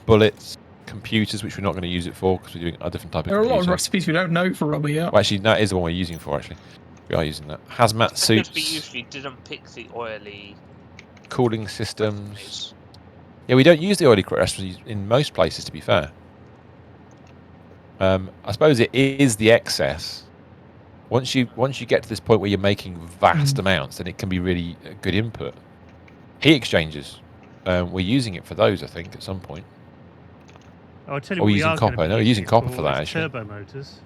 Speaker 2: bullets, computers, which we're not going to use it for because we're doing a different type of
Speaker 3: There are
Speaker 2: computer.
Speaker 3: a lot of recipes we don't know for rubber yet.
Speaker 2: Well, actually, that is the one we're using for, actually. We are using that. Hazmat suits.
Speaker 4: Because we usually didn't pick the oily...
Speaker 2: Cooling systems. Yeah, we don't use the oily recipes in most places, to be fair. I suppose it is the excess. Once you get to this point where you're making vast amounts, then it can be really a good input. Heat exchangers. We're using it for those, I think, at some point.
Speaker 1: Oh, I'll tell you
Speaker 2: Or
Speaker 1: what,
Speaker 2: using copper. No, we're using copper for that, actually.
Speaker 1: Turbo motors.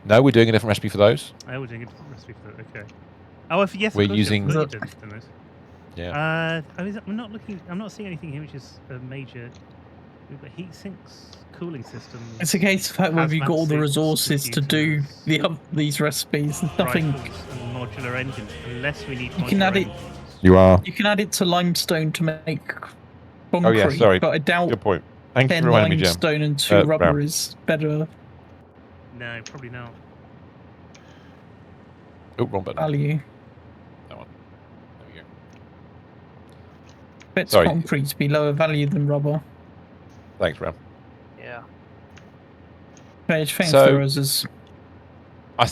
Speaker 2: No, we're doing a different recipe for those.
Speaker 1: Oh, we're doing a different recipe for that. Okay. Oh, yes,
Speaker 2: we're using.
Speaker 1: Yeah. I'm not seeing anything here which is a major. We've got heat sinks, cooling systems.
Speaker 3: It's a case of whether you've got all the resources to do these recipes. There's nothing.
Speaker 1: And modular engines, unless we need.
Speaker 3: You can add it.
Speaker 2: You are.
Speaker 3: You can add it to limestone to make concrete.
Speaker 2: Oh yeah, sorry.
Speaker 3: But I doubt.
Speaker 2: Good point. Thank you
Speaker 3: 10
Speaker 2: for reminding me, Jim.
Speaker 3: limestone and 2 rubber is better.
Speaker 1: No, probably not.
Speaker 2: Oh, wrong button.
Speaker 3: Value.
Speaker 2: That one. There we go.
Speaker 3: Bet concrete to be lower value than rubber.
Speaker 2: Thanks, Ram.
Speaker 4: Yeah.
Speaker 2: So, I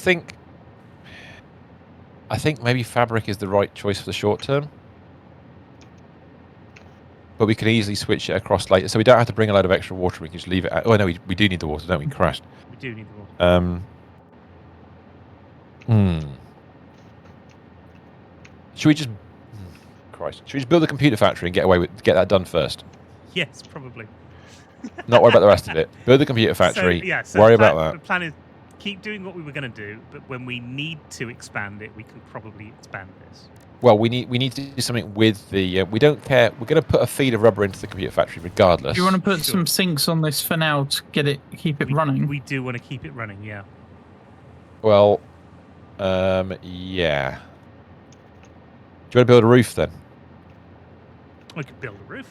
Speaker 2: think maybe fabric is the right choice for the short term. But we can easily switch it across later. So we don't have to bring a load of extra water. We can just leave it at... Oh, no, we do need the water, don't we? Crashed.
Speaker 1: We do need the water.
Speaker 2: Should we just... Christ. Should we just build a computer factory and get that done first?
Speaker 1: Yes, probably.
Speaker 2: Not worry about the rest of it. Build the computer factory.
Speaker 1: So
Speaker 2: worry about that.
Speaker 1: The plan is keep doing what we were going to do, but when we need to expand it, we can probably expand this.
Speaker 2: Well, we need to do something with the... we don't care. We're going to put a feed of rubber into the computer factory regardless.
Speaker 3: Do you want to put some sinks on this for now to keep it running?
Speaker 1: We do want to keep it running, yeah.
Speaker 2: Well, yeah. Do you want to build a roof then?
Speaker 1: We could build a roof.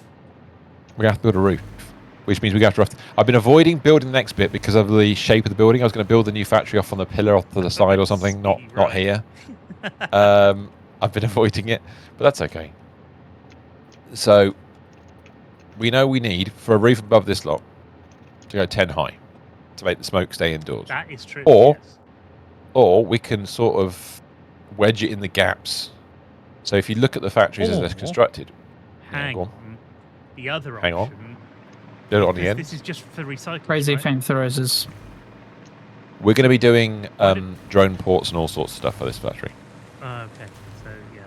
Speaker 2: We have to build a roof, which means we have to... I've been avoiding building the next bit because of the shape of the building. I was going to build a new factory off on the pillar off to the side or something, not here. I've been avoiding it, but that's okay. So, we know we need, for a roof above this lot, to go 10 high to make the smoke stay indoors.
Speaker 1: That is true,
Speaker 2: Or we can sort of wedge it in the gaps. So if you look at the factories as they're constructed...
Speaker 1: Hang on. The other option...
Speaker 2: Hang on. Do it on the end.
Speaker 1: This is just for recycling,
Speaker 3: Crazy
Speaker 1: right?
Speaker 3: flamethrowers.
Speaker 2: We're going to be doing drone ports and all sorts of stuff for this factory.
Speaker 1: Okay, so yeah.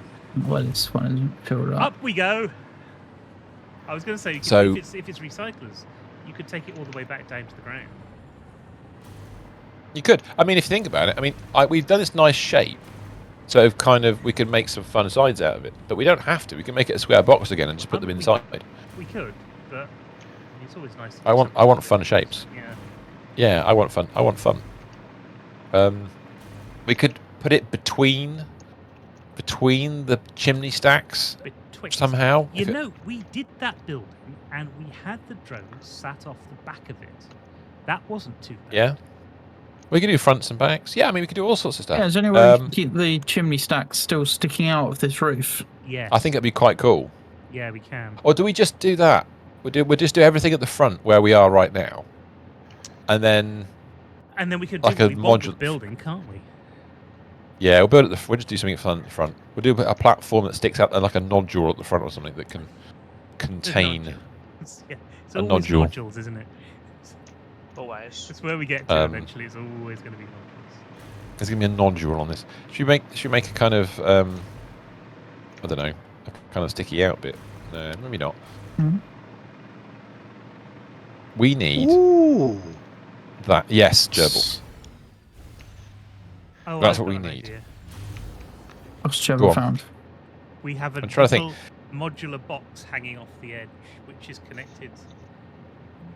Speaker 3: Well, this one isn't filled up.
Speaker 1: Up we go. I was going to say, if it's recyclers, you could take it all the way back down to the ground.
Speaker 2: You could. I mean, if you think about it, I mean, we've done this nice shape, so we could make some fun sides out of it. But we don't have to. We can make it a square box again and just put them inside.
Speaker 1: We could, but it's always nice.
Speaker 2: I want fun shapes.
Speaker 1: Yeah.
Speaker 2: Yeah, I want fun. We could put it between the chimney stacks somehow.
Speaker 1: You know, we did that building and we had the drones sat off the back of it. That wasn't too bad.
Speaker 2: Yeah. We could do fronts and backs. Yeah, I mean, we could do all sorts of stuff.
Speaker 3: Yeah, is there any way we can keep the chimney stacks still sticking out of this roof?
Speaker 1: Yeah.
Speaker 2: I think it'd be quite cool.
Speaker 1: Yeah, we can.
Speaker 2: Or do we just do that? We'll just do everything at the front where we are right now. And then
Speaker 1: we could
Speaker 2: like
Speaker 1: do
Speaker 2: a
Speaker 1: what we want with
Speaker 2: modular
Speaker 1: building, can't we?
Speaker 2: Yeah, we'll build we'll just do something at the front. We'll do a platform that sticks out there like a nodule at the front or something that can contain
Speaker 1: it's
Speaker 2: a nodule.
Speaker 1: Nodules, isn't it?
Speaker 4: Always.
Speaker 1: That's where we get to eventually. It's always going to be nodules.
Speaker 2: There's going to be a nodule on this. Should we make a kind of I don't know, a kind of sticky out bit? No, maybe not.
Speaker 3: Mm-hmm.
Speaker 2: We need that. Yes, gerbil.
Speaker 1: Oh,
Speaker 2: that's what we need.
Speaker 3: What's gerbil found?
Speaker 1: We have a modular box hanging off the edge, which is connected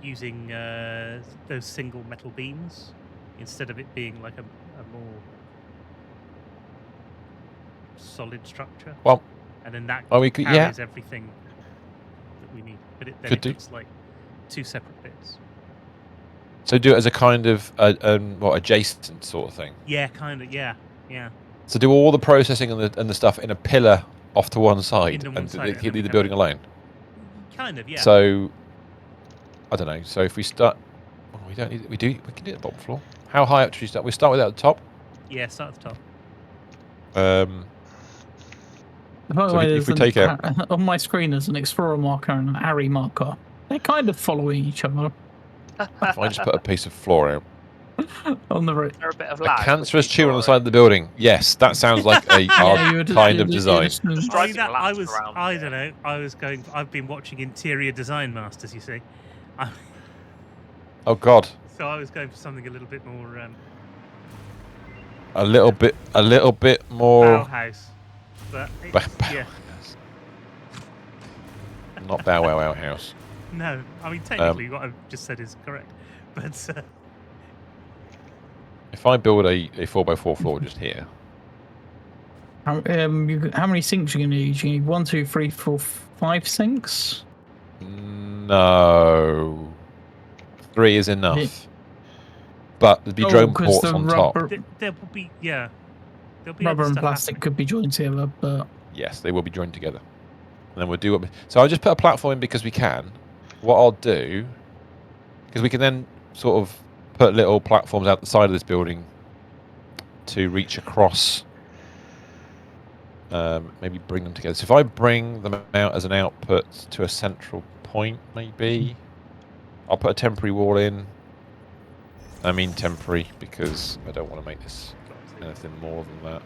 Speaker 1: using those single metal beams instead of it being like a more solid structure.
Speaker 2: Well,
Speaker 1: and then that
Speaker 2: we could,
Speaker 1: carries everything that we need. But then
Speaker 2: could
Speaker 1: it's like two separate bits.
Speaker 2: So do it as a kind of adjacent sort of thing.
Speaker 1: Yeah, kind of. Yeah.
Speaker 2: So do all the processing and the stuff in a pillar off to one side,
Speaker 1: Into one
Speaker 2: and
Speaker 1: side, and
Speaker 2: leave
Speaker 1: then
Speaker 2: the
Speaker 1: we
Speaker 2: building
Speaker 1: have
Speaker 2: alone.
Speaker 1: Kind of, yeah.
Speaker 2: So I don't know. So if we start, we don't need. We can do the bottom floor. How high up should we start? We start with at the top.
Speaker 1: Yeah, start at the top.
Speaker 3: By the
Speaker 2: So
Speaker 3: way,
Speaker 2: if we take out
Speaker 3: on my screen, there's an explorer marker and an ARI marker. They're kind of following each other
Speaker 2: if I just put a piece of floor out.
Speaker 3: on the road.
Speaker 4: There a bit of
Speaker 2: A
Speaker 4: lag.
Speaker 2: cancerous tumor on the side of the building. Yes, that sounds like a odd kind of design.
Speaker 1: I don't know. I've been watching Interior Design Masters. You see.
Speaker 2: Oh God.
Speaker 1: So I was going for something a little bit more.
Speaker 2: A little bit more.
Speaker 1: Bauhaus. But yeah.
Speaker 2: Not Bow Wow Outhouse.
Speaker 1: No, I mean technically what I've just said is correct, but
Speaker 2: if I build a 4x4 floor just here.
Speaker 3: How many sinks are you gonna need? You need 1, 2, 3, 4, 5 sinks.
Speaker 2: No, 3 is enough. But there'd be drone ports on top.
Speaker 1: There will be, yeah.
Speaker 3: Rubber and plastic could be joined together, but
Speaker 2: yes, they will be joined together. And then we'll do what. So I'll just put a platform in because we can. What I'll do, because we can then sort of put little platforms out the side of this building to reach across. Maybe bring them together. So if I bring them out as an output to a central point, maybe I'll put a temporary wall in. I mean temporary because I don't want to make this anything more than that.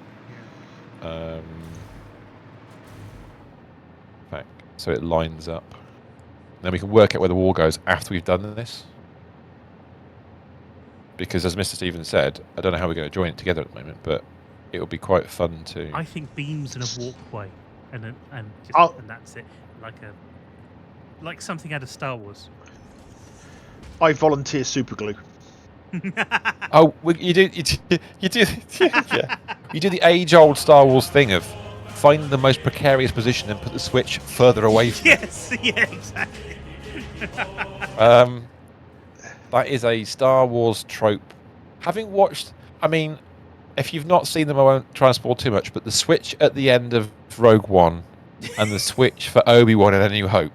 Speaker 2: In fact, so it lines up. Then we can work out where the wall goes after we've done this. Because as Mr. Stevens said, I don't know how we're going to join it together at the moment, but it will be quite fun to.
Speaker 1: I think beams and a walkway, and that's it, like something out of Star Wars.
Speaker 5: I volunteer super glue.
Speaker 2: Oh, you do, yeah. You do the age-old Star Wars thing of find the most precarious position and put the switch further away from
Speaker 1: Yes, yeah, exactly.
Speaker 2: That is a Star Wars trope. Having watched, I mean, if you've not seen them, I won't try and spoil too much, but the switch at the end of Rogue One and the switch for Obi-Wan and A New Hope,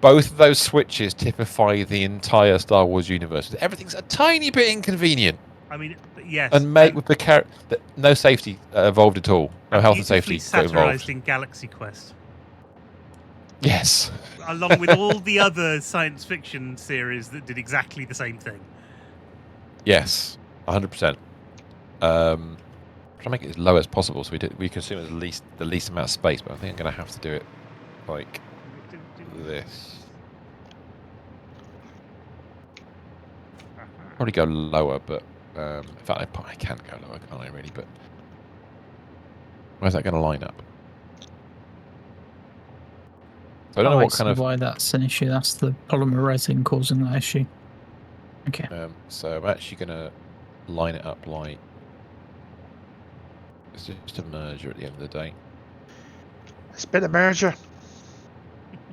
Speaker 2: both of those switches typify the entire Star Wars universe. Everything's a tiny bit inconvenient.
Speaker 1: I mean, yes.
Speaker 2: And made with no safety involved at all. No health and safety
Speaker 1: satirized in Galaxy Quest.
Speaker 2: Yes.
Speaker 1: Along with all the other science fiction series that did exactly the same thing.
Speaker 2: Yes, 100%. Try to make it as low as possible so we consume the least amount of space, but I think I'm going to have to do it like this. Probably go lower, but in fact I can go lower, can't I really? But where's that going to line up? So I don't know what kind of.
Speaker 3: Why that's an issue. That's the polymer resin causing that issue. Okay.
Speaker 2: So I'm actually going to line it up like it's just a merger at the end of the day.
Speaker 5: It's been a merger.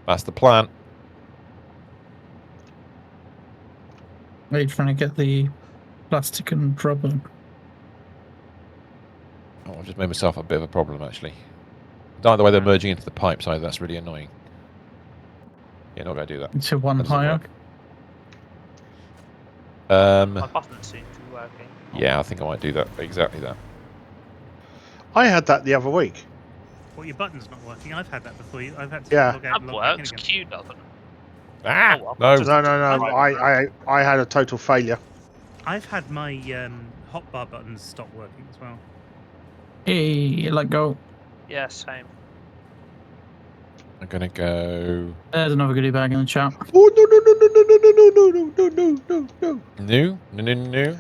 Speaker 2: That's the plan.
Speaker 3: Are you trying to get the plastic and rubber?
Speaker 2: Oh, I've just made myself a bit of a problem actually. I don't like the way they're merging into the pipes either. That's really annoying. Yeah, not going to do that.
Speaker 3: To one higher.
Speaker 4: My button seems to be working.
Speaker 2: Yeah, I think I might do that. Exactly that.
Speaker 5: I had that the other week.
Speaker 1: Well, your button's not working. I've had that before. I've had to log out
Speaker 4: That
Speaker 1: and log back in
Speaker 4: works.
Speaker 1: again.
Speaker 4: Q doesn't.
Speaker 2: Ah,
Speaker 4: Oh, well.
Speaker 5: No. I had a total failure.
Speaker 1: I've had my hotbar buttons stop working as well.
Speaker 3: Hey, let go.
Speaker 4: Yeah, same.
Speaker 2: I'm going to go.
Speaker 3: There's another goodie bag in the chat.
Speaker 5: Oh
Speaker 2: No.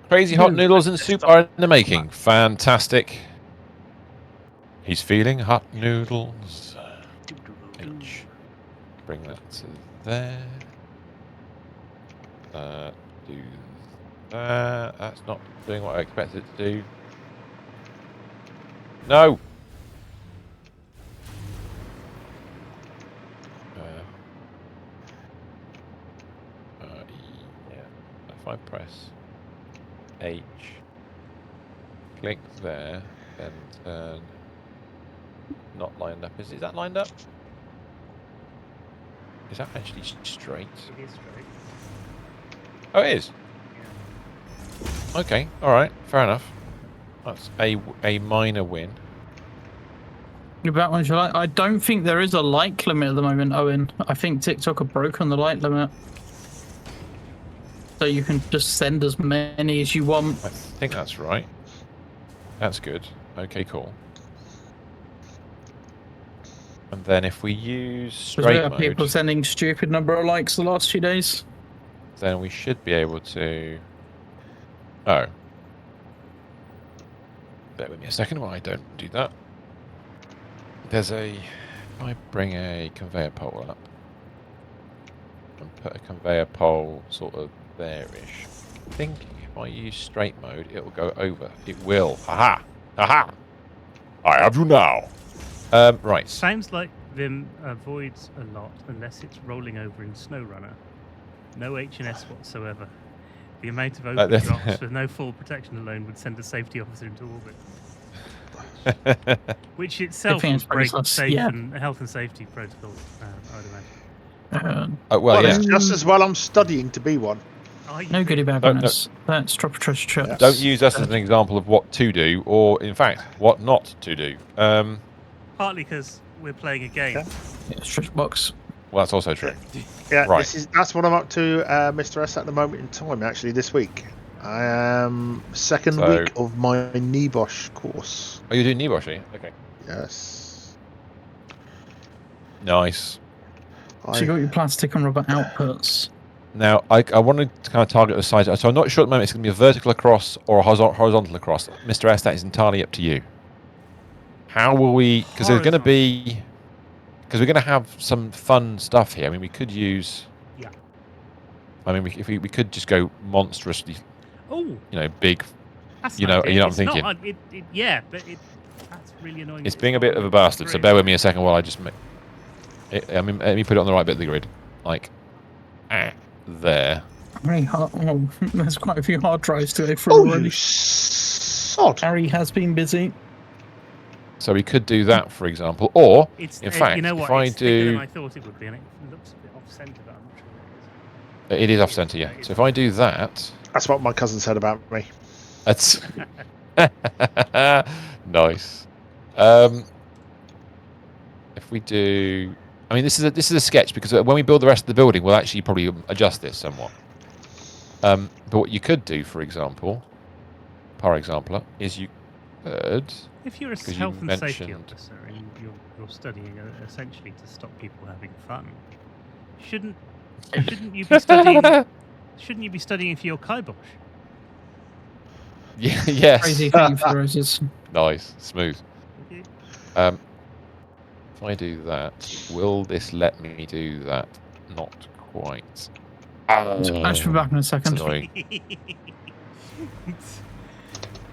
Speaker 2: Crazy hot noodles and soup are in the making. Fantastic. He's feeling hot noodles. H. Bring that to there. Do that. That's not doing what I expected it to do. No. Yeah. press H, click there, then turn. Not lined up. Is that lined up? Is that actually straight?
Speaker 1: It is straight.
Speaker 2: Oh, it is.
Speaker 1: Yeah.
Speaker 2: Okay. All right. Fair enough. That's a minor win.
Speaker 3: About one, I don't think there is a like limit at the moment, Owen. I think TikTok have broken the like limit. So you can just send as many as you want.
Speaker 2: I think that's right. That's good. Okay, cool. And then if we use straight mode,
Speaker 3: people sending stupid number of likes the last 2 days.
Speaker 2: then we should be able to. Oh. Bear with me a second while I don't do that. There's a. If I bring a conveyor pole up and put a conveyor pole sort of there-ish, I'm thinking if I use straight mode, it will go over. It will. Aha! Aha! I have you now. Right.
Speaker 1: Sounds like Vim avoids a lot unless it's rolling over in SnowRunner. No H&S whatsoever. The amount of open drops with no fall protection alone would send a safety officer into orbit. Which itself would break safe and health and safety protocols, I would imagine.
Speaker 2: Well, yeah.
Speaker 5: Just as well I'm studying to be one.
Speaker 3: No goodie bag on us. That's drop a treasure chest.
Speaker 2: Don't use us as an example of what to do, or in fact, what not to do.
Speaker 1: Partly because we're playing a game.
Speaker 3: Yeah, treasure box.
Speaker 2: Well, that's also true.
Speaker 5: Yeah,
Speaker 2: right.
Speaker 5: That's what I'm up to, Mr. S, at the moment in time. Actually, this week, I am second week of my Nibosh course.
Speaker 2: Oh, you're doing Nibosh, are you? Okay.
Speaker 5: Yes.
Speaker 2: Nice.
Speaker 3: So you got your plastic and rubber outputs.
Speaker 2: Now, I wanted to kind of target the size. So I'm not sure at the moment it's going to be a vertical across or a horizontal across. Mr. S, that is entirely up to you. How will we... Because there's going to be... Because we're going to have some fun stuff here. I mean, we could use...
Speaker 1: Yeah.
Speaker 2: I mean, we could just go monstrously...
Speaker 1: Oh.
Speaker 2: You know, big...
Speaker 1: That's
Speaker 2: you know what I'm thinking?
Speaker 1: Not, yeah, but that's really annoying.
Speaker 2: It's being a bit of a bastard, so bear with me a second while I just make... I mean, let me put it on the right bit of the grid. Like... there.
Speaker 3: Very hard. Oh, there's quite a few hard drives to go through already.
Speaker 5: Sod.
Speaker 3: Harry has been busy.
Speaker 2: So we could do that, for example, or in fact,
Speaker 1: you know what,
Speaker 2: if I
Speaker 1: it's bigger
Speaker 2: do,
Speaker 1: than I thought it would be, and it looks a bit off centre, but I'm not sure
Speaker 2: it is off centre, yeah. So if I do that,
Speaker 5: that's what my cousin said about me.
Speaker 2: That's nice. If we do. I mean, this is a sketch because when we build the rest of the building, we'll actually probably adjust this somewhat. But what you could do, for example, is you could...
Speaker 1: If you're a health and safety officer and you're studying essentially to stop people having fun, shouldn't you be studying? Shouldn't you be studying for your kibosh?
Speaker 2: Yeah. Yes.
Speaker 3: Crazy thing for roses.
Speaker 2: Nice, smooth. If I do that, will this let me do that? Not quite.
Speaker 3: I should be back in a second.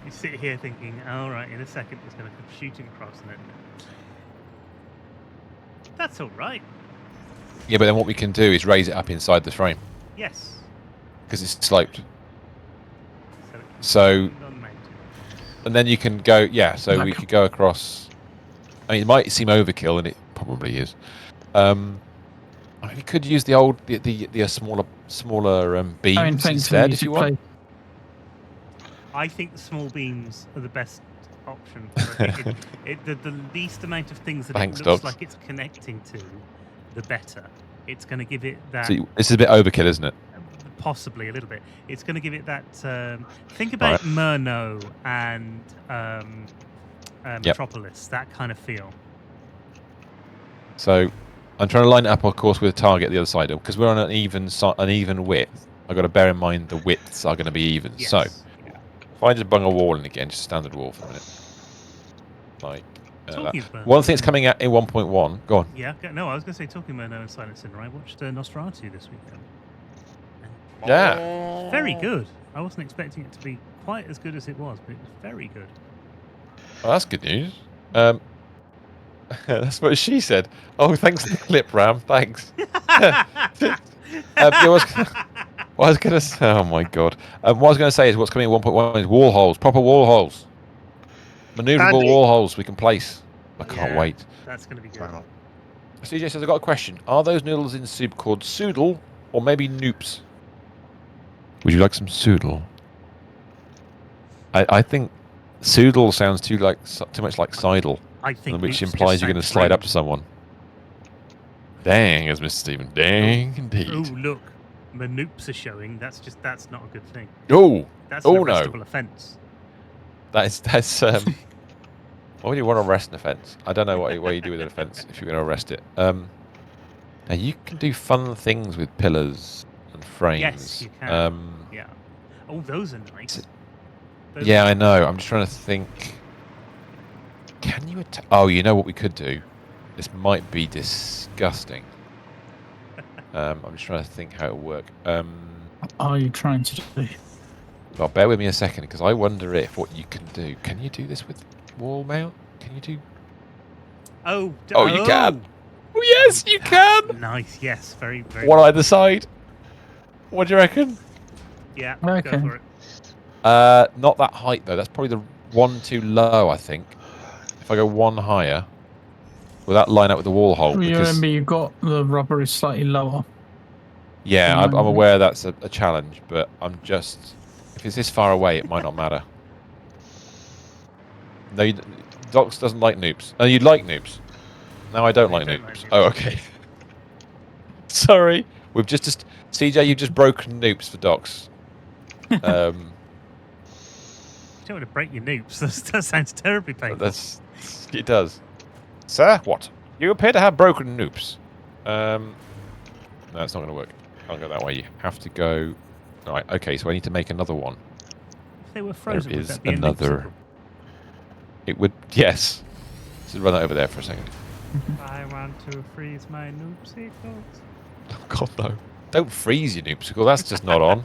Speaker 1: You sit here thinking, all right, in a second it's going to come shooting across, and then that's all right.
Speaker 2: Yeah, but then what we can do is raise it up inside the frame.
Speaker 1: Yes.
Speaker 2: Because it's sloped. So, and then you can go. Yeah, so we could go across. I mean, it might seem overkill, and it probably is. I mean, we could use the smaller beams instead if you want.
Speaker 1: I think the small beams are the best option. The least amount of things that it looks like it's connecting to, the better. It's going to give it that...
Speaker 2: So this is a bit overkill, isn't it?
Speaker 1: Possibly a little bit. It's going to give it that... think about Murnau and Metropolis, that kind of feel.
Speaker 2: So I'm trying to line it up, of course, with a target at the other side. Because we're on an even width, I've got to bear in mind the widths are going to be even.
Speaker 1: Yes.
Speaker 2: So... If I just bung a wall in again, just a standard wall for a minute. Like, one thing that's coming out in 1.1. Go on.
Speaker 1: Yeah, no, I was going to say, talking about Murnau and Silent Sinner, I watched Nosferatu this weekend.
Speaker 2: Yeah.
Speaker 1: Very good. I wasn't expecting it to be quite as good as it was, but it was very good.
Speaker 2: Oh, that's good news. That's what she said. Oh, thanks for the clip, Ram. Thanks. What I was going to say, oh my god. What I was going to say is what's coming at 1.1 is wall holes, proper wall holes. Maneuverable wall holes we can place. I can't wait.
Speaker 1: That's going to be good.
Speaker 2: CJ says, I've got a question. Are those noodles in soup called soodle or maybe noops? Would you like some soodle? I think soodle sounds too much like sidle.
Speaker 1: I think
Speaker 2: which implies you're going to slide up to someone. Dang, as Mr. Stephen. Dang, indeed.
Speaker 1: Oh, look. The noops are showing. That's not a good thing.
Speaker 2: Oh!
Speaker 1: That's an arrestable offence.
Speaker 2: That's why would you want to arrest an offence? I don't know what you do with an offence if you're going to arrest it. Now you can do fun things with pillars and frames.
Speaker 1: Yes, you can. Yeah. Oh, those are nice.
Speaker 2: Yeah, I know. I'm just trying to think. Can you attack? Oh, you know what we could do? This might be disgusting. I'm just trying to think how it would work.
Speaker 3: What are you trying to do?
Speaker 2: Well, bear with me a second, because I wonder if what you can do. Can you do this with wall mount? Can you do?
Speaker 1: Oh,
Speaker 2: you can. Oh, yes, you can.
Speaker 1: Nice. Yes, very, very.
Speaker 2: One either side. What do you reckon?
Speaker 1: Yeah.
Speaker 3: Okay.
Speaker 1: Go for it.
Speaker 2: Not that height though. That's probably the one too low. I think. If I go one higher, will that line up with the wall hole?
Speaker 3: You remember you got the rubber is slightly lower.
Speaker 2: Yeah, I'm aware that's a challenge, but I'm just... If it's this far away, it might not matter. No, Docs doesn't like noobs. Oh, you'd like noobs. No, I don't like noobs. Oh, okay. Sorry. We've just... CJ, you've just broken noobs for Docs.
Speaker 1: You don't want to break your noobs. That sounds terribly painful.
Speaker 2: It does. Sir, what? You appear to have broken noobs. No, it's not going to work. Can't go that way. You have to go... Right, okay, so I need to make another one.
Speaker 1: If they were frozen,
Speaker 2: there
Speaker 1: would
Speaker 2: is
Speaker 1: that be
Speaker 2: another... It would... Yes. Just run that over there for a second.
Speaker 1: I want to freeze my noobsicles.
Speaker 2: Oh, God, no. Don't freeze your noobsicle. That's just not on.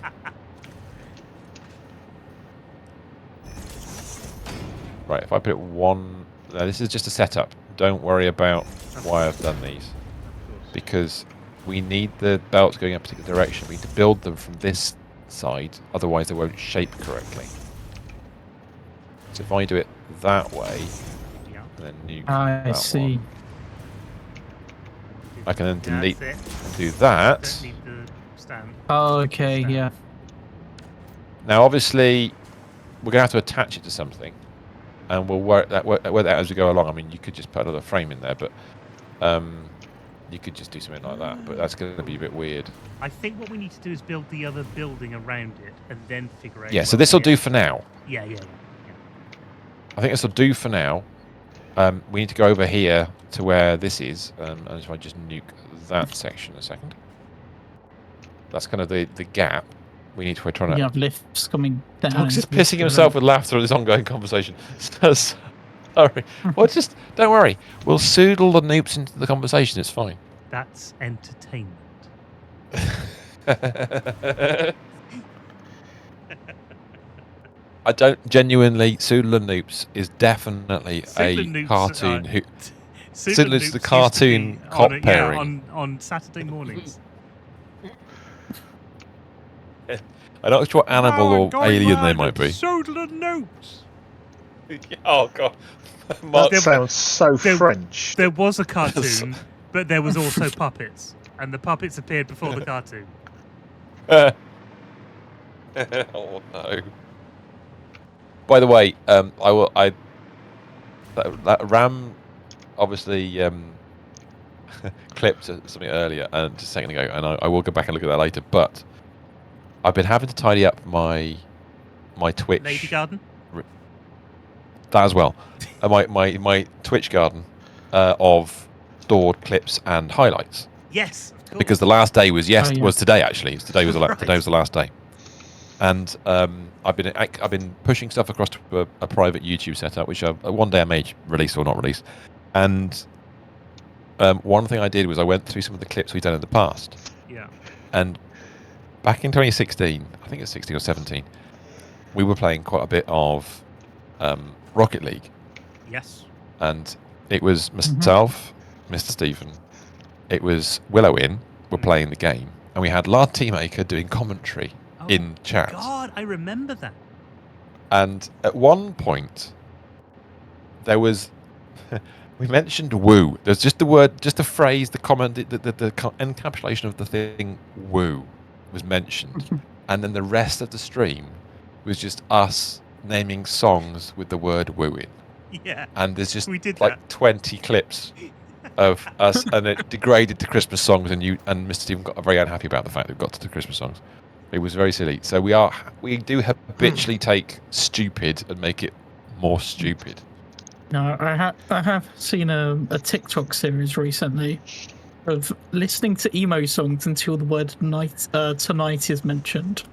Speaker 2: Right, if I put one... No, this is just a setup. Don't worry about why I've done these. Because we need the belts going in a particular direction. We need to build them from this side, otherwise they won't shape correctly. So if I do it that way, then you...
Speaker 3: I see.
Speaker 2: I can then delete and do that.
Speaker 3: Oh, okay, yeah.
Speaker 2: Now, obviously, we're going to have to attach it to something. And we'll work that out as we go along. I mean, you could just put another frame in there, but you could just do something like that. But that's going to be a bit weird.
Speaker 1: I think what we need to do is build the other building around it and then figure out...
Speaker 2: Yeah, so this will do for now.
Speaker 1: Yeah.
Speaker 2: I think this will do for now. We need to go over here to where this is. And if I just nuke that section a second. That's kind of the gap. We need to try to...
Speaker 3: You have lifts coming down.
Speaker 2: Doug's just pissing himself with laughter at this ongoing conversation. Sorry. Well, just don't worry. We'll soodle the noobs into the conversation. It's fine.
Speaker 1: That's entertainment.
Speaker 2: I don't genuinely... Soodle and Noops is definitely a cartoon. Soodle is the cartoon cop pairing.
Speaker 1: On Saturday mornings.
Speaker 2: I'm not sure what animal or alien they might be.
Speaker 1: Soodle and Noops.
Speaker 2: Oh, God.
Speaker 5: That sounds so French.
Speaker 1: There was a cartoon, but there was also puppets. And the puppets appeared before the cartoon.
Speaker 2: Oh, no. By the way, that Ram obviously clipped something earlier and just a second ago, and I will go back and look at that later. But I've been having to tidy up my Twitch.
Speaker 1: Lady Garden.
Speaker 2: That as well. My Twitch garden of stored clips and highlights.
Speaker 1: Yes, of course.
Speaker 2: Because the last day was was today actually. Today was today was the last day. And I've been pushing stuff across to a private YouTube setup, which one day I may release or not release. And one thing I did was I went through some of the clips we've done in the past.
Speaker 1: Yeah.
Speaker 2: And back in 2016, I think it was 16 or 17, we were playing quite a bit of Rocket League.
Speaker 1: Yes.
Speaker 2: And it was myself, Mr. Stephen, it was Willow we're playing the game, and we had Lard Teamaker doing commentary in chat.
Speaker 1: God, I remember that.
Speaker 2: And at one point, there was we mentioned woo. There's just the word, just the phrase, the comment, the encapsulation of the thing woo was mentioned, and then the rest of the stream was just us naming songs with the word woo in.
Speaker 1: Yeah.
Speaker 2: And there's just
Speaker 1: we did
Speaker 2: like
Speaker 1: that.
Speaker 2: 20 clips of us, and it degraded to Christmas songs, and Mr. Stephen got very unhappy about the fact that we got to the Christmas songs. It was very silly. So we do habitually take stupid and make it more stupid.
Speaker 3: No, I have seen a TikTok series recently of listening to emo songs until the word tonight is mentioned.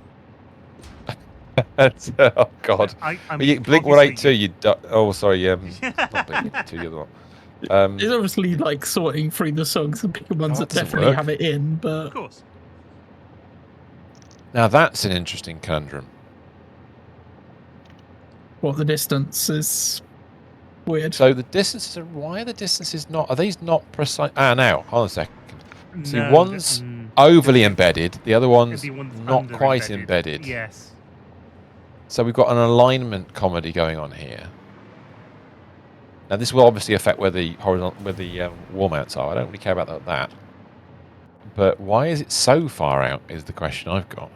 Speaker 2: Oh God!
Speaker 1: I mean,
Speaker 2: Blink 182. Oh, sorry. Not Blink 182. The other one.
Speaker 3: It's obviously like sorting through the songs and picking ones that definitely have it in, but
Speaker 1: of course.
Speaker 2: Now that's an interesting conundrum.
Speaker 3: What the distance is weird.
Speaker 2: So the distances are why are the distances not? Are these not precise? Now hold on a second. See,
Speaker 1: No,
Speaker 2: one's overly embedded, the other one's not quite embedded.
Speaker 1: Yes.
Speaker 2: So we've got an alignment comedy going on here. Now this will obviously affect where the wall mounts are. I don't really care about that. But why is it so far out? Is the question I've got.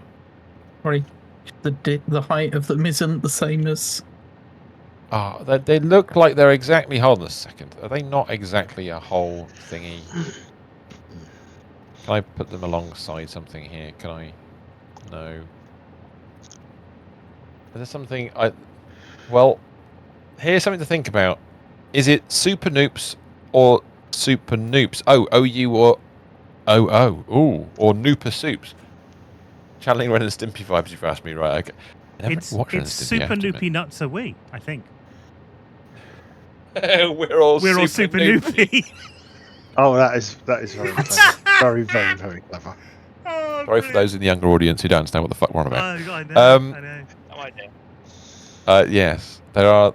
Speaker 3: Sorry, the height of them isn't the same as.
Speaker 2: They look like they're exactly. Hold on a second. Are they not exactly a whole thingy? Can I put them alongside something here? Can I? No. Is there something Well, here's something to think about. Is it Super Noops or Super Noops? OU or OO? Ooh, or Nooper Soups? Channeling Ren and Stimpy vibes, you've asked me, right? Okay.
Speaker 1: It's Super Noopy Nuts a Wee, I think.
Speaker 2: We're all super Noopy.
Speaker 5: Oh, that is very clever. Very, very, very clever.
Speaker 1: Oh,
Speaker 2: sorry for those in the younger audience who don't understand what the fuck we're on about.
Speaker 1: I know.
Speaker 4: No idea.
Speaker 2: Yes, there are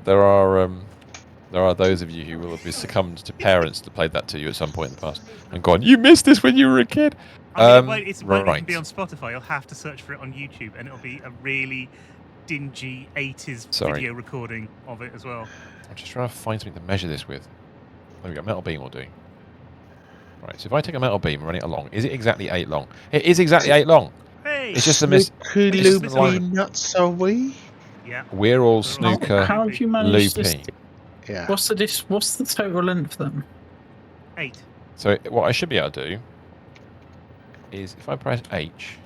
Speaker 2: those of you who will have succumbed to parents that played that to you at some point in the past and gone, "You missed this when you were a kid."
Speaker 1: It won't even be on Spotify. You'll have to search for it on YouTube, and it'll be a really dingy 80s video recording of it as well.
Speaker 2: I'm just trying to find something to measure this with. There we go. Metal beam will do. Right, so if I take a metal beam and run it along, is it exactly 8 long? It is exactly 8 long.
Speaker 1: Hey!
Speaker 2: It's just a miss.
Speaker 5: Nuts are we?
Speaker 1: Yeah.
Speaker 2: We're all snooker.
Speaker 3: How do you manage this?
Speaker 2: Loopy.
Speaker 5: Yeah.
Speaker 3: What's the total length then?
Speaker 1: 8.
Speaker 2: So what I should be able to do is if I press H,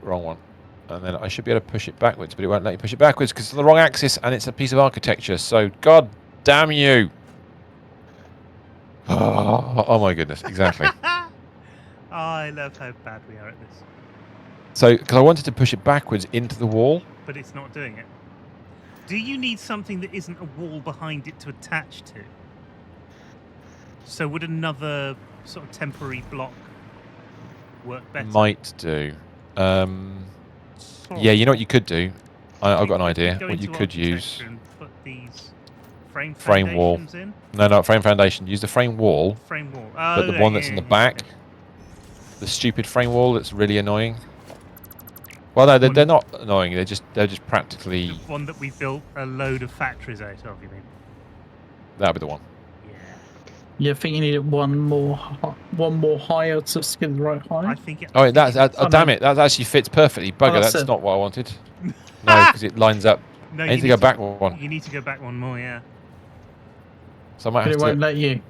Speaker 2: wrong one, and then I should be able to push it backwards, but it won't let you push it backwards because it's on the wrong axis and it's a piece of architecture. So God damn you! Oh my goodness! Exactly.
Speaker 1: I love how bad we are at this.
Speaker 2: So because I wanted to push it backwards into the wall,
Speaker 1: but it's not doing it. Do you need something that isn't a wall behind it to attach to? So would another sort of temporary block work better?
Speaker 2: Might do. Yeah, you know what you could do? I've got an idea. What you could use.
Speaker 1: And put these
Speaker 2: frame wall.
Speaker 1: In?
Speaker 2: No, not frame foundation. Use the frame wall.
Speaker 1: Frame wall.
Speaker 2: But the one that's in the back. The stupid frame wall that's really annoying. Well, no, they're not annoying. They're just practically.
Speaker 1: The one that we built a load of factories out of. You mean?
Speaker 2: That'd be the one.
Speaker 3: Yeah, I think you need it one more higher to get the right height.
Speaker 1: I think.
Speaker 2: Oh, damn it! That actually fits perfectly. Bugger, that's not what I wanted. No, because it lines up.
Speaker 1: No,
Speaker 2: I need to go back one.
Speaker 1: You need to go back one more, yeah.
Speaker 2: So I might have
Speaker 3: to. It won't let you.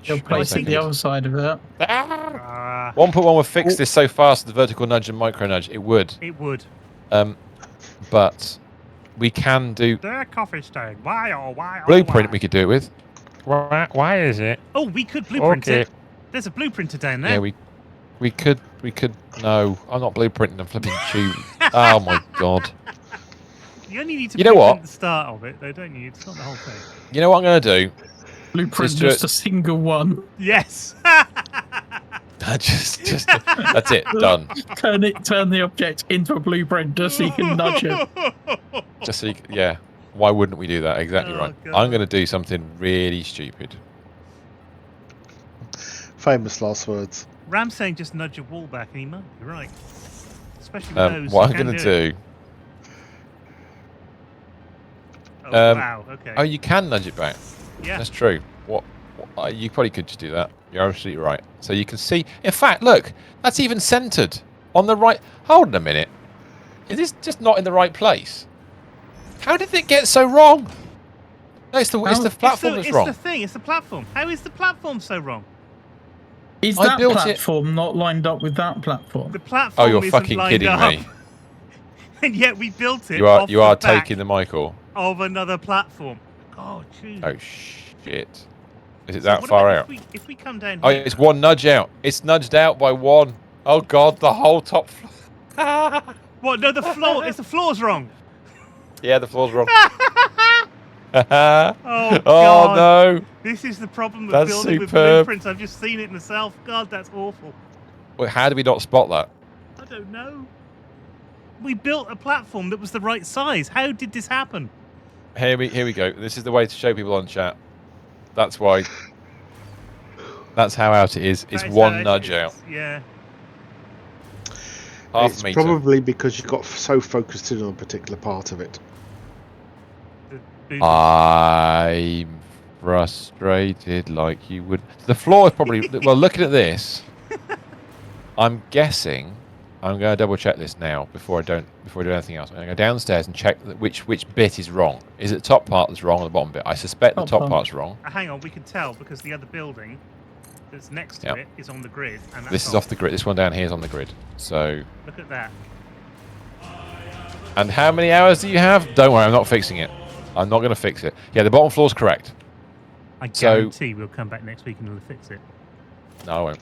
Speaker 3: You'll place it the other side of it.
Speaker 2: 1.1 will fix this so fast, the vertical nudge and micro nudge. It would.
Speaker 1: It would.
Speaker 2: But we can do.
Speaker 1: The coffee stain. Why?
Speaker 2: Blueprint. We could do it with. Why is it?
Speaker 1: Oh, we could blueprint it. There's a blueprinter down there.
Speaker 2: Yeah, we could. No, I'm not blueprinting. I'm flipping tube. Oh my god.
Speaker 1: You only need to blueprint the start of it, though, don't you? It's not the whole thing.
Speaker 2: You know what I'm going to do?
Speaker 3: Blueprint just a single one.
Speaker 1: Yes.
Speaker 2: just that's it. Done.
Speaker 3: Turn the object into a blueprint just so you can nudge it.
Speaker 2: Just so you can, yeah. Why wouldn't we do that? Exactly right. God. I'm going to do something really stupid.
Speaker 5: Famous last words.
Speaker 1: Ram's saying just nudge your wall back, and he might be right. Especially with those.
Speaker 2: What I'm going to do.
Speaker 1: Oh, wow. Okay.
Speaker 2: Oh, you can nudge it back.
Speaker 1: Yeah.
Speaker 2: That's true. What you probably could just do that. You're absolutely right. So you can see. In fact, look, that's even centered on the right. Hold on a minute. Is this just not in the right place? How did it get so wrong? No, it's the platform that's wrong.
Speaker 1: It's the thing. It's the platform. How is the platform so wrong?
Speaker 3: Is that platform not lined up with that platform?
Speaker 1: The platform.
Speaker 2: Oh, you're fucking kidding me.
Speaker 1: And yet we built it.
Speaker 2: You are taking the Michael
Speaker 1: of another platform. Oh, jeez.
Speaker 2: Oh shit! Is it that far out?
Speaker 1: If we come down
Speaker 2: Oh,
Speaker 1: here,
Speaker 2: it's one nudge out. It's nudged out by one. Oh god, the whole top floor.
Speaker 1: What? No, the floor. It's the floor's wrong.
Speaker 2: Yeah, the floor's wrong.
Speaker 1: Oh,
Speaker 2: God.
Speaker 1: Oh
Speaker 2: no!
Speaker 1: This is the problem with
Speaker 2: That's
Speaker 1: building with
Speaker 2: superb.
Speaker 1: blueprints. I've just seen it myself. God, that's awful.
Speaker 2: Wait, how did we not spot that?
Speaker 1: I don't know. We built a platform that was the right size. How did this happen?
Speaker 2: Here we go. This is the way to show people on chat. That's why. That's how out it is. It's one nudge out.
Speaker 1: Yeah.
Speaker 2: Half
Speaker 5: it's
Speaker 2: meter.
Speaker 5: Probably because you got so focused in on a particular part of it.
Speaker 2: I'm frustrated like you would. The floor is probably. Well, looking at this, I'm guessing. I'm going to double check this now before I do anything else. I'm going to go downstairs and check which bit is wrong. Is it the top part that's wrong or the bottom bit? I suspect the top part's wrong.
Speaker 1: Hang on, we can tell because the other building that's next to it is on the grid. And
Speaker 2: this is off the grid. This one down here is on the grid. So
Speaker 1: look at that.
Speaker 2: And how many hours do you have? Don't worry, I'm not fixing it. I'm not going to fix it. Yeah, the bottom floor's correct.
Speaker 1: I guarantee we'll come back next week and we'll fix it.
Speaker 2: No, I won't.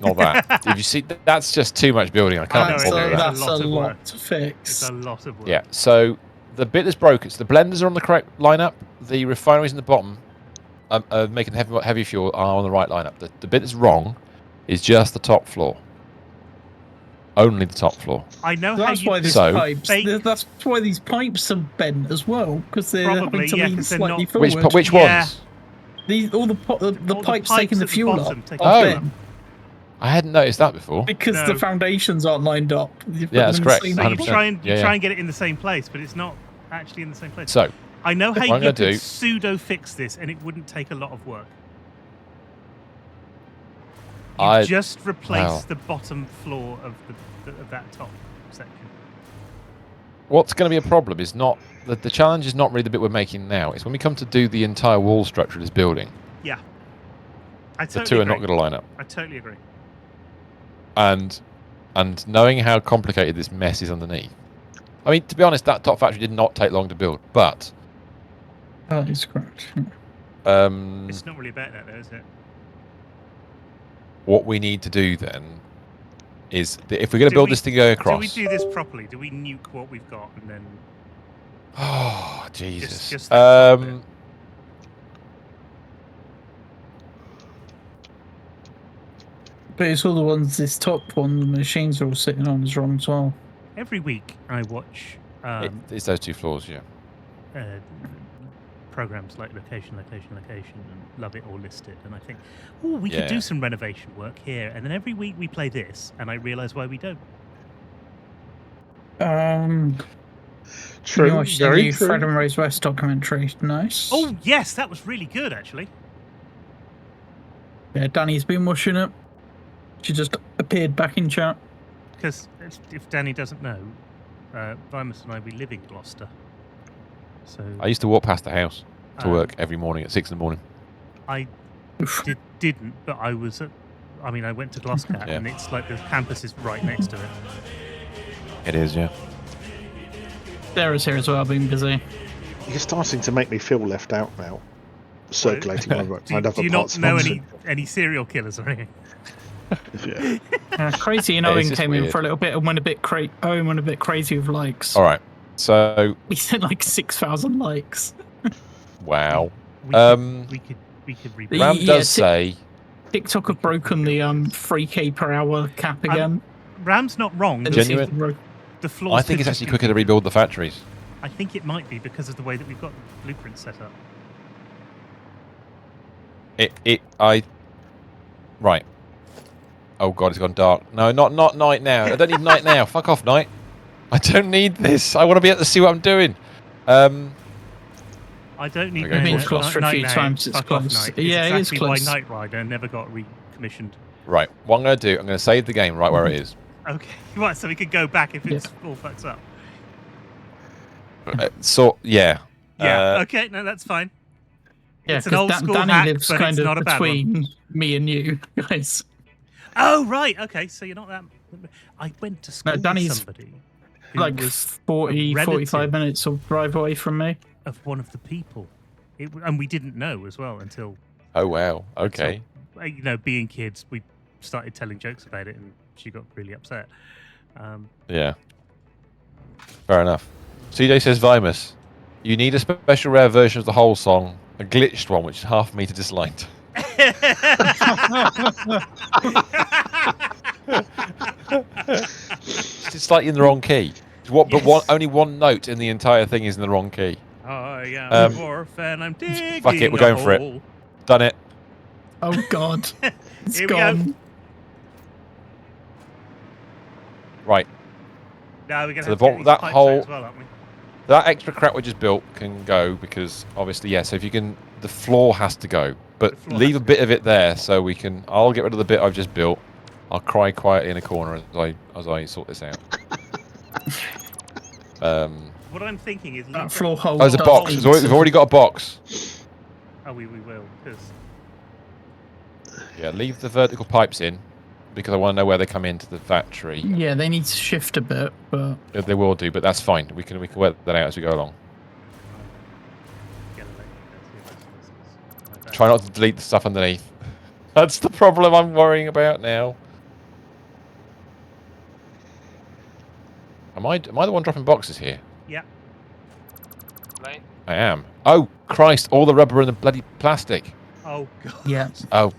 Speaker 2: Not that. If you see, that's just too much building. I can't.
Speaker 3: That's a lot to fix.
Speaker 1: It's a lot of work.
Speaker 2: Yeah. So the bit that's broken. So the blenders are on the correct lineup. The refineries in the bottom, making heavy fuel, are on the right lineup. The bit that's wrong is just the top floor. Only the top floor.
Speaker 1: I know
Speaker 3: that's
Speaker 1: how
Speaker 3: why
Speaker 1: you
Speaker 3: pipes. That's why these pipes are bent as well because they're having to lean slightly forward.
Speaker 2: Which ones?
Speaker 3: All the pipes taking the fuel up.
Speaker 2: Oh. I hadn't noticed that before.
Speaker 3: Because the foundations aren't lined up.
Speaker 2: Yeah, that's correct.
Speaker 1: So you try and get it in the same place, but it's not actually in the same place.
Speaker 2: So
Speaker 1: I know how you could pseudo fix this, and it wouldn't take a lot of work. You just replace the bottom floor of that top section.
Speaker 2: What's going to be a problem is not the challenge is not really the bit we're making now. It's when we come to do the entire wall structure of this building.
Speaker 1: Yeah,
Speaker 2: the two are not going to line up.
Speaker 1: I totally agree.
Speaker 2: And knowing how complicated this mess is underneath. I mean, to be honest, that top factory did not take long to build, but
Speaker 3: that is correct.
Speaker 1: It's not really about that, though, is it?
Speaker 2: What we need to do then is, if we're going to build this thing going across.
Speaker 1: Do we do this properly? Do we nuke what we've got and then?
Speaker 2: Oh Jesus!
Speaker 1: Just
Speaker 3: But it's all the ones, this top one, the machines are all sitting on is wrong as well.
Speaker 1: Every week I watch...
Speaker 2: it's those two floors, yeah.
Speaker 1: Programs like Location, and love it or list it. And I think, oh, we could do some renovation work here. And then every week we play this, and I realise why we don't.
Speaker 3: True. You watched the new Fred and Rose West documentary. Nice.
Speaker 1: Oh, yes, that was really good, actually.
Speaker 3: Yeah, Danny's been watching it. She just appeared back in chat.
Speaker 1: Because if Danny doesn't know, Vimus and I, we live in Gloucester. So
Speaker 2: I used to walk past the house to work every morning at 6 in the morning.
Speaker 1: I didn't, but I was I went to Gloucester, and it's like the campus is right next to it.
Speaker 2: It is, yeah.
Speaker 3: Sarah's here as well, being busy.
Speaker 5: You're starting to make me feel left out now. Circulating my other
Speaker 1: do you not know any serial killers or anything?
Speaker 3: Crazy and Owen came in for a little bit and went a bit crazy with likes.
Speaker 2: All right, so
Speaker 3: we said like 6,000 likes.
Speaker 2: Wow.
Speaker 1: We could
Speaker 2: Ram does say
Speaker 3: TikTok have broken the 3K per hour cap again.
Speaker 1: Ram's not wrong.
Speaker 2: Genuine.
Speaker 1: The floors
Speaker 2: I think it's actually quicker to rebuild the factories.
Speaker 1: I think it might be because of the way that we've got the blueprints set up.
Speaker 2: Right. Oh god, it's gone dark. No, not night now. I don't need night now. Fuck off, night. I don't need this. I want to be able to see what I'm doing.
Speaker 1: I don't need
Speaker 3: I've been close for a few times. It's close. Yeah, it is close.
Speaker 1: Why Knight Rider never got recommissioned.
Speaker 2: Right, what I'm going to do, I'm going to save the game right where it is.
Speaker 1: Okay, right, so we can go back if it's all fucks up.
Speaker 2: Yeah.
Speaker 1: Yeah, okay, no, that's fine.
Speaker 3: Yeah,
Speaker 1: it's an old school
Speaker 3: Danny
Speaker 1: hack,
Speaker 3: lives
Speaker 1: but
Speaker 3: kind
Speaker 1: it's
Speaker 3: of
Speaker 1: not a bad one.
Speaker 3: between me and you guys.
Speaker 1: Oh, right, okay, so you're not that... I went to school
Speaker 3: Danny's
Speaker 1: with somebody who
Speaker 3: like
Speaker 1: was
Speaker 3: 45 minutes of drive away from me.
Speaker 1: Of one of the people. And we didn't know as well until...
Speaker 2: Oh, wow, okay.
Speaker 1: So, being kids, we started telling jokes about it and she got really upset.
Speaker 2: Yeah. Fair enough. CJ says, Vimus, you need a special rare version of the whole song, a glitched one, which is half a meter disliked. It's slightly in the wrong key. But only one note in the entire thing is in the wrong key.
Speaker 1: I am a dwarf and I'm digging
Speaker 2: Fuck it, we're going for it. Done it.
Speaker 3: Oh god. It's
Speaker 1: Here
Speaker 3: gone.
Speaker 1: we go.
Speaker 2: Right.
Speaker 1: Now we're going to
Speaker 2: So
Speaker 1: have to get these
Speaker 2: that
Speaker 1: pipes
Speaker 2: whole-
Speaker 1: out as well, aren't we?
Speaker 2: That extra crap we just built can go because obviously, yeah, so if you can, the floor has to go. But leave a bit of it there so we can, I'll get rid of the bit I've just built. I'll cry quietly in a corner as I sort this out.
Speaker 1: What I'm thinking is...
Speaker 3: That floor hole.
Speaker 2: Oh, there's a box. We've already got a box.
Speaker 1: Oh, we will, because...
Speaker 2: Yeah, leave the vertical pipes in because I want to know where they come into the factory.
Speaker 3: Yeah, they need to shift a bit, but...
Speaker 2: Yeah, they will do, but that's fine. We can work that out as we go along. Try not to delete the stuff underneath. That's the problem I'm worrying about now. Am I the one dropping boxes here?
Speaker 1: Yeah.
Speaker 4: Right.
Speaker 2: I am. Oh, Christ, all the rubber and the bloody plastic.
Speaker 1: Oh, God.
Speaker 3: Yeah.
Speaker 2: Oh,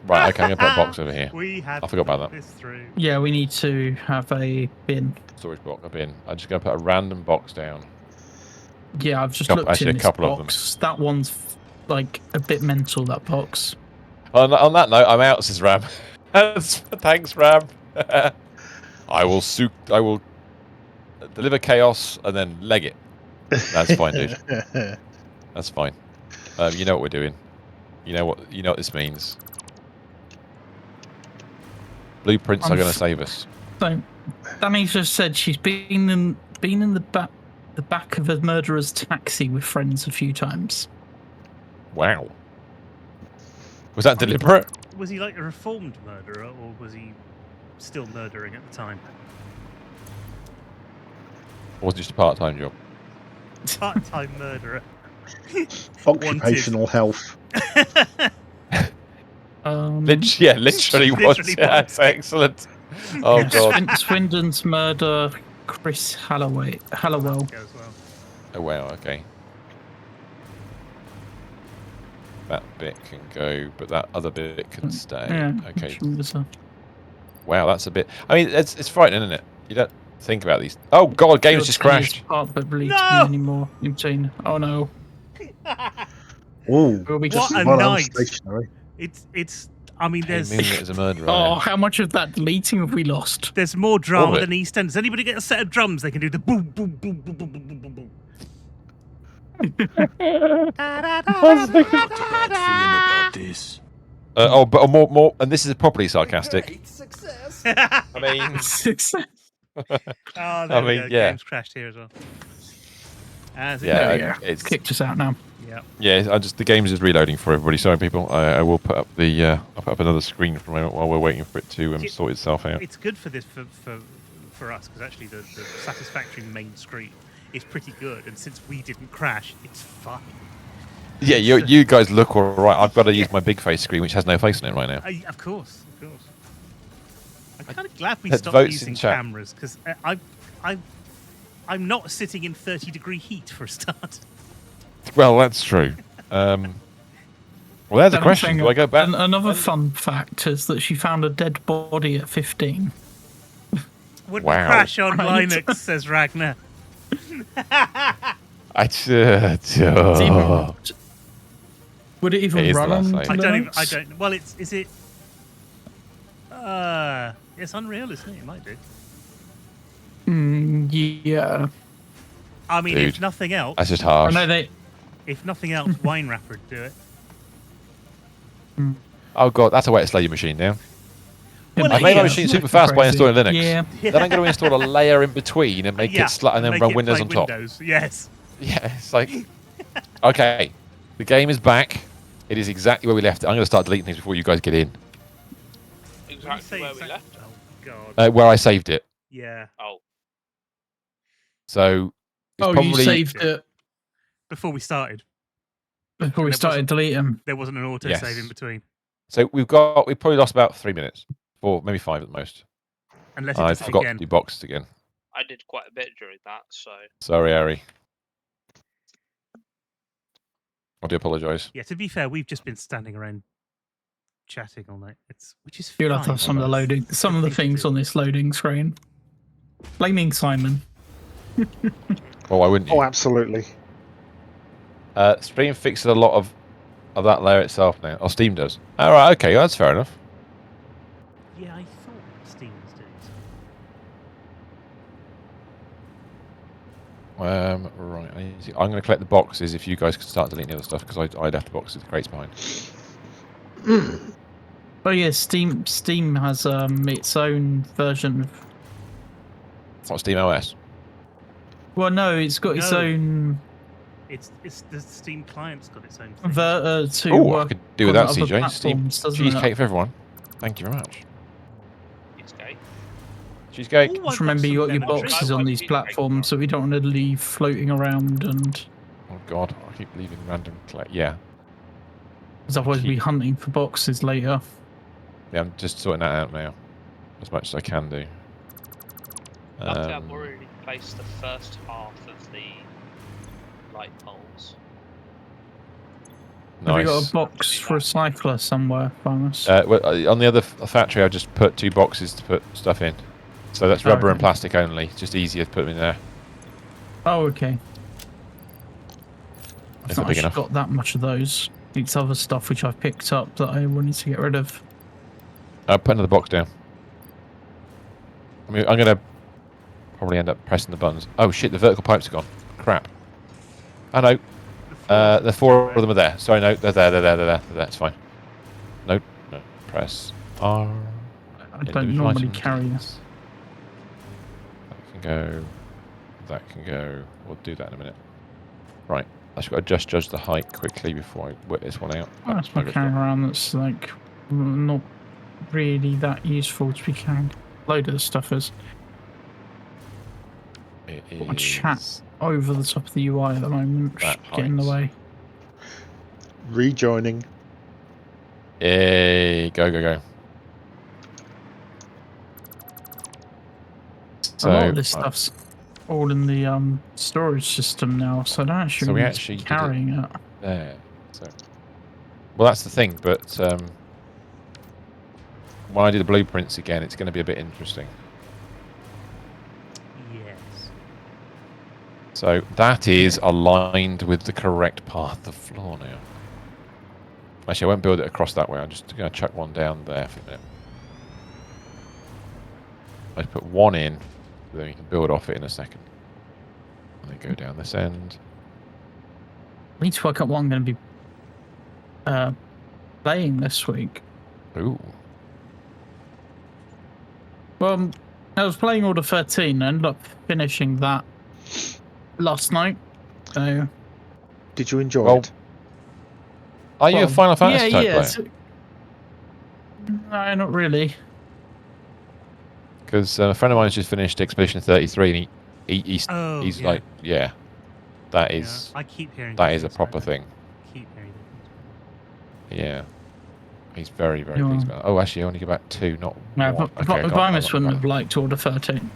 Speaker 2: right, okay, I'm going to put a box over here.
Speaker 1: We had
Speaker 2: I forgot about that.
Speaker 1: this through.
Speaker 3: Yeah, we need to have a bin.
Speaker 2: Storage box, a bin. I'm just going to put a random box down.
Speaker 3: Yeah, I've just
Speaker 2: Couple-
Speaker 3: looked
Speaker 2: actually,
Speaker 3: in
Speaker 2: a
Speaker 3: this
Speaker 2: couple of them.
Speaker 3: box. That one's like a bit mental, that box.
Speaker 2: On that note, I'm out, says Ram. Thanks, Ram. I will deliver chaos and then leg it. That's fine, dude. That's fine. You know what we're doing. You know what this means. Blueprints are going to save us.
Speaker 3: So, Danny just said she's been in the back of a murderer's taxi with friends a few times.
Speaker 2: Wow. Was that deliberate?
Speaker 1: Was he like a reformed murderer, or was he still murdering at the time?
Speaker 2: Or was it just a part-time job?
Speaker 1: Part-time murderer.
Speaker 5: Occupational health.
Speaker 2: Literally was. Yeah, that's excellent. Oh god.
Speaker 3: Swindon's murder, Chris Hallowell.
Speaker 2: Oh wow. Okay. That bit can go, but that other bit can stay.
Speaker 3: Yeah,
Speaker 2: okay.
Speaker 3: so.
Speaker 2: Wow, that's a bit. I mean, it's frightening, isn't it? You don't think about these. Oh god, game's just crashed.
Speaker 3: Can't believe
Speaker 1: No!
Speaker 3: anymore. You've seen. Oh no.
Speaker 5: Ooh,
Speaker 3: Will we
Speaker 1: What
Speaker 3: just
Speaker 1: a
Speaker 5: well,
Speaker 1: night!
Speaker 5: stationary.
Speaker 1: It's. I mean, there's
Speaker 2: As a murderer.
Speaker 3: Oh, how much of that deleting have we lost?
Speaker 1: there's more drama
Speaker 2: All of it.
Speaker 1: than EastEnders. Does anybody get a set of drums they can do the boom boom boom boom boom boom boom boom boom?
Speaker 2: But more, and this is properly sarcastic. I mean,
Speaker 3: Success.
Speaker 1: Oh, there
Speaker 2: I
Speaker 1: we
Speaker 2: mean,
Speaker 1: go.
Speaker 2: yeah.
Speaker 1: Game's crashed here as well. As it
Speaker 2: Yeah,
Speaker 1: goes.
Speaker 2: it's
Speaker 3: Kicked us out now.
Speaker 1: Yeah.
Speaker 2: yeah. The game's just reloading for everybody. Sorry, people. I will put up I'll put up another screen for a moment while we're waiting for it to sort itself out.
Speaker 1: It's good for this for us because actually the Satisfactory main screen is pretty good, and since we didn't crash, it's fine.
Speaker 2: Yeah, you guys look all right. I've got to use my big face screen, which has no face on it right now.
Speaker 1: Of course. I'm kind of glad we
Speaker 2: Let's
Speaker 1: stopped
Speaker 2: vote in
Speaker 1: using
Speaker 2: chat.
Speaker 1: cameras because I'm not sitting in 30-degree heat for a start.
Speaker 2: Well, that's true. Well, there's a question. Do I go back?
Speaker 3: Another fun fact is that she found a dead body at 15.
Speaker 1: Wouldn't
Speaker 2: Wow.
Speaker 1: crash on
Speaker 3: Right.
Speaker 1: Linux, says Ragnar.
Speaker 3: Would it even
Speaker 2: It is the
Speaker 3: run
Speaker 2: last
Speaker 3: on
Speaker 2: save.
Speaker 1: I
Speaker 3: Linux?
Speaker 1: don't. Well, is it? It's unreal, isn't it? It might do.
Speaker 3: Yeah.
Speaker 1: I mean,
Speaker 2: Dude,
Speaker 1: if nothing else,
Speaker 2: that's just harsh.
Speaker 3: I know they.
Speaker 1: if nothing else, Wine Wrapper would do it.
Speaker 2: Oh god, that's a way to slay your machine now.
Speaker 1: Well,
Speaker 2: I made my
Speaker 1: yeah,
Speaker 2: machine
Speaker 3: it's
Speaker 2: super
Speaker 3: not
Speaker 2: fast by
Speaker 3: crazy.
Speaker 2: installing Linux.
Speaker 3: Yeah.
Speaker 2: Then I'm going to install a layer in between and make it and then
Speaker 1: make
Speaker 2: run
Speaker 1: it
Speaker 2: Windows
Speaker 1: play
Speaker 2: on top.
Speaker 1: Windows. Yes.
Speaker 2: Yeah, it's like, okay, the game is back. It is exactly where we left it. I'm going to start deleting things before you guys get in.
Speaker 4: Exactly where we left.
Speaker 1: Oh god.
Speaker 2: Where I saved it.
Speaker 1: Yeah.
Speaker 4: Oh.
Speaker 2: So it's
Speaker 3: Oh,
Speaker 2: probably
Speaker 3: you saved it
Speaker 1: Before we started.
Speaker 3: before we started deleting.
Speaker 1: There wasn't an auto save in between.
Speaker 2: So we've probably lost about 3 minutes, or maybe 5 at the most.
Speaker 1: Unless it
Speaker 2: I
Speaker 1: does it
Speaker 2: forgot
Speaker 1: again.
Speaker 2: to do boxes again.
Speaker 4: I did quite a bit during that, so.
Speaker 2: Sorry, Ari. I do apologise.
Speaker 1: Yeah, to be fair, we've just been standing around chatting all night. Which is
Speaker 3: You'll
Speaker 1: fine.
Speaker 3: have to have some of the loading, some of the things on this loading screen. Blaming Simon.
Speaker 2: Oh, why wouldn't you?
Speaker 5: Oh, absolutely.
Speaker 2: Stream fixes a lot of that layer itself now. Or Steam does. All right, okay, that's fair enough.
Speaker 1: Yeah, I thought Steam was doing something.
Speaker 2: Right, I'm going to collect the boxes if you guys can start deleting the other stuff, because I left the boxes, the crates behind.
Speaker 3: Oh yeah, Steam has its own version of.
Speaker 2: It's not Steam OS.
Speaker 3: Well, no, it's got its own.
Speaker 1: It's the Steam client's got its own thing.
Speaker 3: Converter to
Speaker 2: Oh, I
Speaker 3: work
Speaker 2: could do
Speaker 3: on
Speaker 2: without
Speaker 3: other
Speaker 2: CJ. Steam
Speaker 3: platforms, doesn't
Speaker 2: cheesecake
Speaker 3: it?
Speaker 2: for everyone. Thank you very much.
Speaker 4: Cheesecake.
Speaker 2: Cheesecake.
Speaker 1: Ooh, I've
Speaker 3: Just remember
Speaker 1: got
Speaker 3: you
Speaker 1: some
Speaker 3: got your
Speaker 1: lemon drink.
Speaker 3: boxes on these platforms, so we don't want to leave floating around, and
Speaker 2: Oh god, I keep leaving random yeah.
Speaker 3: because otherwise we'll be hunting for boxes later.
Speaker 2: Yeah, I'm just sorting that out now, as much as I can do.
Speaker 4: Luckily, I've already placed the first half of the light poles.
Speaker 2: Nice.
Speaker 3: Have you got a box recycler somewhere, Farmers?
Speaker 2: On the other factory, I just put 2 boxes to put stuff in. So that's rubber and plastic only. It's just easier to put them in there.
Speaker 3: Oh, okay.
Speaker 2: If
Speaker 3: I've
Speaker 2: they're
Speaker 3: not
Speaker 2: big
Speaker 3: actually
Speaker 2: enough.
Speaker 3: got that much of those. It's other stuff which I've picked up that I wanted to get rid of.
Speaker 2: I'll put another box down. I mean, I'm going to probably end up pressing the buttons. Oh shit, the vertical pipes are gone. Crap. I know. The 4 of them are there. Sorry, no, they're there. It's fine. No. Press R.
Speaker 3: I don't normally carry this.
Speaker 2: That can go. That can go. We'll do that in a minute. Right. I've got to just judge the height quickly before I whip this one out.
Speaker 3: Oh, that's my carrying around that's like not really that useful to be carrying. Load of the stuff is.
Speaker 2: It
Speaker 3: My chat over the top of the UI at the moment, get in the way.
Speaker 5: Rejoining.
Speaker 2: Hey, go. So,
Speaker 3: a lot of this stuff's all in the storage system now, so I don't actually
Speaker 2: we
Speaker 3: need
Speaker 2: actually
Speaker 3: to be carrying it.
Speaker 2: There. So, well, that's the thing, but when I do the blueprints again, it's going to be a bit interesting.
Speaker 1: Yes.
Speaker 2: So that is aligned with the correct path of floor now. Actually, I won't build it across that way. I'm just going to chuck one down there for a minute. I put one in, then you can build off it in a second. And then go down this end.
Speaker 3: I need to work out what I'm going to be playing this week.
Speaker 2: Ooh.
Speaker 3: Well, I was playing Order 13 and ended up finishing that last night. So,
Speaker 5: did you enjoy it?
Speaker 2: Are you a Final Fantasy type player?
Speaker 3: So, no, not really.
Speaker 2: Because a friend of mine's just finished Expedition 33, and he's like, yeah, that is.
Speaker 1: I keep hearing
Speaker 2: that is a proper thing.
Speaker 1: Keep hearing
Speaker 2: yeah, he's very pleased about it. Oh, actually, I only get back 2, not 1.
Speaker 3: Vimus wouldn't have liked Order 13.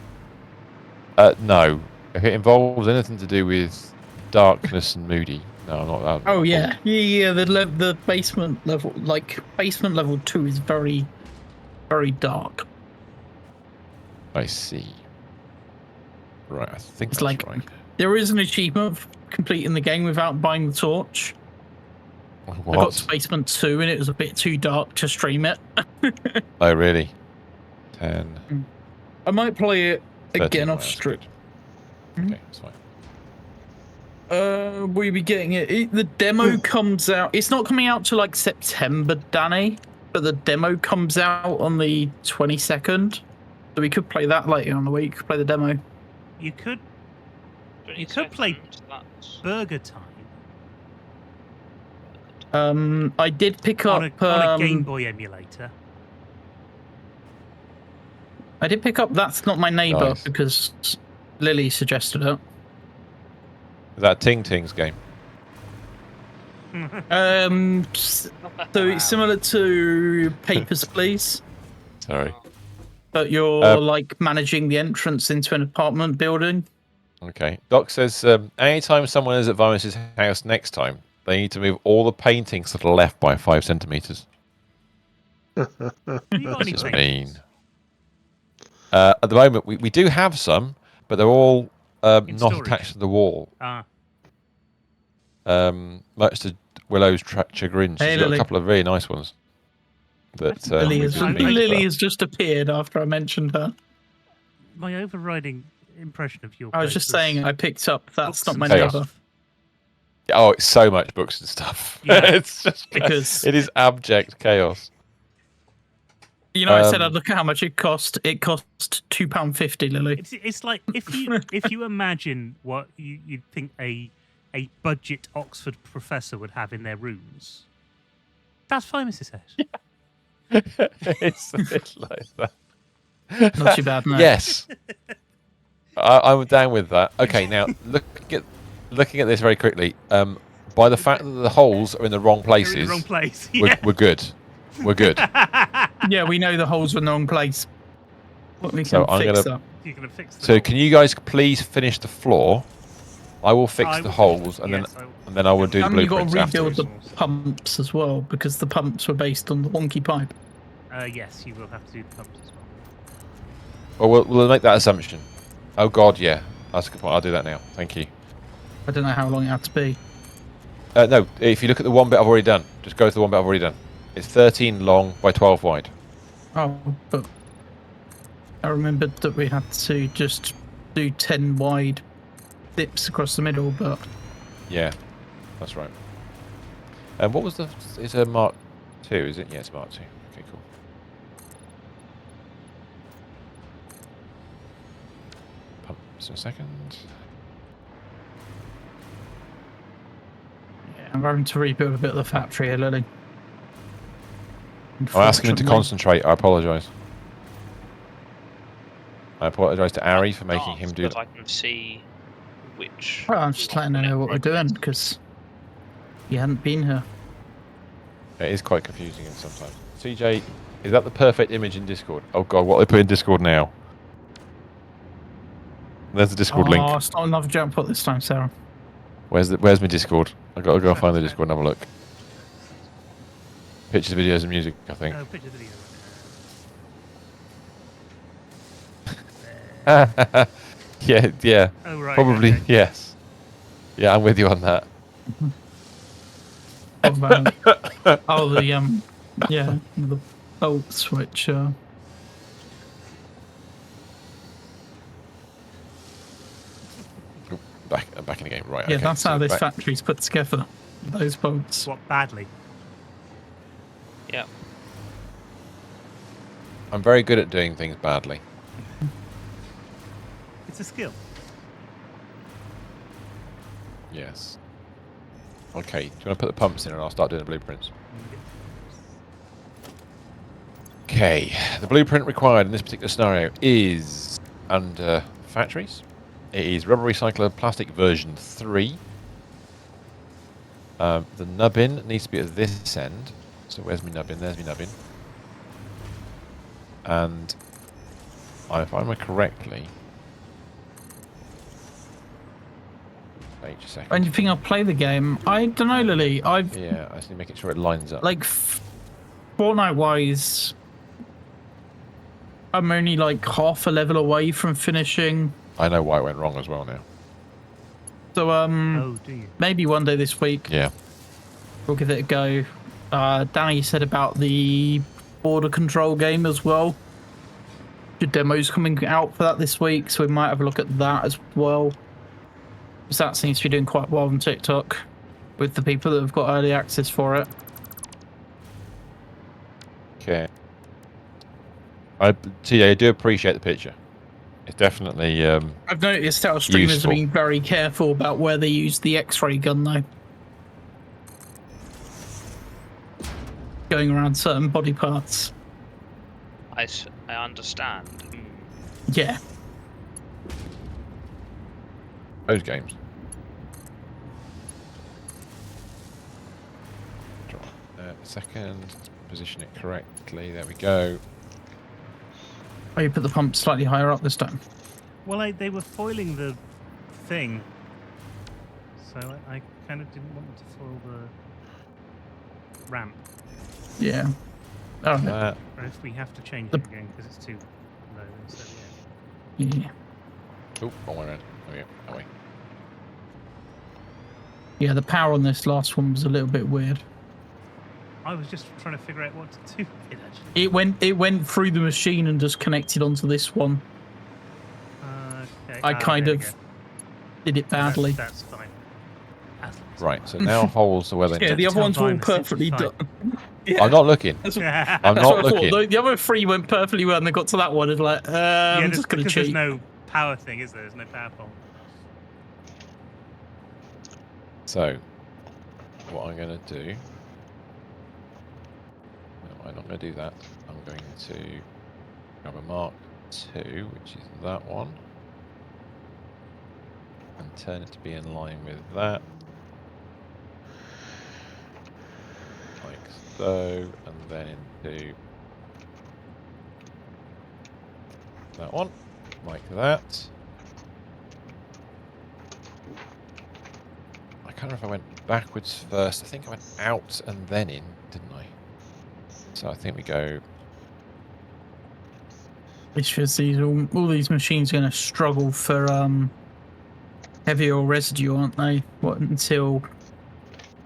Speaker 2: No, if it involves anything to do with darkness and moody, no, I'm not that.
Speaker 3: Oh yeah. The basement level, basement level 2, is very dark.
Speaker 2: I see. Right, I think
Speaker 3: It's
Speaker 2: that's right.
Speaker 3: There is an achievement for completing the game without buying the torch.
Speaker 2: What?
Speaker 3: I got to basement 2 and it was a bit too dark to stream it.
Speaker 2: Oh really? 10.
Speaker 3: I might play it
Speaker 2: 13
Speaker 3: again off
Speaker 2: rounds,
Speaker 3: strip.
Speaker 2: good. Okay, that's fine.
Speaker 3: We'll be getting it. The demo comes out. It's not coming out till like September, Danny, but the demo comes out on the 22nd. So we could play that later on the week. Play the demo.
Speaker 1: You could play Burger Time.
Speaker 3: I did pick up
Speaker 1: on a Game Boy emulator.
Speaker 3: I did pick up That's Not My Neighbor
Speaker 2: Nice.
Speaker 3: because Lily suggested it.
Speaker 2: Is that Ting Ting's game?
Speaker 3: So it's similar to Papers, Please.
Speaker 2: Sorry.
Speaker 3: But you're like managing the entrance into an apartment building.
Speaker 2: Okay. Doc says anytime someone is at Vimus's house next time, they need to move all the paintings to the left by 5 centimeters. That's just mean. At the moment, we do have some, but they're all not
Speaker 1: storage.
Speaker 2: attached to the wall. Much to Willow's chagrin. She's got a couple of really nice ones. That
Speaker 3: Lily has just appeared after I mentioned her.
Speaker 1: My overriding impression of your
Speaker 3: I was just saying I picked up That's Not My
Speaker 2: Chaos.
Speaker 3: Neighbor.
Speaker 2: Oh, it's so much books and stuff.
Speaker 1: Yeah.
Speaker 2: It's just
Speaker 3: Because
Speaker 2: it is abject chaos.
Speaker 3: You know, I said I'd look at how much it cost. It cost £2.50, Lily.
Speaker 1: It's like if you imagine what you'd think a budget Oxford professor would have in their rooms. That's Vimus's house.
Speaker 2: It's a bit like that.
Speaker 3: Not too bad, no.
Speaker 2: Yes. I'm down with that. Okay, now looking at this very quickly, by the fact that the holes are in the wrong places,
Speaker 1: in the wrong place. Yeah.
Speaker 2: we're good. We're good.
Speaker 3: Yeah, we know the holes were in the wrong place. But we can
Speaker 2: So
Speaker 3: fix that.
Speaker 1: You're gonna fix the
Speaker 2: So
Speaker 1: hole.
Speaker 2: can you guys please finish the floor? I will fix the holes, and then I will do the
Speaker 3: And you've got to
Speaker 2: blueprints
Speaker 3: rebuild
Speaker 2: afterwards.
Speaker 3: the pumps as well, because the pumps were based on the wonky pipe.
Speaker 1: Yes, you will have to do the pumps as well.
Speaker 2: Well, we'll make that assumption. Oh God, yeah, that's a good point. I'll do that now. Thank you.
Speaker 3: I don't know how long it had to be.
Speaker 2: No, if you look at the one bit I've already done, just go to the one bit I've already done. It's 13 long by 12 wide.
Speaker 3: Oh, but I remembered that we had to just do 10 wide dips across the middle, but...
Speaker 2: Yeah, that's right. And what was the... It's a Mark 2, is it? Yeah, it's Mark 2. Okay, cool. Pumps in a second.
Speaker 3: Yeah, I'm having to rebuild a bit of the factory here, Lily.
Speaker 2: I'm asking him to concentrate. I apologise. I apologise to Ari for making him do that.
Speaker 4: I can see which...
Speaker 3: Well, I'm just letting her know what we're doing, because you hadn't been here.
Speaker 2: It is quite confusing sometimes. CJ, is that the perfect image in Discord? Oh God, what they put in Discord now? There's the Discord link.
Speaker 3: Oh, it's not another jump pot this time, Sarah.
Speaker 2: Where's my Discord? I've got to go find the Discord and have a look. Pictures, videos, and music, I think.
Speaker 1: Oh, picture video.
Speaker 2: Yeah.
Speaker 1: Oh, right,
Speaker 2: Probably,
Speaker 1: okay.
Speaker 2: yes. Yeah, I'm with you on that.
Speaker 3: Oh, the bolts which
Speaker 2: Back in the game, right?
Speaker 3: yeah,
Speaker 2: okay,
Speaker 3: that's
Speaker 2: so
Speaker 3: how this
Speaker 2: back-
Speaker 3: factory's put together. Those bolts.
Speaker 1: What, badly?
Speaker 4: Yeah.
Speaker 2: I'm very good at doing things badly.
Speaker 1: It's a skill.
Speaker 2: Yes. Okay, do you want to put the pumps in and I'll start doing the blueprints? Okay, the blueprint required in this particular scenario is under factories. It is rubber recycler plastic version 3. The nubbin needs to be at this end. So where's my nubbin? There's my nubbin. And if I remember correctly... Wait a second.
Speaker 3: And you think I'll play the game? I don't know, Lily.
Speaker 2: Yeah, I just need to make sure it lines up.
Speaker 3: Like, Fortnite-wise, I'm only like half a level away from finishing.
Speaker 2: I know why it went wrong as well now.
Speaker 3: So,
Speaker 1: Oh, do you?
Speaker 3: maybe one day this week
Speaker 2: Yeah.
Speaker 3: we'll give it a go. Danny said about the border control game as well. the demos coming out for that this week, so we might have a look at that as well. Because that seems to be doing quite well on TikTok with the people that have got early access for it.
Speaker 2: Okay. I do appreciate the picture. It's definitely
Speaker 3: I've noticed how streamers are being very careful about where they use the X-ray gun, though. Going around certain body parts.
Speaker 4: I understand.
Speaker 3: Yeah.
Speaker 2: Those games. Second, position it correctly. There we go.
Speaker 3: Oh, you put the pump slightly higher up this time.
Speaker 1: Well, they were foiling the thing, so I kind of didn't want them to foil the ramp.
Speaker 3: Yeah. Oh, no.
Speaker 1: Or if we have to change it again because it's too low, then so
Speaker 3: yeah.
Speaker 2: Oh, wrong way around. Oh, yeah, that way.
Speaker 3: Yeah, the power on this last one was a little bit weird.
Speaker 1: I was just trying to figure out what to do with it, actually.
Speaker 3: It went through the machine and just connected onto this one.
Speaker 1: Okay.
Speaker 3: I kind of did it badly.
Speaker 1: That's fine.
Speaker 2: Right, so now holes are where they
Speaker 3: Yeah, the other ones were all perfectly done. Yeah.
Speaker 2: I'm not looking. I'm not looking.
Speaker 3: The other three went perfectly well, and they got to that one. It's like, I'm just going to cheat.
Speaker 1: There's no power thing, is there? There's no power pole.
Speaker 2: So, what I'm going to do... No, I'm not going to do that. I'm going to grab a Mark II, which is that one. And turn it to be in line with that. Like so, and then into that one, like that. I can't remember if I went backwards first. I think I went out and then in, didn't I? So I think we go.
Speaker 3: It's just all these machines are going to struggle for heavy oil residue, aren't they? What until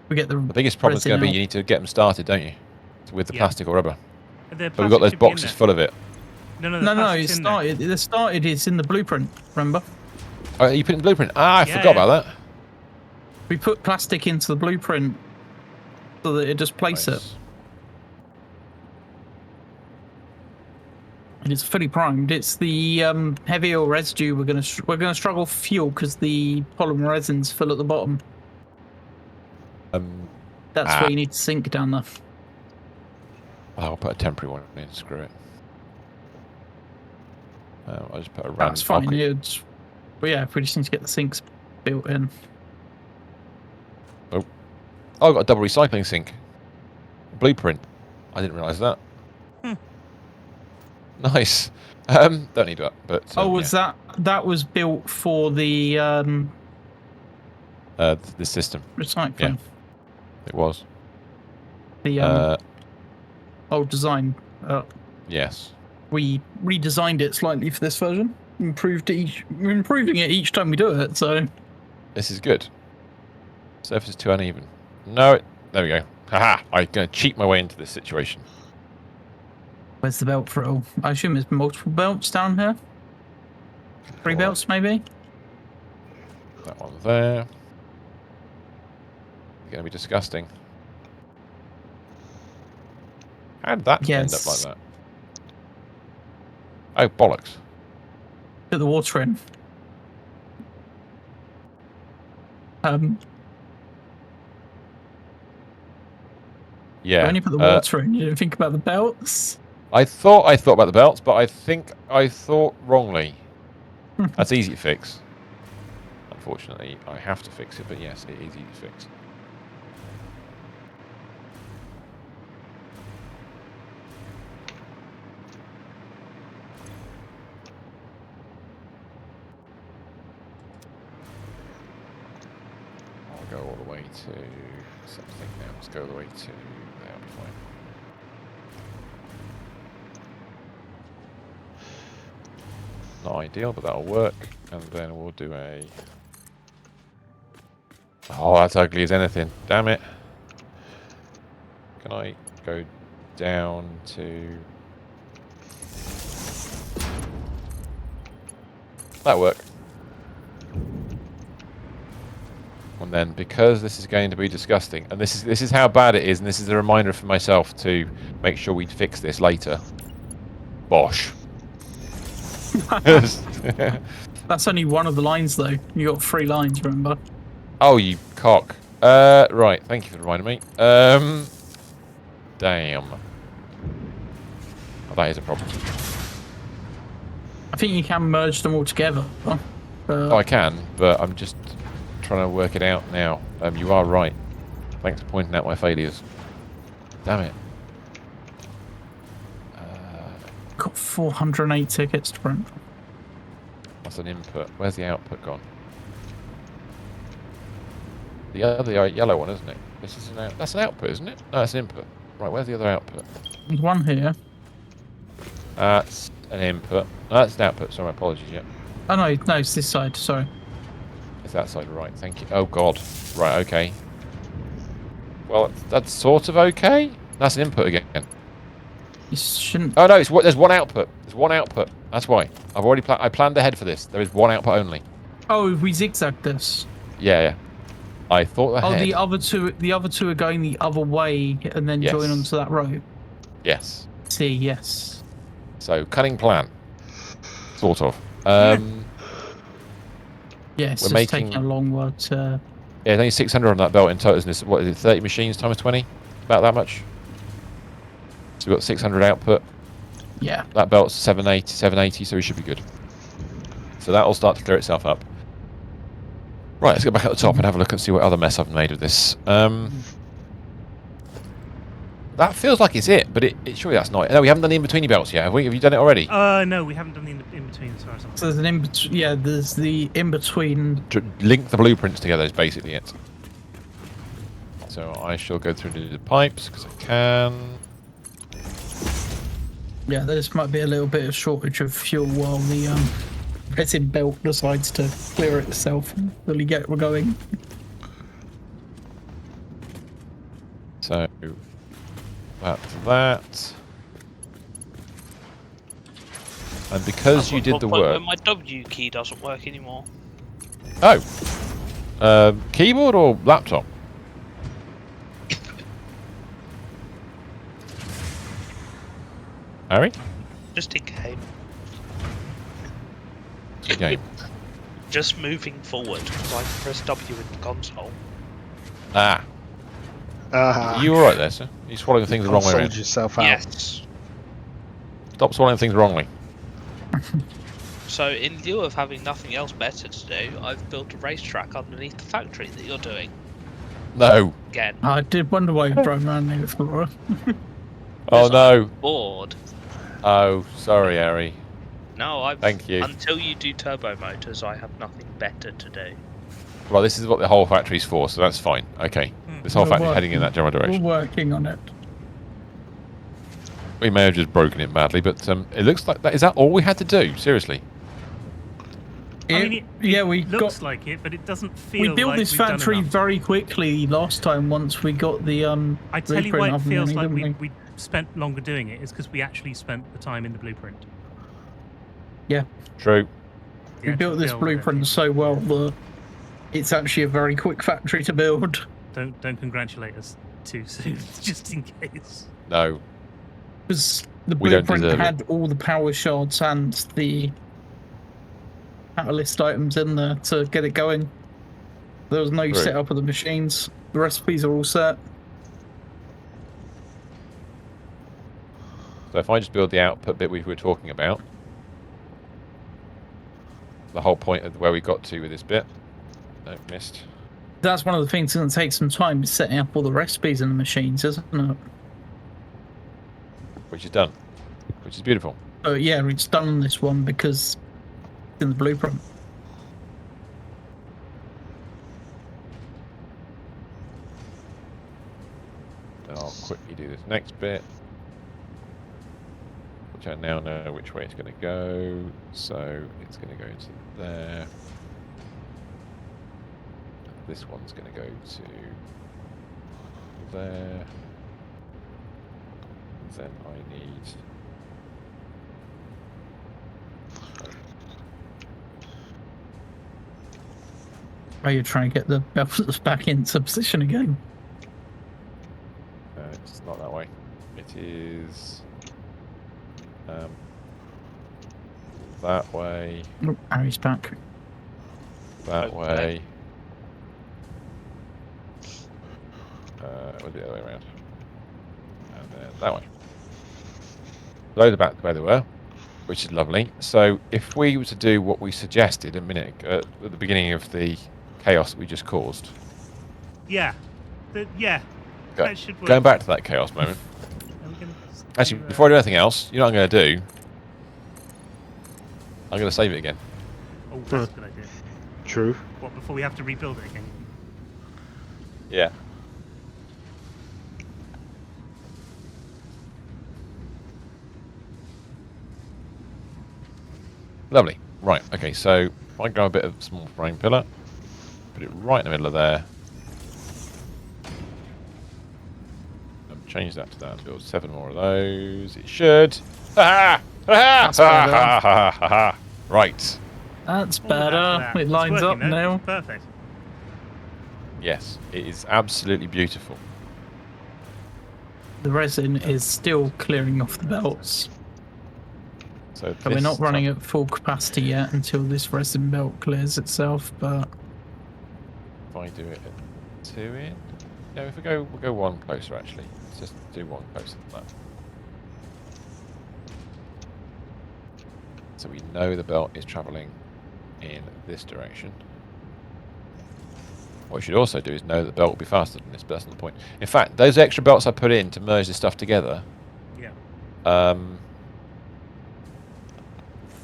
Speaker 3: we get the
Speaker 2: biggest problem is going to be you need to get them started, don't you? With the plastic or rubber.
Speaker 1: So
Speaker 2: we've got those boxes full of it.
Speaker 3: No, it started. The started is in the blueprint. Remember?
Speaker 2: Oh, you put it in the blueprint. I forgot about that.
Speaker 3: We put plastic into the blueprint so that it just places it. And it's fully primed. It's the heavy oil residue. We're gonna struggle for fuel because the polymer resin's full at the bottom. That's where you need to sink down there.
Speaker 2: I'll put a temporary one in. Screw it. I'll just put a random.
Speaker 3: That's fine. But yeah, we just need to get the sinks built in.
Speaker 2: Oh, I've got a double recycling sink. Blueprint. I didn't realise that. Nice. Don't need that, but
Speaker 3: that was built for the
Speaker 2: system
Speaker 3: recycling.
Speaker 2: Yeah, it was
Speaker 3: the old design.
Speaker 2: Yes,
Speaker 3: we redesigned it slightly for this version. We're improving it each time we do it. So
Speaker 2: this is good. Surface is too uneven. No, there we go. Haha! I'm going to cheat my way into this situation.
Speaker 3: Where's the belt for it all? I assume there's multiple belts down here. 3 belts, maybe?
Speaker 2: That one there. It's going to be disgusting. How did that end up like that? Oh, bollocks.
Speaker 3: Put the water in.
Speaker 2: Yeah.
Speaker 3: You only put the water in. You didn't think about the belts?
Speaker 2: I thought about the belts, but I think I thought wrongly. That's easy to fix. Unfortunately, I have to fix it, but yes, it is easy to fix. I'll go all the way to something now. Let's go all the way to there. I'll be fine. Not ideal, but that'll work. And then we'll do a... Oh, that's ugly as anything. Damn it. Can I go down to... That'll work. And then, because this is going to be disgusting, and this is how bad it is, and this is a reminder for myself to make sure we fix this later. Bosh.
Speaker 3: That's only one of the lines, though. You got 3 lines, remember?
Speaker 2: Oh, you cock. Right. Thank you for reminding me. Damn. Oh, that is a problem.
Speaker 3: I think you can merge them all together.
Speaker 2: Oh, I can, but I'm just trying to work it out now. You are right. Thanks for pointing out my failures. Damn it.
Speaker 3: Got 408 tickets to print.
Speaker 2: That's an input. Where's the output gone? The other yellow one, isn't it? This is that's an output, isn't it? No, that's an input. Right, where's the other output?
Speaker 3: There's one here.
Speaker 2: That's an input. No, that's an output. Sorry, my apologies. Yeah.
Speaker 3: Oh no, it's this side. Sorry.
Speaker 2: It's that side, right? Thank you. Oh God. Right. Okay. Well, that's sort of okay. That's an input again.
Speaker 3: You shouldn't.
Speaker 2: Oh no, there's one output. There's one output. That's why I've already I planned ahead for this. There is one output only.
Speaker 3: Oh, we zigzagged this.
Speaker 2: Yeah. I thought ahead.
Speaker 3: Oh, the other two are going the other way and then join onto that row.
Speaker 2: Yes.
Speaker 3: See, yes.
Speaker 2: So cunning plan. Sort of.
Speaker 3: Yeah, it's just taking a long while to...
Speaker 2: Yeah, I think 600 on that belt in total, isn't it? What is it, 30 machines times 20? About that much? So we've got 600 output.
Speaker 3: Yeah.
Speaker 2: That belt's 780, so we should be good. So that'll start to clear itself up. Right, let's go back at the top and have a look and see what other mess I've made of this. That feels like it's it, but surely that's not it. No, we haven't done the in-betweeny belts yet, have we? Have you done it already?
Speaker 1: No, we haven't done the in-between as far as I'm
Speaker 3: So there's an in-between, yeah, there's the in-between.
Speaker 2: To link the blueprints together is basically it. So I shall go through and do the pipes, because I can.
Speaker 3: Yeah, there might be a little bit of shortage of fuel while the resin belt decides to clear itself and really get going.
Speaker 2: So that's that. And because you did the work...
Speaker 4: My W key doesn't work anymore.
Speaker 2: Oh. Keyboard or laptop? Harry?
Speaker 4: Just in game.
Speaker 2: Game.
Speaker 4: Just moving forward, because I can press W in the console.
Speaker 2: Ah. Are you alright there, sir? You're swallowing things the wrong way around.
Speaker 5: Yourself out.
Speaker 4: Yes.
Speaker 2: Stop swallowing things wrongly.
Speaker 4: So, in lieu of having nothing else better to do, I've built a racetrack underneath the factory that you're doing.
Speaker 2: No.
Speaker 4: Again.
Speaker 3: I did wonder why you drove around there before.
Speaker 2: Oh no.
Speaker 4: Bored.
Speaker 2: Oh, sorry, Harry.
Speaker 4: No,
Speaker 2: Thank you.
Speaker 4: Until you do turbo motors, I have nothing better to do.
Speaker 2: Well, this is what the whole factory's for, so that's fine. Okay. This whole factory's heading in that general direction.
Speaker 3: We're working on it.
Speaker 2: We may have just broken it badly, but it looks like that. Is that all we had to do? Seriously?
Speaker 1: I mean, it looks like it, but it doesn't feel like
Speaker 3: we built this factory
Speaker 1: enough.
Speaker 3: very quickly last time once we got the
Speaker 1: I tell you why it feels like we spent longer doing it is because we actually spent the time in the blueprint.
Speaker 3: Yeah.
Speaker 2: True.
Speaker 3: We built this blueprint so well that it's actually a very quick factory to build.
Speaker 1: Don't congratulate us too soon, just in case.
Speaker 2: No.
Speaker 3: Because the blueprint had all the power shards and the catalyst items in there to get it going. There was no setup of the machines. The recipes are all set.
Speaker 2: So if I just build the output bit we were talking about, the whole point of where we got to with this bit. No, missed.
Speaker 3: That's one of the things that's going to take some time, is setting up all the recipes in the machines, isn't it?
Speaker 2: Which is done. Which is beautiful.
Speaker 3: Oh yeah, it's done on this one because it's in the blueprint.
Speaker 2: And I'll quickly do this next bit, which I now know which way it's going to go. So it's going to go into there. This one's going to go to there. Then I need
Speaker 3: Oh, you're trying to get the belts back into position again.
Speaker 2: It's not that way. It is that way.
Speaker 3: Oh, Harry's back.
Speaker 2: That way. We'll do the other way around. And then that way. Those are back the way they were, which is lovely. So if we were to do what we suggested a minute at the beginning of the chaos that we just caused.
Speaker 1: Yeah. That should work.
Speaker 2: Going back to that chaos moment. Actually, before I do anything else, you know what I'm going to do? I'm going to save it again.
Speaker 1: Oh, that's a good idea.
Speaker 5: True.
Speaker 1: What, before we have to rebuild it again?
Speaker 2: Yeah. Lovely. Right, okay, so if I grab a bit of small frame pillar, put it right in the middle of there, and change that to that and build 7 more of those. It should. Ha ha! Ha ha ha! Right.
Speaker 3: That's better. It lines up now.
Speaker 1: Perfect.
Speaker 3: Yes,
Speaker 2: it is absolutely beautiful.
Speaker 3: The resin is still clearing off the belts.
Speaker 2: So
Speaker 3: we're not running at full capacity yet until this resin belt clears itself, but...
Speaker 2: If I do it at 2 in? No, if we'll go 1 closer actually. Let's just do 1 closer than that. So we know the belt is travelling in this direction. What we should also do is know that the belt will be faster than this, but that's not the point. In fact, those extra belts I put in to merge this stuff together,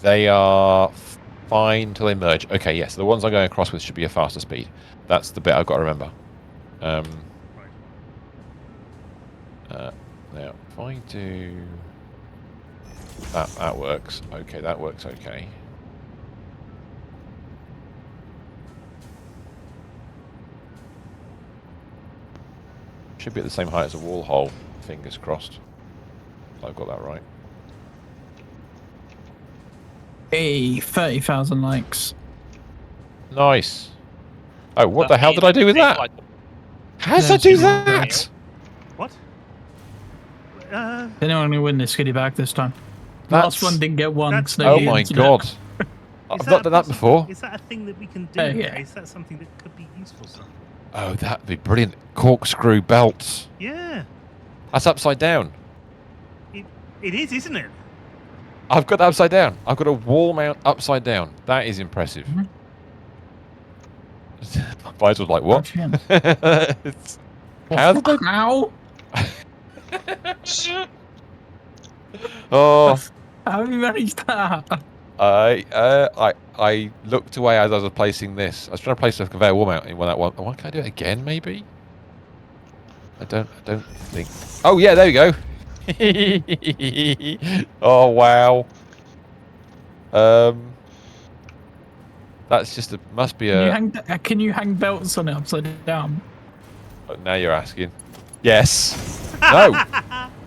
Speaker 2: they are fine until they merge. Okay, yes, the ones I'm going across with should be a faster speed. That's the bit I've got to remember. Now, if I do... That works. Okay, that works okay. Should be at the same height as a wall hole, fingers crossed. I've got that right.
Speaker 3: Hey, 30,000 likes.
Speaker 2: Nice. Oh, what the hell did I do with that? How did I do that?
Speaker 1: What?
Speaker 3: Anyone going to win this goodie bag this time? Last one didn't get one.
Speaker 2: Oh my god. I've not done that before.
Speaker 1: Is that a thing that we can do?
Speaker 3: Yeah.
Speaker 1: Is that something that could be useful?
Speaker 2: Oh, that'd be brilliant. Corkscrew belts.
Speaker 1: Yeah.
Speaker 2: That's upside down.
Speaker 1: It is, isn't it?
Speaker 2: I've got that upside down. I've got a wall mount upside down. That is impressive. Vise was like, what? How did
Speaker 3: How?
Speaker 2: Oh.
Speaker 3: How have you managed that?
Speaker 2: I looked away as I was placing this. I was trying to place a conveyor wall mount in that one. Oh, can I do it again, maybe? I don't think. Oh yeah, there we go. Oh wow. That's just must be
Speaker 3: Can you hang belts on it upside down?
Speaker 2: Now you're asking. Yes. No.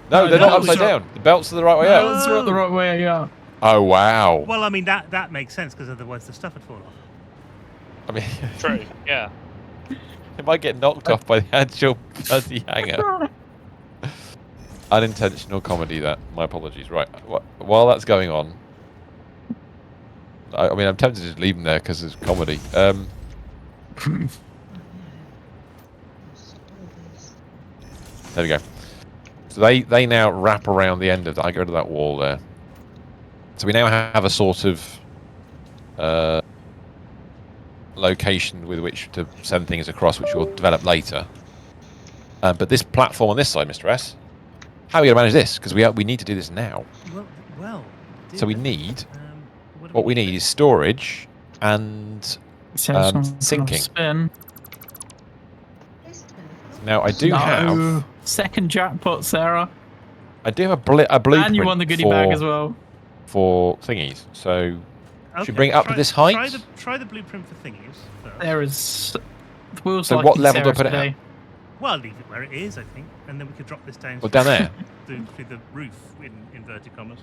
Speaker 2: No, they're not upside down. The belts are the right way up.
Speaker 3: Belts are the right way up.
Speaker 2: Oh wow.
Speaker 1: Well, I mean that makes sense because otherwise the stuff would fall off.
Speaker 2: I mean,
Speaker 4: true. Yeah.
Speaker 2: It might get knocked off by the actual bloody hanger. Unintentional comedy. That. My apologies. Right. While that's going on, I mean, I'm tempted to just leave them there because it's comedy. There we go. So they now wrap around the end of that. I go to that wall there. So we now have a sort of location with which to send things across, which we'll develop later. But this platform on this side, Mr. S, how are we going to manage this? Because we need to do this now.
Speaker 1: Well.
Speaker 2: So we need. What we need is storage and sinking.
Speaker 3: Spin.
Speaker 2: Now I do have
Speaker 3: second jackpot, Sarah.
Speaker 2: I do have a blueprint.
Speaker 3: And you won the goodie bag as well.
Speaker 2: For thingies, so should we bring it up to this height?
Speaker 1: Try the blueprint for thingies first.
Speaker 3: There is. The wheels.
Speaker 2: So what level do I put it at?
Speaker 1: Well, leave it where it is, I think, and then we could drop this down.
Speaker 2: Well, down there.
Speaker 1: through the roof, in inverted commas.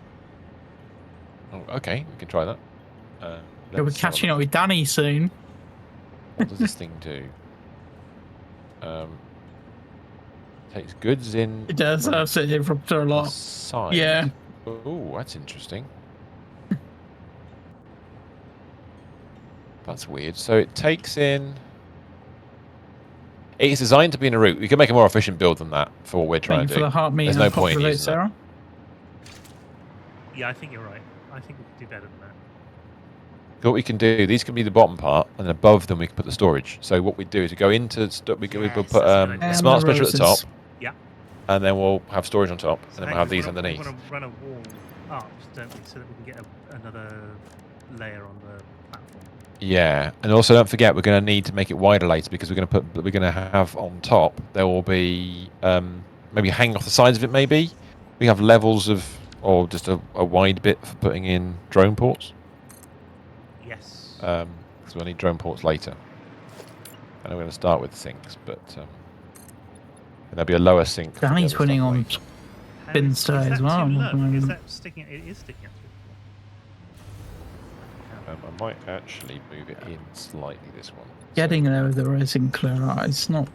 Speaker 2: Oh, okay, we can try that.
Speaker 3: We're catching up with Danny soon.
Speaker 2: What does this thing do? Takes goods in.
Speaker 3: It does. I've seen it from a lot.
Speaker 2: Side.
Speaker 3: Yeah.
Speaker 2: Oh, that's interesting. That's weird. So it takes in. It's designed to be in a route. We can make a more efficient build than that for what we're trying to do.
Speaker 3: For the heart meter,
Speaker 2: there's no point in using
Speaker 3: Sarah.
Speaker 1: Yeah, I think you're right. I think we could do better than that.
Speaker 2: So what we can do, these can be the bottom part, and then above them we can put the storage. So what we do is we go into we put smart splitter at the top.
Speaker 1: Yeah.
Speaker 2: And then we'll have storage on top,
Speaker 1: So
Speaker 2: and then we'll have these underneath.
Speaker 1: We want to run a wall up, don't we, so that we can get another layer on the platform.
Speaker 2: Yeah, and also don't forget we're going to need to make it wider later because we're going to have on top there will be maybe hanging off the sides of it. Maybe we have levels of or just a wide bit for putting in drone ports.
Speaker 1: Yes.
Speaker 2: Because we'll need drone ports later. And we're going to start with sinks, but there'll be a lower sink.
Speaker 3: Danny's winning on spins today as well.
Speaker 1: Is that sticking? It is sticking up.
Speaker 2: I might actually move it in slightly, this one.
Speaker 3: Getting there with the resin clearer, it's not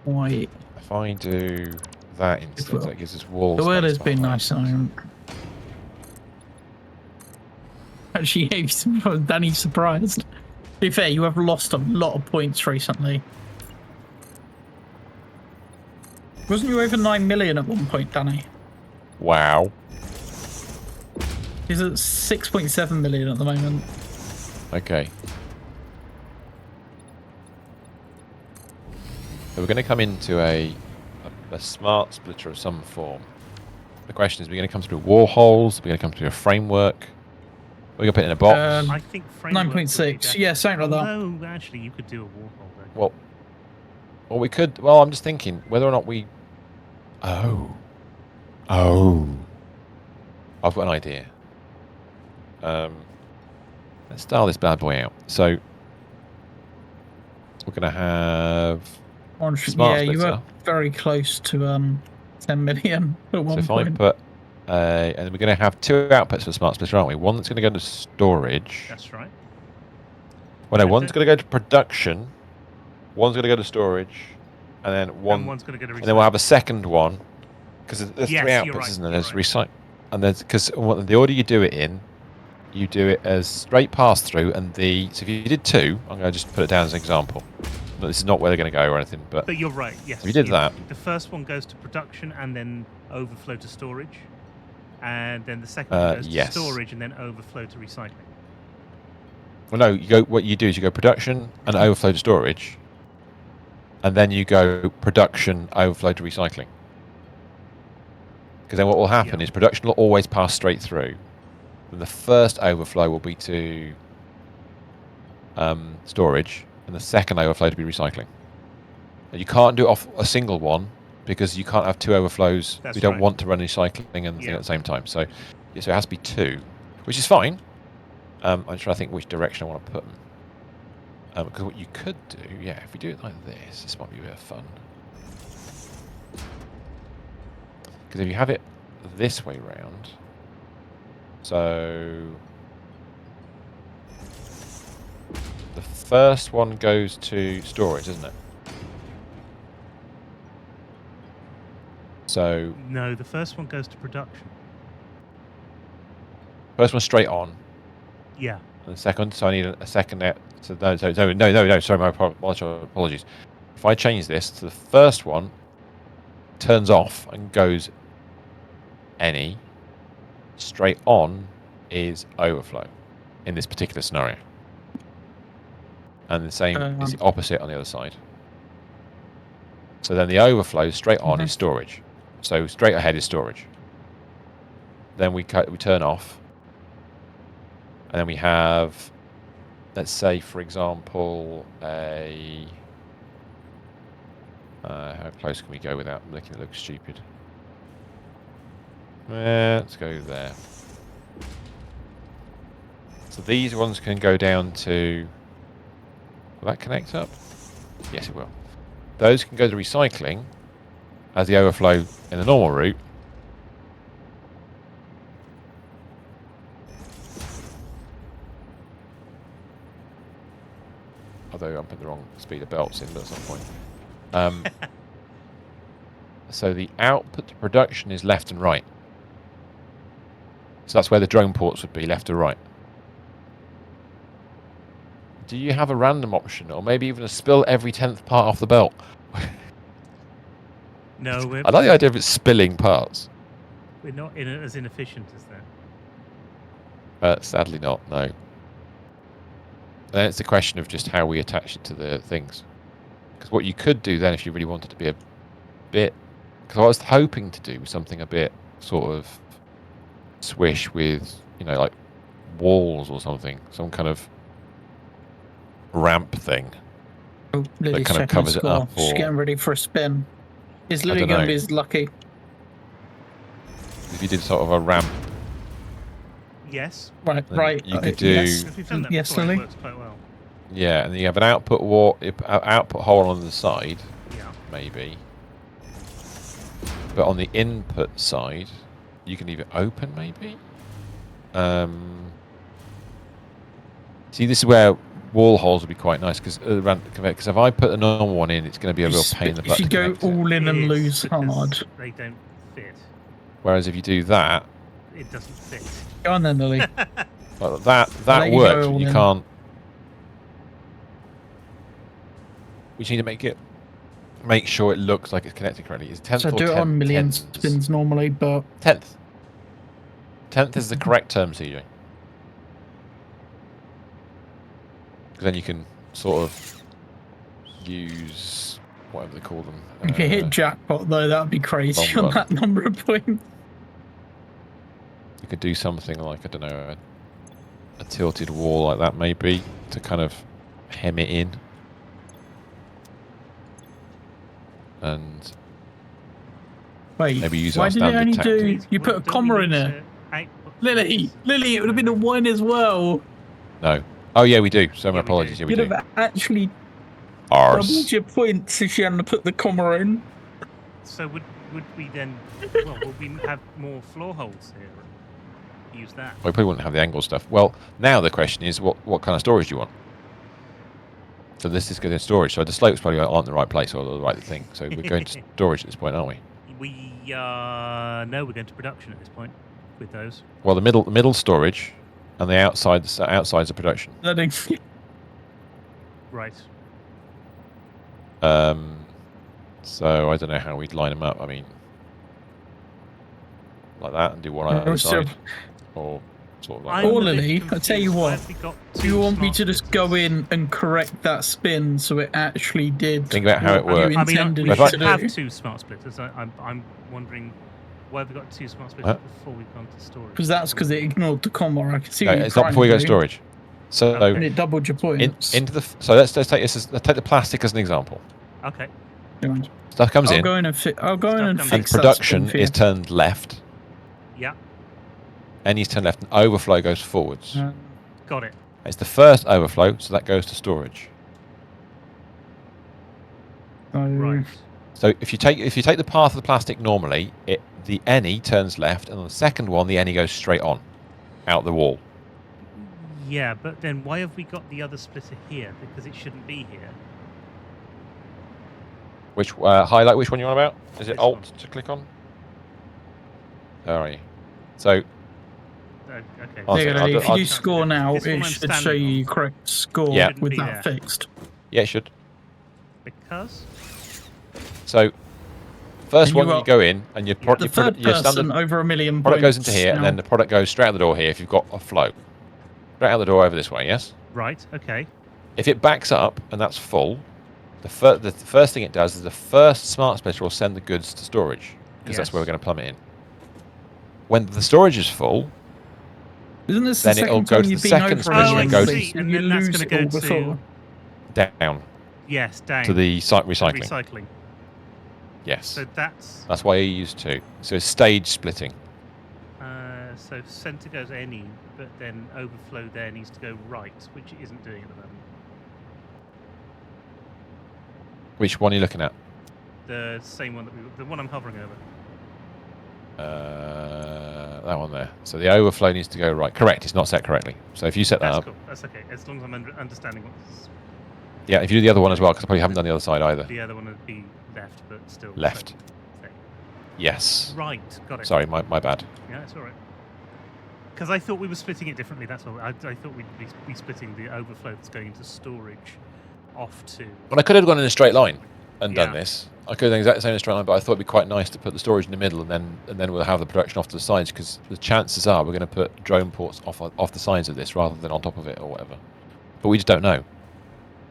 Speaker 3: quite.
Speaker 2: If I do that instead, that gives us walls.
Speaker 3: The word has been nice. Actually, Danny's surprised. To be fair, you have lost a lot of points recently. Wasn't you over 9 million at one point, Danny?
Speaker 2: Wow.
Speaker 3: He's at 6.7 million at the moment.
Speaker 2: Okay. So we're going to come into a smart splitter of some form. The question is, we're going to come through wall holes, we're going to come through a framework, we're going to put it in a box.
Speaker 1: I think framework
Speaker 3: 9.6, yeah, something like that.
Speaker 1: No, actually, you could do a wall hole there.
Speaker 2: Well, we could. Well, I'm just thinking whether or not we. Oh. I've got an idea. Let's style this bad boy out. So we're going to have.
Speaker 3: Yeah, you were very close to 10 million at one
Speaker 2: point. So
Speaker 3: point.
Speaker 2: if I put, and we're going to have two outputs for smart splitter, aren't we? One that's going to go to storage.
Speaker 1: That's right.
Speaker 2: Well, no, one's going to go to production. One's going to go to storage, and then
Speaker 1: one's going to go to recycle.
Speaker 2: And then we'll have a second one because there's three outputs,
Speaker 1: right,
Speaker 2: isn't there? There's recycle, and there's because the order you do it in, you do it as straight pass through, and so if you did two, I'm going to just put it down as an example. But this is not where they're going to go or anything. But
Speaker 1: you're right. Yes.
Speaker 2: If you did that,
Speaker 1: the first one goes to production and then overflow to storage, and then the second one goes to storage and then overflow to recycling.
Speaker 2: Well, no. What you do is you go production and overflow to storage, and then you go production overflow to recycling. Because then what will happen is production will always pass straight through. And the first overflow will be to storage, and the second overflow to be recycling. And you can't do it off a single one because you can't have two overflows. We don't want to run recycling and thing at the same time. So it has to be two, which is fine. I'm trying to think which direction I want to put them. Because what you could do, if we do it like this might be a bit of fun. Because if you have it this way round, so the first one goes to storage, isn't it? So
Speaker 1: no, the first one goes to production.
Speaker 2: First one straight on.
Speaker 1: Yeah.
Speaker 2: And the second, so I need a second net. So no. Sorry, my apologies. If I change this to the first one, turns off and goes any. Straight on is overflow in this particular scenario. And the same is the opposite on the other side. So then the overflow straight on is storage. So straight ahead is storage. Then we turn off. And then we have, let's say, for example, how close can we go without making it look stupid? Let's go there. So these ones can go down to... Will that connect up? Yes, it will. Those can go to recycling as the overflow in the normal route. Although I'm putting the the wrong speed of belts in, but at some point. So the output to production is left and right. So that's where the drone ports would be, left or right. Do you have a random option, or maybe even a spill every 10th part off the belt?
Speaker 1: No,
Speaker 2: I like the idea of it spilling parts.
Speaker 1: We're not as inefficient as that.
Speaker 2: Sadly not, no. Then it's the question of just how we attach it to the things. Because what you could do then, if you really wanted to be a bit... Because I was hoping to do something a bit sort of swish with, you know, like walls or something. Some kind of ramp thing.
Speaker 3: Oh, Lily's
Speaker 2: that kind of covers it up.
Speaker 3: She's getting ready for a spin. Is Lily going to be as lucky?
Speaker 2: If you did sort of a ramp.
Speaker 1: Yes.
Speaker 3: Right.
Speaker 2: You could do.
Speaker 3: Yes, Lily.
Speaker 1: It works quite well.
Speaker 2: Yeah, and then you have an output hole on the side.
Speaker 1: Yeah.
Speaker 2: Maybe. But on the input side, you can leave it open, maybe. See, this is where wall holes would be quite nice because if I put a normal one in, it's going to be a real pain in the butt.
Speaker 3: If you go all in and lose hard,
Speaker 1: they don't fit.
Speaker 2: Whereas if you do that,
Speaker 1: it doesn't fit.
Speaker 3: Go on then, Lily.
Speaker 2: Well, that works. But you can't. We just need to make sure it looks like it's connected correctly. It's 10th
Speaker 3: so
Speaker 2: or
Speaker 3: do it on million
Speaker 2: tenths?
Speaker 3: spins normally, but
Speaker 2: 10th is the correct term, CJ. Because then you can sort of use whatever they call them.
Speaker 3: If you hit jackpot though, that would be crazy on that number of points.
Speaker 2: You could do something like, I don't know, a tilted wall like that maybe to kind of hem it in. And
Speaker 3: wait,
Speaker 2: maybe use
Speaker 3: why
Speaker 2: our
Speaker 3: did it only
Speaker 2: standard
Speaker 3: do? You put a comma in it. Lily, it would have been a 1 as well.
Speaker 2: No. Oh yeah, we do. So my apologies. Yeah, we do.
Speaker 3: You'd have actually
Speaker 2: Ours.
Speaker 3: doubled your points if you hadn't put the comma in.
Speaker 1: So would we then? Well, would we have more floor holes here? Use that.
Speaker 2: We probably wouldn't have the angle stuff. Well, now the question is, what kind of storage do you want? So this is going to storage. So the slopes probably aren't the right place or the right thing. So we're going to storage at this point, aren't we?
Speaker 1: No, we're going to production at this point with those.
Speaker 2: Well, the middle storage, and the outside's of production.
Speaker 1: Right.
Speaker 2: So I don't know how we'd line them up. I mean, like that, and do one on either side, or sort of like.
Speaker 3: Or Lily, I'll tell you what. Do you want me to just go in and correct that spin so it actually did?
Speaker 2: Think about how it works.
Speaker 1: I mean, we
Speaker 2: should
Speaker 1: should have 2 smart splitters. I'm wondering why have we got 2 smart splitters before we've gone to storage?
Speaker 3: Because that's because it ignored the comma. I can see.
Speaker 2: No, it's not before we go to storage. So
Speaker 3: and it doubled your points.
Speaker 2: So let's take this. Let's take the plastic as an example.
Speaker 1: Okay.
Speaker 2: Stuff comes in.
Speaker 3: I'll go in and fix.
Speaker 2: And production is turned left.
Speaker 1: Yeah.
Speaker 2: Any's turned left, and overflow goes forwards.
Speaker 1: Got it.
Speaker 2: It's the first overflow, so that goes to storage.
Speaker 1: Right.
Speaker 2: So if you take the path of the plastic normally, the any turns left, and on the second one, the any goes straight on, out the wall.
Speaker 1: Yeah, but then why have we got the other splitter here? Because it shouldn't be here.
Speaker 2: Which highlight? Which one you on about? Is it Alt to click on? All right. So.
Speaker 1: Okay.
Speaker 3: If you score now, it should show you correct score with that fixed.
Speaker 2: Yeah, it should.
Speaker 1: Because.
Speaker 2: So, first one you go in, and your
Speaker 3: the third person over 1 million
Speaker 2: product goes into here, and then the product goes straight out the door here. If you've got a flow, straight out the door over this way. Yes.
Speaker 1: Right. Okay.
Speaker 2: If it backs up and that's full, the first thing it does is the first smart splitter will send the goods to storage because that's where we're going to plumb it in. When the storage is full,
Speaker 3: isn't this
Speaker 2: then it'll go to the second splitter
Speaker 1: and then that's going to go to
Speaker 2: down.
Speaker 1: Yes, down
Speaker 2: to the recycling.
Speaker 1: Recycling.
Speaker 2: Yes.
Speaker 1: So that's
Speaker 2: why you use 2. So it's stage splitting.
Speaker 1: So centre goes any, but then overflow there needs to go right, which it isn't doing at the moment.
Speaker 2: Which one are you looking at?
Speaker 1: The same one the one I'm hovering over.
Speaker 2: That one there. So the overflow needs to go right. Correct. It's not set correctly. So if you set that up,
Speaker 1: cool. That's okay. As long as I'm understanding what's.
Speaker 2: Yeah, if you do the other one as well, because I probably haven't done the other side either.
Speaker 1: The other one would be left, but still.
Speaker 2: Left.
Speaker 1: Same.
Speaker 2: Yes.
Speaker 1: Right, got it.
Speaker 2: Sorry, my bad.
Speaker 1: Yeah, it's all right. Because I thought we were splitting it differently, that's all. I thought we'd be splitting the overflow that's going into storage off to...
Speaker 2: Well, I could have gone in a straight line and done this. I could have done exactly the same in a straight line, but I thought it'd be quite nice to put the storage in the middle and then we'll have the production off to the sides, because the chances are we're going to put drone ports off the sides of this rather than on top of it or whatever. But we just don't know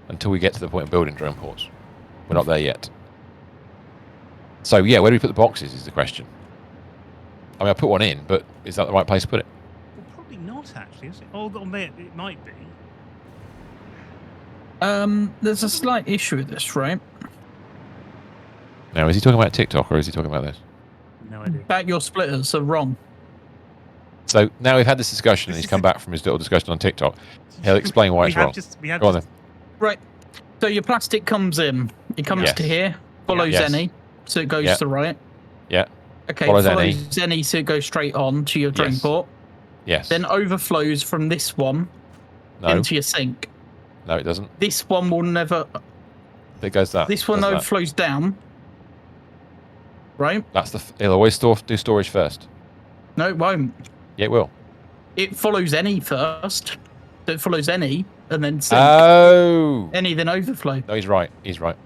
Speaker 2: until we get to the point of building drone ports. We're not there yet. So yeah, where do we put the boxes is the question. I mean, I put one in, but is that the right place to put it?
Speaker 1: Well, probably not, actually, is it? Oh, it might be.
Speaker 3: There's a slight issue with this, right?
Speaker 2: Now, is he talking about TikTok or is he talking about this?
Speaker 1: No idea.
Speaker 3: About your splitters are wrong.
Speaker 2: So now we've had this discussion and he's come back from his little discussion on TikTok. He'll explain why it's wrong. Go on then.
Speaker 3: Right. So your plastic comes in. It comes to here, follows any, so it goes to the right.
Speaker 2: Yeah.
Speaker 3: Okay, follows any, so it goes straight on to your drain port.
Speaker 2: Yes.
Speaker 3: Then overflows from this one into your sink.
Speaker 2: No, it doesn't.
Speaker 3: This one will never...
Speaker 2: It goes that.
Speaker 3: This one overflows down. Right?
Speaker 2: It'll always do storage first.
Speaker 3: No, it won't.
Speaker 2: Yeah, it will.
Speaker 3: It follows any first. So it follows any, and then sink.
Speaker 2: Oh!
Speaker 3: Any, then overflow.
Speaker 2: No, he's right. He's right.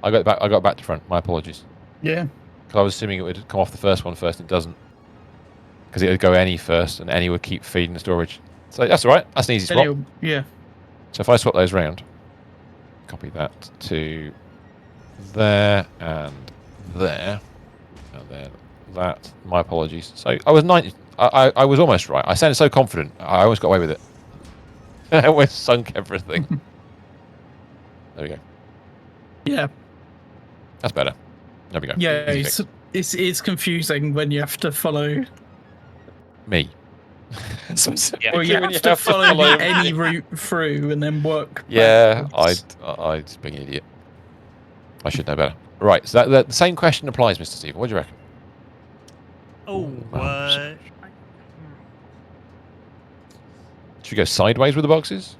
Speaker 2: I got back to front. My apologies.
Speaker 3: Yeah.
Speaker 2: Because I was assuming it would come off the first one first. It doesn't. Because it would go any first, and any would keep feeding the storage. So that's all right. That's an easy swap.
Speaker 3: Yeah.
Speaker 2: So if I swap those round, copy that to there and there, and then that. My apologies. So I was I was almost right. I sounded so confident. I almost got away with it. I almost sunk everything. There we go.
Speaker 3: Yeah.
Speaker 2: That's better. There we go.
Speaker 3: Yeah, it's confusing when you have to follow
Speaker 2: me.
Speaker 3: Well, you have to follow any route through and then work.
Speaker 2: Yeah, I'd just being an idiot. I should know better. Right, so the same question applies, Mr. Stephen. What do you reckon? Should we go sideways with the boxes?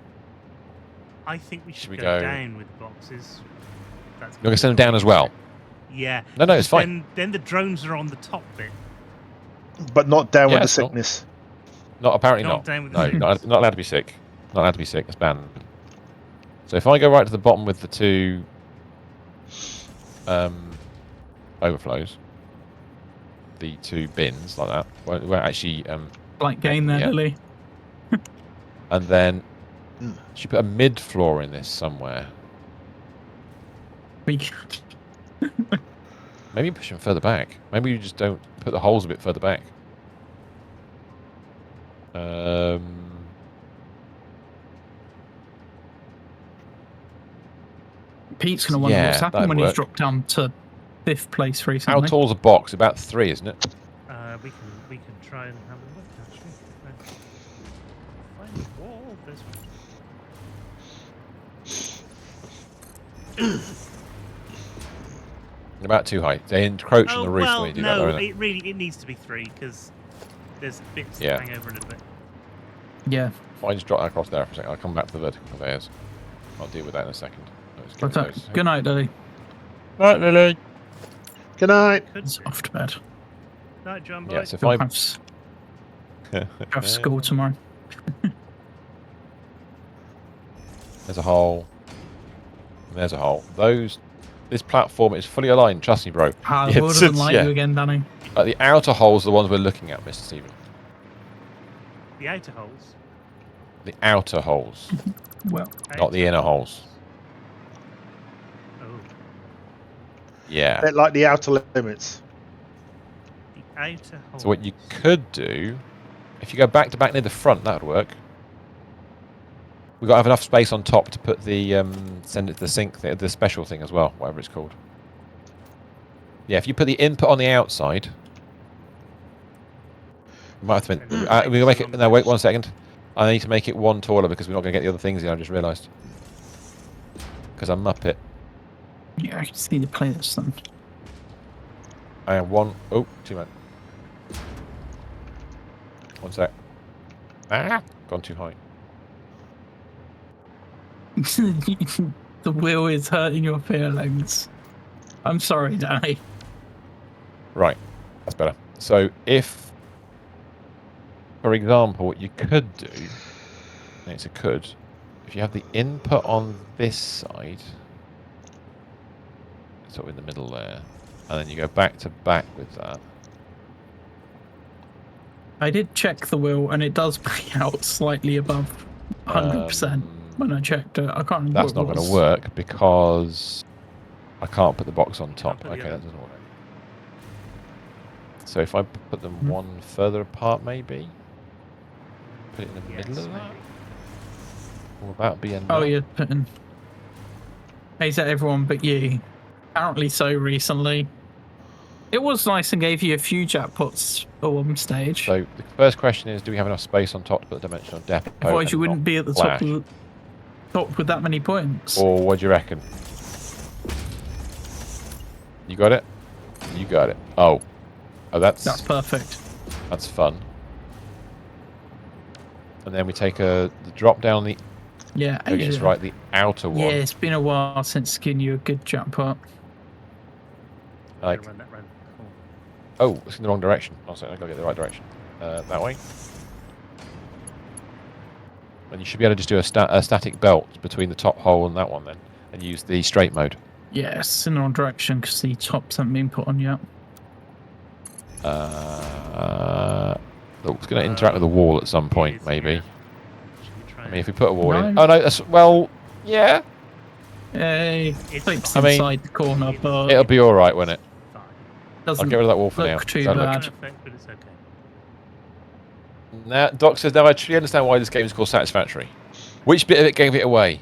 Speaker 1: I think we should go down with the boxes.
Speaker 2: You're going to send them down as well?
Speaker 1: Yeah.
Speaker 2: No, it's fine.
Speaker 1: Then the drones are on the top bit.
Speaker 5: But not down with the sickness.
Speaker 2: Apparently not.
Speaker 1: Down with
Speaker 2: no, not allowed to be sick. Not allowed to be sick. It's banned. So if I go right to the bottom with the two overflows, the two bins like that, won't actually
Speaker 3: like game there, Lily.
Speaker 2: And then should put a mid floor in this somewhere.
Speaker 3: Maybe
Speaker 2: push them further back. Maybe you just don't put the holes a bit further back.
Speaker 3: Pete's going to wonder what's happened when he's dropped down to 5th place recently.
Speaker 2: How tall's a box? About 3, isn't it?
Speaker 1: We can try and have a look, actually. Find the wall. This one.
Speaker 2: About too high. They encroach on the roof when they do that, don't they?
Speaker 1: It needs to be 3 because there's bits that hang over a little bit.
Speaker 3: Yeah.
Speaker 2: If I just drop that across there for a second, I'll come back to the vertical conveyors. I'll deal with that in a second.
Speaker 3: Good night, Lily.
Speaker 2: Night, Lily.
Speaker 5: Good night.
Speaker 3: It's off to bed.
Speaker 1: Night, John.
Speaker 2: Yes, if I
Speaker 3: have school tomorrow.
Speaker 2: There's a hole. And there's a hole. This platform is fully aligned. Trust me, bro.
Speaker 3: I wouldn't like you again, Danny.
Speaker 2: The outer holes are the ones we're looking at, Mr. Stephen.
Speaker 1: The outer holes?
Speaker 2: The outer holes.
Speaker 3: Well,
Speaker 2: not the inner holes.
Speaker 1: Oh.
Speaker 2: Yeah.
Speaker 5: A bit like the outer limits.
Speaker 1: The outer holes.
Speaker 2: So what you could do, if you go back to back near the front, that would work. We've got to have enough space on top to put the send it to the sink thing, the special thing as well, whatever it's called. Yeah, if you put the input on the outside, we might have to make it. No, wait 1 second. I need to make it 1 taller because we're not going to get the other things in. I just realised because I'm Muppet.
Speaker 3: Yeah, I just need to play this then.
Speaker 2: I am 1. Oh, too much. 1 sec. Gone too high.
Speaker 3: The wheel is hurting your feelings. I'm sorry, Danny.
Speaker 2: Right, that's better. So if, for example, what you could do, and it's a could, if you have the input on this side, sort of in the middle there, and then you go back to back with that.
Speaker 3: I did check the wheel, and it does pay out slightly above 100% when I checked it. I can't remember.
Speaker 2: That's not going to work because I can't put the box on top. Okay, that doesn't work. So if I put them one further apart, maybe put it in the middle of that. Will about be enough?
Speaker 3: Oh, you're putting. Is that everyone but you? Apparently so recently. It was nice and gave you a few jackpots at one stage.
Speaker 2: So the first question is, do we have enough space on top to put the dimensional depot?
Speaker 3: Otherwise you wouldn't be at the top with that many points.
Speaker 2: Or what do you reckon? You got it? You got it. Oh, that's
Speaker 3: perfect.
Speaker 2: That's fun. And then we take the drop down the.
Speaker 3: Yeah,
Speaker 2: just right, the outer one.
Speaker 3: Yeah, it's been a while since giving you a good jackpot.
Speaker 2: Like. Oh, it's in the wrong direction. Oh, sorry, I gotta get the right direction. That way. And you should be able to just do a static belt between the top hole and that one then, and use the straight mode.
Speaker 3: Yes, in the wrong direction because the tops haven't been put on yet.
Speaker 2: It's going to interact with the wall at some point, maybe. I mean, if we put a wall in. Oh no, that's yeah.
Speaker 3: Hey, it's inside the corner, but
Speaker 2: it'll be all right, won't it?
Speaker 3: I'll
Speaker 2: get rid of that wall for now.
Speaker 3: Too bad.
Speaker 2: Now, Doc says, now I truly understand why this game is called Satisfactory. Which bit of it gave it away?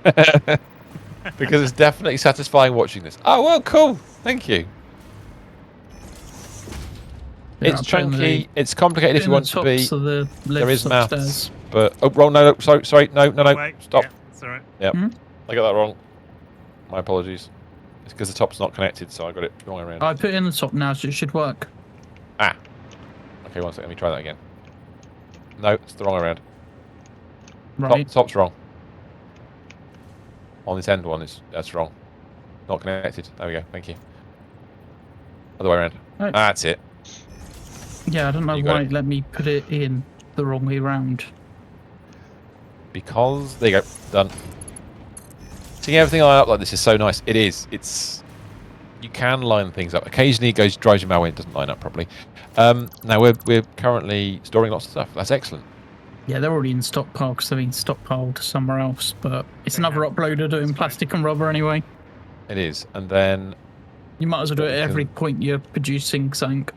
Speaker 2: Because it's definitely satisfying watching this. Oh, well, cool. Thank you. Yeah, it's chunky. It's complicated if you want to be. There is maths. But, oh, wrong. No, sorry. No. Stop.
Speaker 1: Yeah, it's all right.
Speaker 2: Yep. I got that wrong. My apologies. It's because the top's not connected, so I got it the wrong way around.
Speaker 3: I put it in the top now, so it should work.
Speaker 2: Ah. Okay, one second. Let me try that again. No, it's the wrong way around.
Speaker 3: Right.
Speaker 2: Top's wrong. On this end one, that's wrong. Not connected. There we go. Thank you. Other way around.
Speaker 3: Right.
Speaker 2: That's it.
Speaker 3: Yeah, I don't know why it let me put it in the wrong way around.
Speaker 2: Because there you go. Done. Seeing everything line up like this is so nice. It is. It's. You can line things up. Occasionally it drives you mad when it doesn't line up properly. Now we're currently storing lots of stuff. That's excellent.
Speaker 3: Yeah, they're already in stockpile because they've been stockpiled somewhere else. But it's another uploader doing plastic and rubber anyway.
Speaker 2: It is, and then
Speaker 3: you might as well do it at every point you're producing something.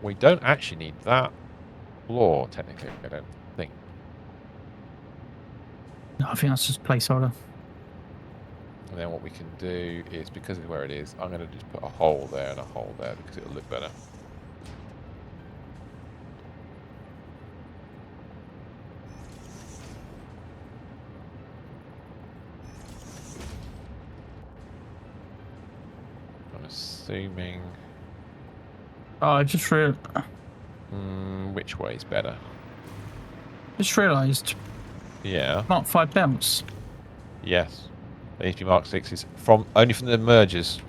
Speaker 2: We don't actually need that floor technically. I don't think.
Speaker 3: No, I think that's just placeholder.
Speaker 2: And then what we can do is, because of where it is, I'm going to just put a hole there and a hole there because it'll look better. I'm assuming...
Speaker 3: Oh, I just realized...
Speaker 2: which way is better?
Speaker 3: Just realised.
Speaker 2: Yeah.
Speaker 3: Mark 5 belts.
Speaker 2: Yes. They need to be Mark 6s. Only from the mergers.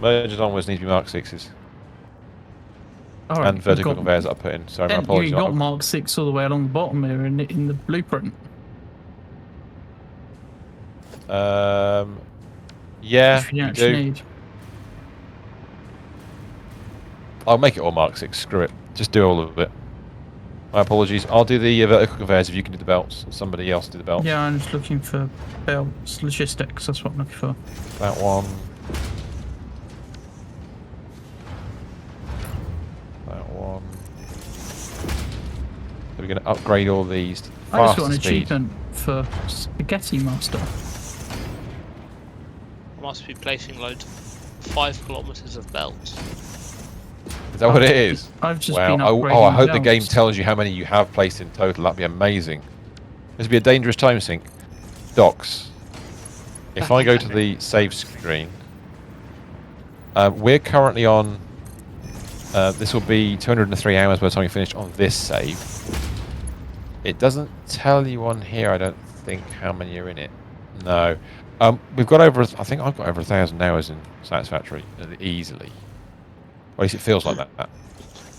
Speaker 2: Mergers onwards need to be Mark 6s.
Speaker 3: Right,
Speaker 2: and vertical conveyors that I put in. Sorry, my apologies.
Speaker 3: You got Mark 6 all the way along the bottom here in the blueprint.
Speaker 2: Yeah,
Speaker 3: you do. Need.
Speaker 2: I'll make it all Mark 6. Screw it. Just do all of it. My apologies. I'll do the vertical conveyors if you can do the belts. Somebody else do the belts.
Speaker 3: Yeah, I'm just looking for belts. Logistics, that's what I'm looking for.
Speaker 2: That one. That one. So we're going to upgrade all these to faster
Speaker 3: I just got an
Speaker 2: speed.
Speaker 3: achievement for Spaghetti Master.
Speaker 4: I must be placing loads 5 kilometers of belts.
Speaker 2: Is that what it is?
Speaker 3: I've just
Speaker 2: been
Speaker 3: upgrading
Speaker 2: I hope the
Speaker 3: belts.
Speaker 2: game tells you how many you have placed in total. That'd be amazing. This would be a dangerous time sink. Docs. If I go to the save screen, we're currently on. This will be 203 hours by the time you finish on this save. It doesn't tell you on here, I don't think, how many are in it. No. We've got over, I think I've got over 1,000 hours in Satisfactory, easily. Or at least it feels like that.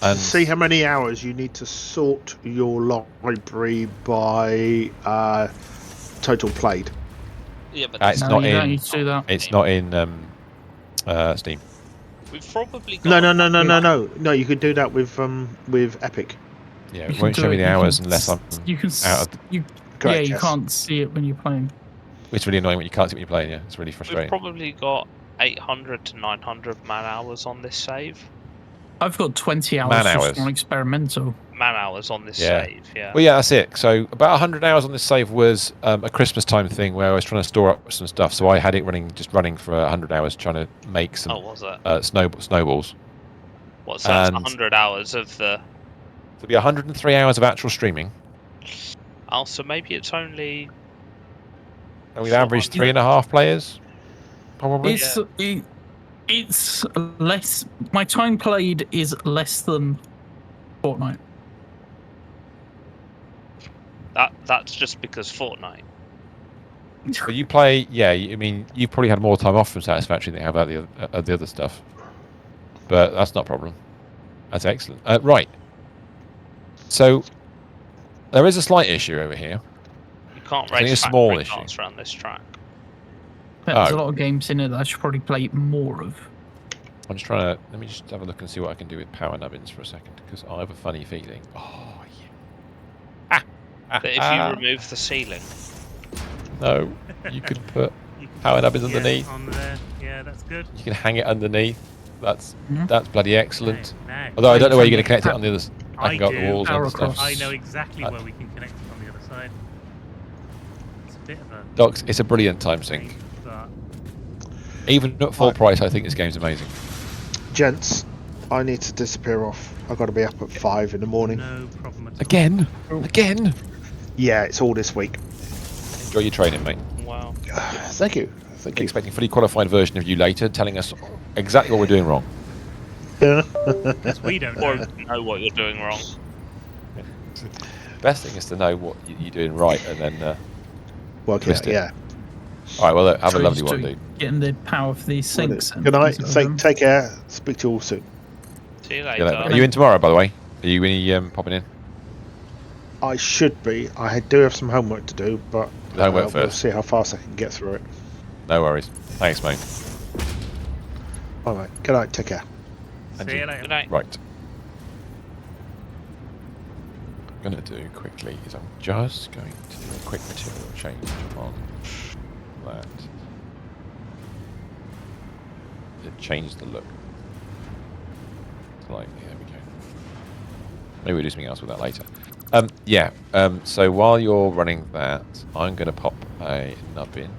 Speaker 5: And see how many hours you need to sort your library by total played.
Speaker 4: Yeah, but
Speaker 2: it's not
Speaker 3: you
Speaker 2: in.
Speaker 3: don't need to do that.
Speaker 2: It's not in Steam.
Speaker 4: We've probably got
Speaker 5: No. You could do that with Epic.
Speaker 2: Yeah, it won't show me the hours unless I'm out of.
Speaker 5: Correct,
Speaker 3: you can't see it when you're playing.
Speaker 2: It's really annoying when you can't see when you're playing. Yeah, it's really frustrating.
Speaker 4: We've probably got 800 to 900 man hours on this save.
Speaker 3: I've got 20 hours just on experimental.
Speaker 4: Man hours on this save, yeah.
Speaker 2: Well, yeah, that's it. So about 100 hours on this save was a Christmas time thing where I was trying to store up some stuff. So I had it running for 100 hours trying to make some snowballs.
Speaker 4: What, so that's 100 hours of the...
Speaker 2: There'll be 103 hours of actual streaming.
Speaker 4: Oh, so maybe it's only...
Speaker 2: And we've averaged 3.5 players, probably.
Speaker 3: It's less. My time played is less than Fortnite.
Speaker 4: That's just because Fortnite.
Speaker 2: But you play, I mean, you've probably had more time off from Satisfactory than you have out the other stuff. But that's not a problem. That's excellent. Right. So there is a slight issue over here.
Speaker 4: You can't race
Speaker 2: a small issue
Speaker 4: around this track.
Speaker 3: There's a lot of games in it that I should probably play more of.
Speaker 2: I'm just trying to... Let me just have a look and see what I can do with power nubbins for a second, because I have a funny feeling. Oh, yeah.
Speaker 4: But if you remove the ceiling...
Speaker 2: No, you could put power nubbins underneath.
Speaker 1: On there. Yeah, that's good.
Speaker 2: You can hang it underneath. That's bloody excellent.
Speaker 1: No.
Speaker 2: Although I don't know where you're going to connect it on the others. I can go up the walls and stuff.
Speaker 1: I know exactly where we can connect it on the other side. It's a bit of a...
Speaker 2: Docs, it's a brilliant time sink. Even at full price, I think this game's amazing.
Speaker 5: Gents, I need to disappear off. I've got to be up at 5 in the morning.
Speaker 1: No problem at all.
Speaker 2: Again?
Speaker 5: Yeah, it's all this week.
Speaker 2: Enjoy your training, mate.
Speaker 4: Wow.
Speaker 5: Thank you.
Speaker 2: Expecting a fully qualified version of you later, telling us exactly what we're doing wrong.
Speaker 1: Because we don't
Speaker 4: know what you're doing wrong.
Speaker 2: Best thing is to know what you're doing right and then twist it.
Speaker 5: Yeah.
Speaker 2: All right, well, look, have a lovely one, dude.
Speaker 3: Getting the power for these sinks.
Speaker 5: Good night. Take care. Speak to you all soon.
Speaker 4: See you later.
Speaker 2: Are you in tomorrow, by the way? Are you any popping in?
Speaker 5: I should be. I do have some homework to do, but
Speaker 2: homework
Speaker 5: we'll
Speaker 2: first.
Speaker 5: see how fast I can get through it.
Speaker 2: No worries. Thanks, mate.
Speaker 5: All right. Good night. Take care.
Speaker 1: See you later.
Speaker 4: Good night.
Speaker 2: Right. What I'm going to do quickly is I'm just going to do a quick material change on that. It changed the look. Slightly. There we go. Maybe we'll do something else with that later. So while you're running that, I'm going to pop a nub in.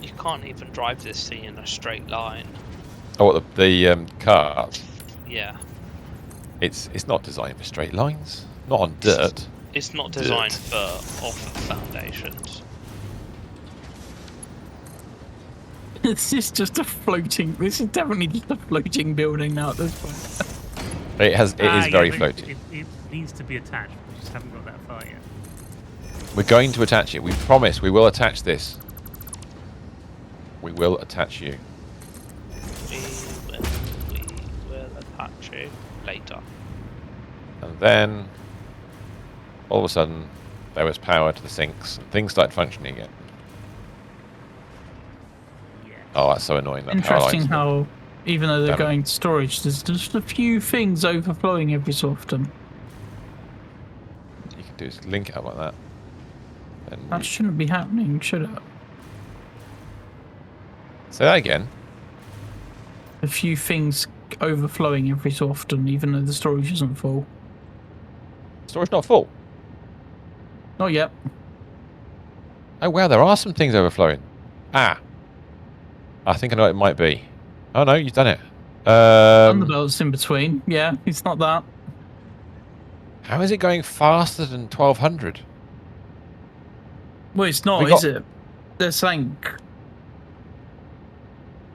Speaker 4: You can't even drive this thing in a straight line.
Speaker 2: Oh, what, the car?
Speaker 4: Yeah.
Speaker 2: It's not designed for straight lines. Not on dirt.
Speaker 4: It's not designed for off of foundations.
Speaker 3: This is just a floating. This is definitely just a floating building now at this point.
Speaker 2: It is very floaty.
Speaker 1: It needs to be attached. We just haven't got that far yet.
Speaker 2: We're going to attach it. We promise we will attach this. We will attach you.
Speaker 4: We will attach you later.
Speaker 2: And then, all of a sudden, there was power to the sinks, and things started functioning again.
Speaker 1: Yeah.
Speaker 2: Oh, that's so annoying. That
Speaker 3: Interesting
Speaker 2: power
Speaker 3: how, even though they're going to storage, there's just a few things overflowing every so often.
Speaker 2: You can do is link it up like that. And
Speaker 3: That shouldn't be happening, should it?
Speaker 2: say that again.
Speaker 3: A few things overflowing every so often, even though the storage isn't full.
Speaker 2: Storage not full.
Speaker 3: Not yet.
Speaker 2: Oh wow, there are some things overflowing. I think I know what it might be. Oh no, you've done it.
Speaker 3: Thunderbelt's in between. Yeah, it's not that.
Speaker 2: How is it going faster than 1200?
Speaker 3: Well, it's not, is it? They're saying...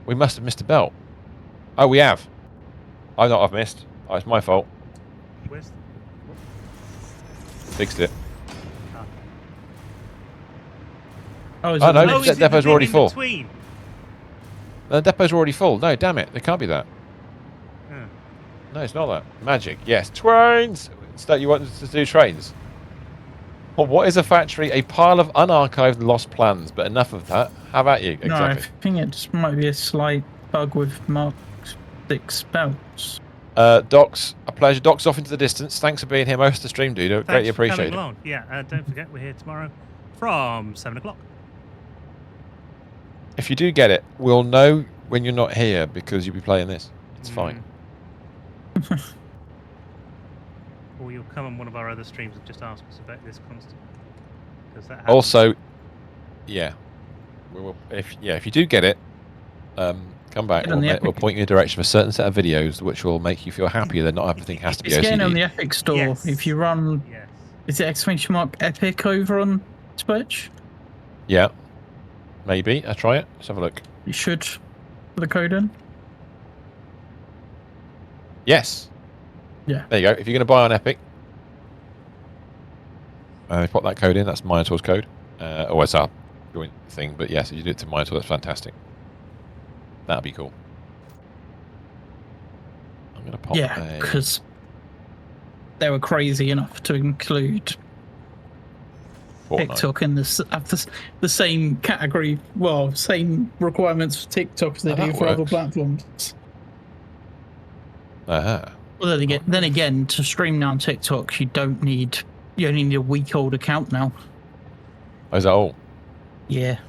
Speaker 2: We must have missed a belt. Oh, we have. I've missed. Oh, it's my fault.
Speaker 1: Where's
Speaker 2: Fixed it.
Speaker 3: Oh, is
Speaker 2: Oh
Speaker 3: it
Speaker 2: no,
Speaker 3: the
Speaker 1: Oh,
Speaker 2: the
Speaker 1: is it
Speaker 2: depot's
Speaker 1: the
Speaker 2: already
Speaker 1: bit in
Speaker 2: full.
Speaker 1: between?
Speaker 2: The depot's already full. No, damn it, it can't be that.
Speaker 1: Oh.
Speaker 2: No, it's not that. Magic, yes. Trains! So you want us to do trains? Well, what is a factory? A pile of unarchived lost plans, but enough of that. How about you,
Speaker 3: No, I
Speaker 2: exactly?
Speaker 3: think it just might be a slight bug with Mark 6 spells.
Speaker 2: Docs, a pleasure. Docs off into the distance. Thanks for being here most of the stream, dude.
Speaker 1: Thanks
Speaker 2: Greatly
Speaker 1: for coming
Speaker 2: appreciate it.
Speaker 1: along. Yeah, don't forget, we're here tomorrow from 7 o'clock.
Speaker 2: If you do get it, we'll know when you're not here because you'll be playing this. It's fine.
Speaker 1: Or you'll come on one of our other streams and just ask us about this constantly. Because that happens.
Speaker 2: Also, yeah, we will. If you do get it, come back. We'll point you in the direction of a certain set of videos which will make you feel happier that not everything has to be
Speaker 3: It's
Speaker 2: OCD.
Speaker 3: getting on the Epic Store.
Speaker 1: Yes.
Speaker 3: If you run, is it exclamation mark Epic over on Twitch?
Speaker 2: Yeah, maybe. I'll try it. Let's have a look.
Speaker 3: You should put the code in.
Speaker 2: Yes.
Speaker 3: Yeah.
Speaker 2: There you go. If you're going to buy on Epic, put that code in. That's Minotaur's code. It's our joint thing, but yes, if you do it to Minotaur, that's fantastic. That'd be cool. I'm going to pop
Speaker 3: because they were crazy enough to include TikTok in this, the same category, well, same requirements for TikTok as they do for other platforms.
Speaker 2: Uh-huh.
Speaker 3: Well, then again, to stream now on TikTok, you only need a week-old account now.
Speaker 2: Oh, is that all?
Speaker 3: Yeah.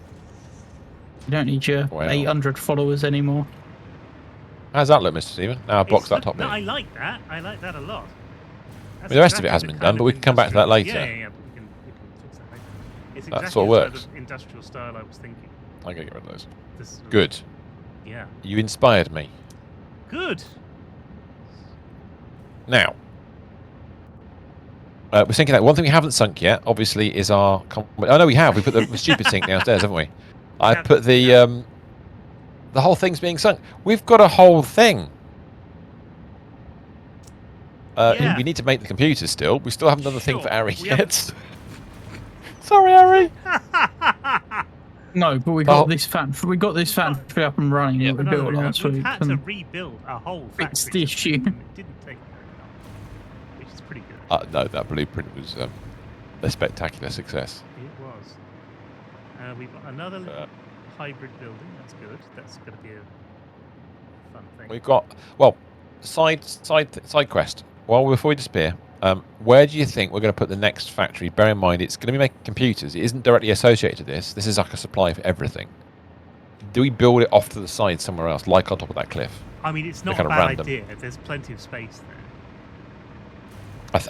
Speaker 3: You don't need your 800 followers anymore.
Speaker 2: How's that look, Mr. Stephen? Now I've boxed that top bit.
Speaker 1: I like that. I like that a lot.
Speaker 2: I mean, the rest of it hasn't been done, but we can come back to that later.
Speaker 1: Yeah. We can fix that later. It's exactly
Speaker 2: That's what works.
Speaker 1: Sort of industrial style I was thinking.
Speaker 2: I'm going to get rid of those.
Speaker 1: Sort of,
Speaker 2: Good.
Speaker 1: Yeah.
Speaker 2: You inspired me.
Speaker 1: Good.
Speaker 2: Now, we're thinking that one thing we haven't sunk yet, obviously, is our... Oh, no, we have. We put the stupid sink downstairs, haven't we? I put the whole thing's being sunk. We've got a whole thing. We need to make the computers still. We still haven't done the thing for Ari yet. Sorry, Ari.
Speaker 3: No, but we got this factory up and running. Yeah, we built last week.
Speaker 1: We've had to rebuild a whole factory.
Speaker 3: Fix the issue.
Speaker 1: It didn't take very long, which is pretty good.
Speaker 2: No, that blueprint was a spectacular success.
Speaker 1: It was. We've got another hybrid building. That's good. That's going to be a fun thing.
Speaker 2: We've got side quest. Well, before we disappear, where do you think we're going to put the next factory? Bear in mind, it's going to be making computers. It isn't directly associated to this. This is like a supply for everything. Do we build it off to the side somewhere else, like on top of that cliff?
Speaker 1: I mean, it's not a bad idea. There's plenty of space there.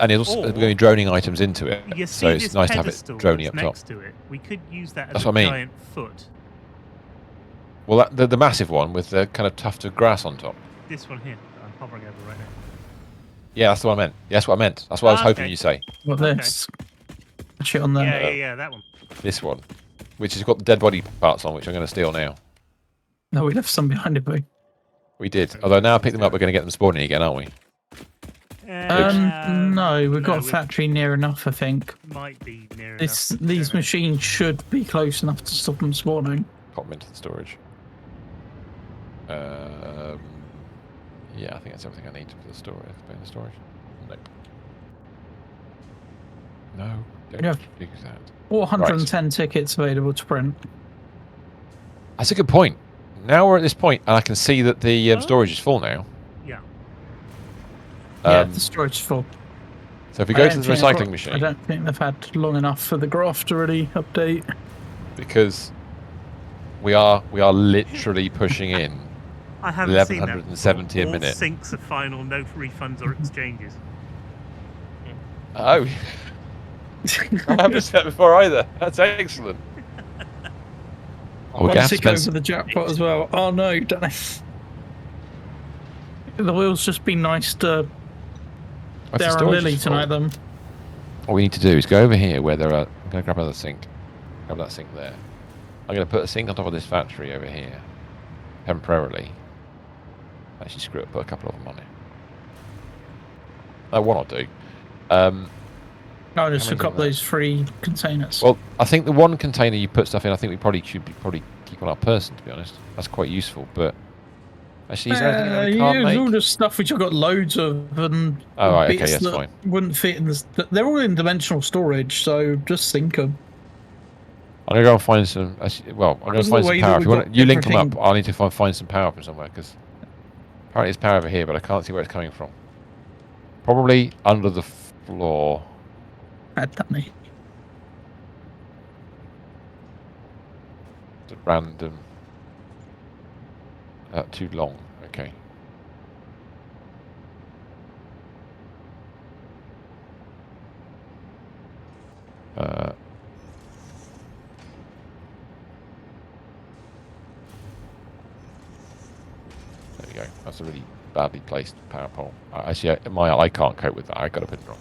Speaker 2: And it's also going to be droning items into it, so it's nice to have it droning up top.
Speaker 1: Next to it, we could use that as a giant foot.
Speaker 2: Well, the massive one with the kind of tuft of grass on top.
Speaker 1: This one here, I'm hovering over right now.
Speaker 2: Yeah, that's what I meant. Yeah, that's what I meant. That's what I was hoping you'd say.
Speaker 3: What this? Shit on there.
Speaker 1: Yeah, that one.
Speaker 2: This one, which has got the dead body parts on, which I'm going to steal now.
Speaker 3: No, we left some behind it, boy.
Speaker 2: We did. Although now I pick them up, we're going to get them spawning again, aren't we?
Speaker 3: No, we've got a factory near enough, I think.
Speaker 1: Might be near
Speaker 3: enough. These machines should be close enough to stop them spawning.
Speaker 2: Pop them into the storage. Yeah, I think that's everything I need for the storage. In the storage. No. Don't do that.
Speaker 3: 410 tickets available to print.
Speaker 2: That's a good point. Now we're at this point, and I can see that the storage is full now.
Speaker 1: Yeah.
Speaker 3: Yeah, the storage is full.
Speaker 2: So if we go to the recycling machine...
Speaker 3: I don't think they've had long enough for the graph to really update.
Speaker 2: Because we are literally pushing in
Speaker 1: 1170
Speaker 2: a minute.
Speaker 1: Sinks of final, no refunds or exchanges.
Speaker 2: Oh. I haven't said that before either. That's excellent.
Speaker 3: We're going to tick over the jackpot as well. Oh no, don't I? The wheel's just been nice to Darren and Lily tonight, then.
Speaker 2: What we need to do is go over here where there are... I'm going to grab another sink. Grab that sink there. I'm going to put a sink on top of this factory over here. Temporarily. Actually, screw it. Put a couple of them on it. One or two.
Speaker 3: I just took up those 3 containers.
Speaker 2: Well, I think the one container you put stuff in, I think we probably should keep on our person, to be honest. That's quite useful, but... Actually, is there anything that we can't make?
Speaker 3: All the stuff which I've got loads of, and
Speaker 2: okay,
Speaker 3: bits
Speaker 2: that's
Speaker 3: that
Speaker 2: fine.
Speaker 3: wouldn't fit in this. They're all in dimensional storage, so just sink them.
Speaker 2: I'm gonna go and find some. Well, I'm gonna find some power. If you link them up, I need to find some power from somewhere because apparently there's power over here, but I can't see where it's coming from. Probably under the floor.
Speaker 3: Dummy.
Speaker 2: It's random. Too long. Okay. There we go. That's a really badly placed power pole. Actually, I can't cope with that. I got to put it wrong.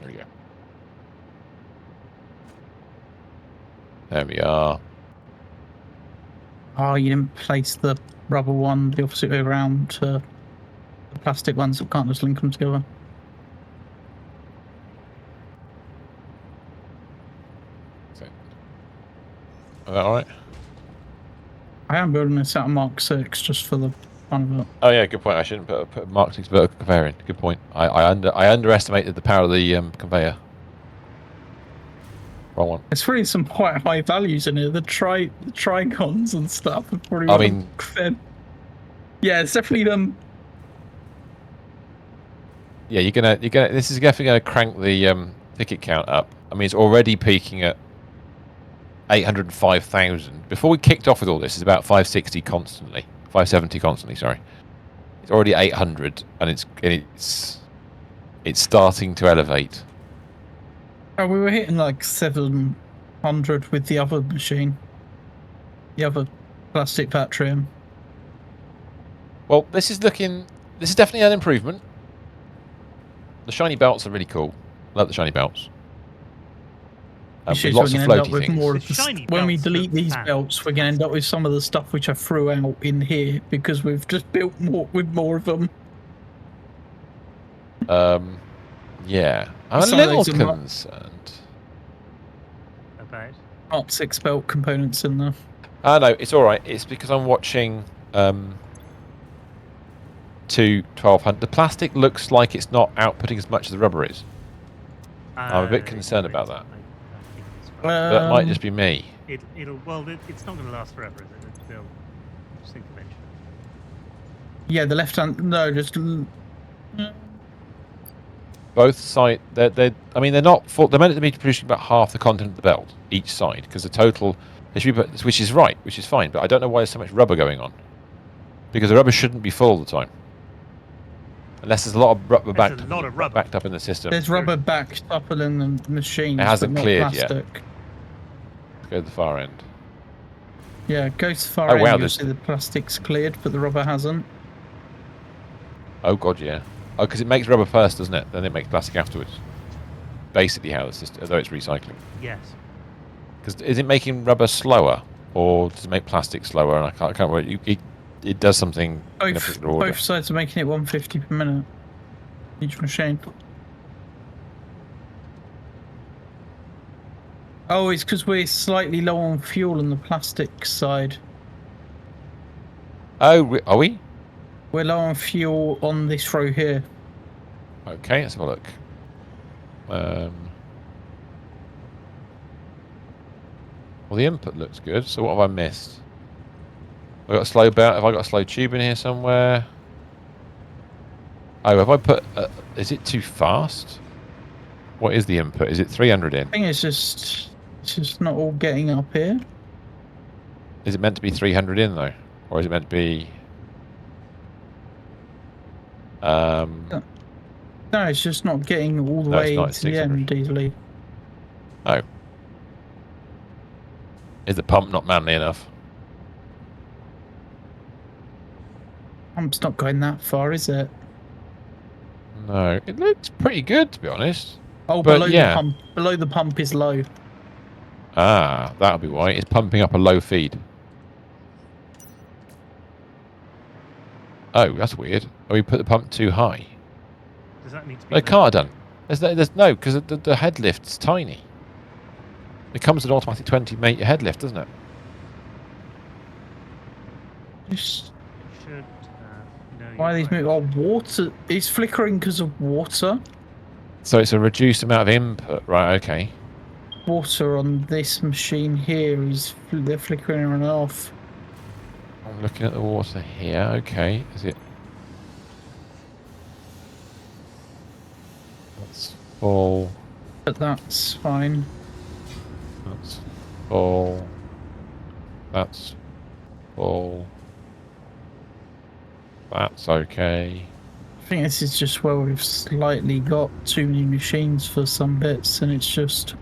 Speaker 2: There we go. There we are.
Speaker 3: Oh, you didn't place the rubber one the opposite way around to the plastic ones, so we can't just link them together.
Speaker 2: Is that alright?
Speaker 3: I am building this out of Mark 6 just for the fun of it.
Speaker 2: Oh yeah, good point. I shouldn't put Mark 6 vertical conveyor in. Good point. I underestimated the power of the conveyor. Wrong one.
Speaker 3: It's really some quite high values in here. The trigons and stuff are probably.
Speaker 2: I mean,
Speaker 3: yeah, it's definitely them.
Speaker 2: Yeah, you're gonna. This is definitely gonna crank the ticket count up. I mean, it's already peaking at 805,000. Before we kicked off with all this, it's about 560 constantly. 570 constantly. Sorry. It's already 800, and it's starting to elevate.
Speaker 3: Oh, we were hitting like 700 with the other machine. The other plastic factory.
Speaker 2: Well, this is definitely an improvement. The shiny belts are really cool. Love the shiny belts. With lots of floaty things.
Speaker 3: More of when we delete these belts, we're going to end up with some of the stuff which I threw out in here because we've just built more of them.
Speaker 2: Yeah. I'm a little concerned.
Speaker 1: About?
Speaker 3: Not 6 belt components in there.
Speaker 2: No, it's alright. It's because I'm watching 1200. The plastic looks like it's not outputting as much as the rubber is. I'm a bit concerned about that. That might just be me.
Speaker 1: It's not going to last forever, is it? It'll sink eventually.
Speaker 3: Yeah, the left hand. No, just.
Speaker 2: Both sides. I mean, they're not full. They're meant to be producing about half the content of the belt each side, because the total. Which is right, which is fine, but I don't know why there's so much rubber going on. Because the rubber shouldn't be full all the time. Unless there's a lot of rubber backed up in the system.
Speaker 3: There's rubber backed up in the machine.
Speaker 2: It hasn't cleared
Speaker 3: yet.
Speaker 2: Let's go to the far end.
Speaker 3: Yeah, go to the far end. You'll see the plastic's cleared, but the rubber hasn't.
Speaker 2: Oh god, yeah. Oh, because it makes rubber first, doesn't it? Then it makes plastic afterwards. Basically, how the system, although it's recycling.
Speaker 1: Yes.
Speaker 2: Because is it making rubber slower, or does it make plastic slower? And I can't remember. It does something in a particular order.
Speaker 3: Both sides are making it 150 per minute. Each machine. Oh, it's because we're slightly low on fuel on the plastic side.
Speaker 2: Oh, are we?
Speaker 3: We're low on fuel on this row here.
Speaker 2: Okay, let's have a look. Well, the input looks good. So what have I missed? Have I got a slow belt? Have I got a slow tube in here somewhere? Oh, have I put? Is it too fast? What is the input? Is it 300 in?
Speaker 3: I think it's just not all getting up here.
Speaker 2: Is it meant to be 300 in though, or is it meant to be?
Speaker 3: No, it's just not getting all the way to the end easily.
Speaker 2: Oh. Is the pump not manly enough?
Speaker 3: Pump's not going that far, is it?
Speaker 2: No, it looks pretty good to be honest.
Speaker 3: Oh,
Speaker 2: but
Speaker 3: below the pump is low.
Speaker 2: Ah, that'll be why. It's pumping up a low feed. Oh, that's weird. Oh, we put the pump too high.
Speaker 1: Does that need to be?
Speaker 2: No, it can't have done. There's no, because the head lift's tiny. It comes with an automatic 20 meter head lift, doesn't it?
Speaker 3: Just
Speaker 1: Should, no,
Speaker 3: why are these moving? Oh, water. It's flickering because of water.
Speaker 2: So it's a reduced amount of input, right? Okay.
Speaker 3: Water on this machine here is they're flickering on and off.
Speaker 2: I'm looking at the water here. Okay, is it? That's full.
Speaker 3: But that's fine.
Speaker 2: That's full. That's full. That's okay.
Speaker 3: I think this is just where we've slightly got too many machines for some bits, and it's just.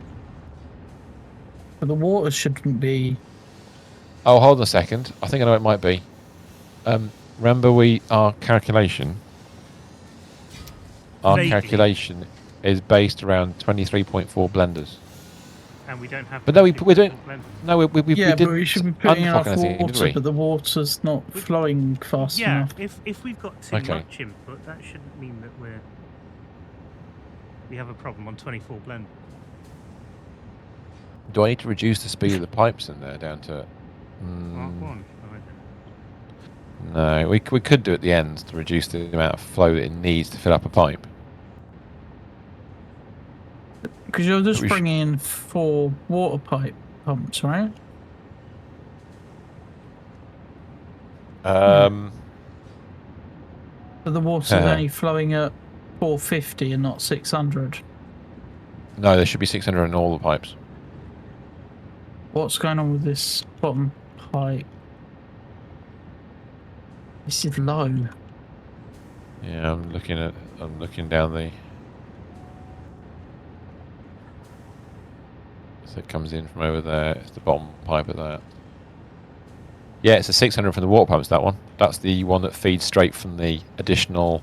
Speaker 3: But the water shouldn't be.
Speaker 2: Oh, hold on a second. I think I know what it might be. Remember our calculation? Our
Speaker 1: Vaguely.
Speaker 2: calculation is based around 23.4 blenders.
Speaker 1: And we don't have.
Speaker 2: But no, we don't. No, we
Speaker 3: Yeah,
Speaker 2: didn't
Speaker 3: but we should be putting enough
Speaker 2: unfuck anything, did
Speaker 3: water,
Speaker 2: we?
Speaker 3: but the water's not flowing fast
Speaker 1: Yeah,
Speaker 3: enough.
Speaker 1: if we've got too
Speaker 2: Okay.
Speaker 1: much input, that shouldn't mean that we have a problem on 24 blend.
Speaker 2: Do I need to reduce the speed of the pipes in there down to?
Speaker 1: Mark 1.
Speaker 2: No, we could do at the end to reduce the amount of flow that it needs to fill up a pipe.
Speaker 3: Because you're just
Speaker 2: We
Speaker 3: bringing in 4 water pipe pumps, right? But the water's only flowing at 450 and not 600.
Speaker 2: No, there should be 600 in all the pipes.
Speaker 3: What's going on with this bottom pipe? This is low.
Speaker 2: Yeah, I'm looking down the. So it comes in from over there. It's the bottom pipe of that. Yeah, it's a 600 from the water pumps. That one. That's the one that feeds straight from the additional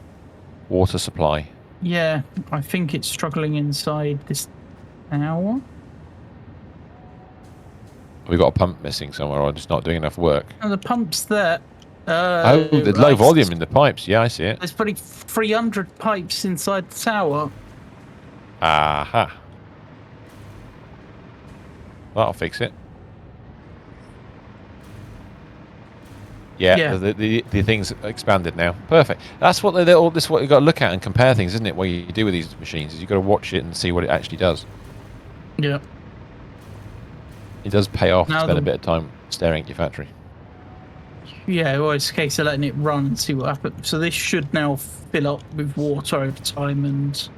Speaker 2: water supply.
Speaker 3: Yeah, I think it's struggling inside this tower.
Speaker 2: We got a pump missing somewhere, or just not doing enough work.
Speaker 3: And the pump's there.
Speaker 2: Oh, the low volume in the pipes. Yeah, I see it.
Speaker 3: There's probably 300 pipes inside the tower.
Speaker 2: Aha. That'll fix it. Yeah. The thing's expanded now. Perfect. That's what this is what you've got to look at and compare things, isn't it? What you do with these machines is you've got to watch it and see what it actually does.
Speaker 3: Yeah.
Speaker 2: It does pay off to
Speaker 3: Now
Speaker 2: spend a bit of time staring at your factory.
Speaker 3: Yeah, well, it's a case of letting it run and see what happens. So this should now fill up with water over time and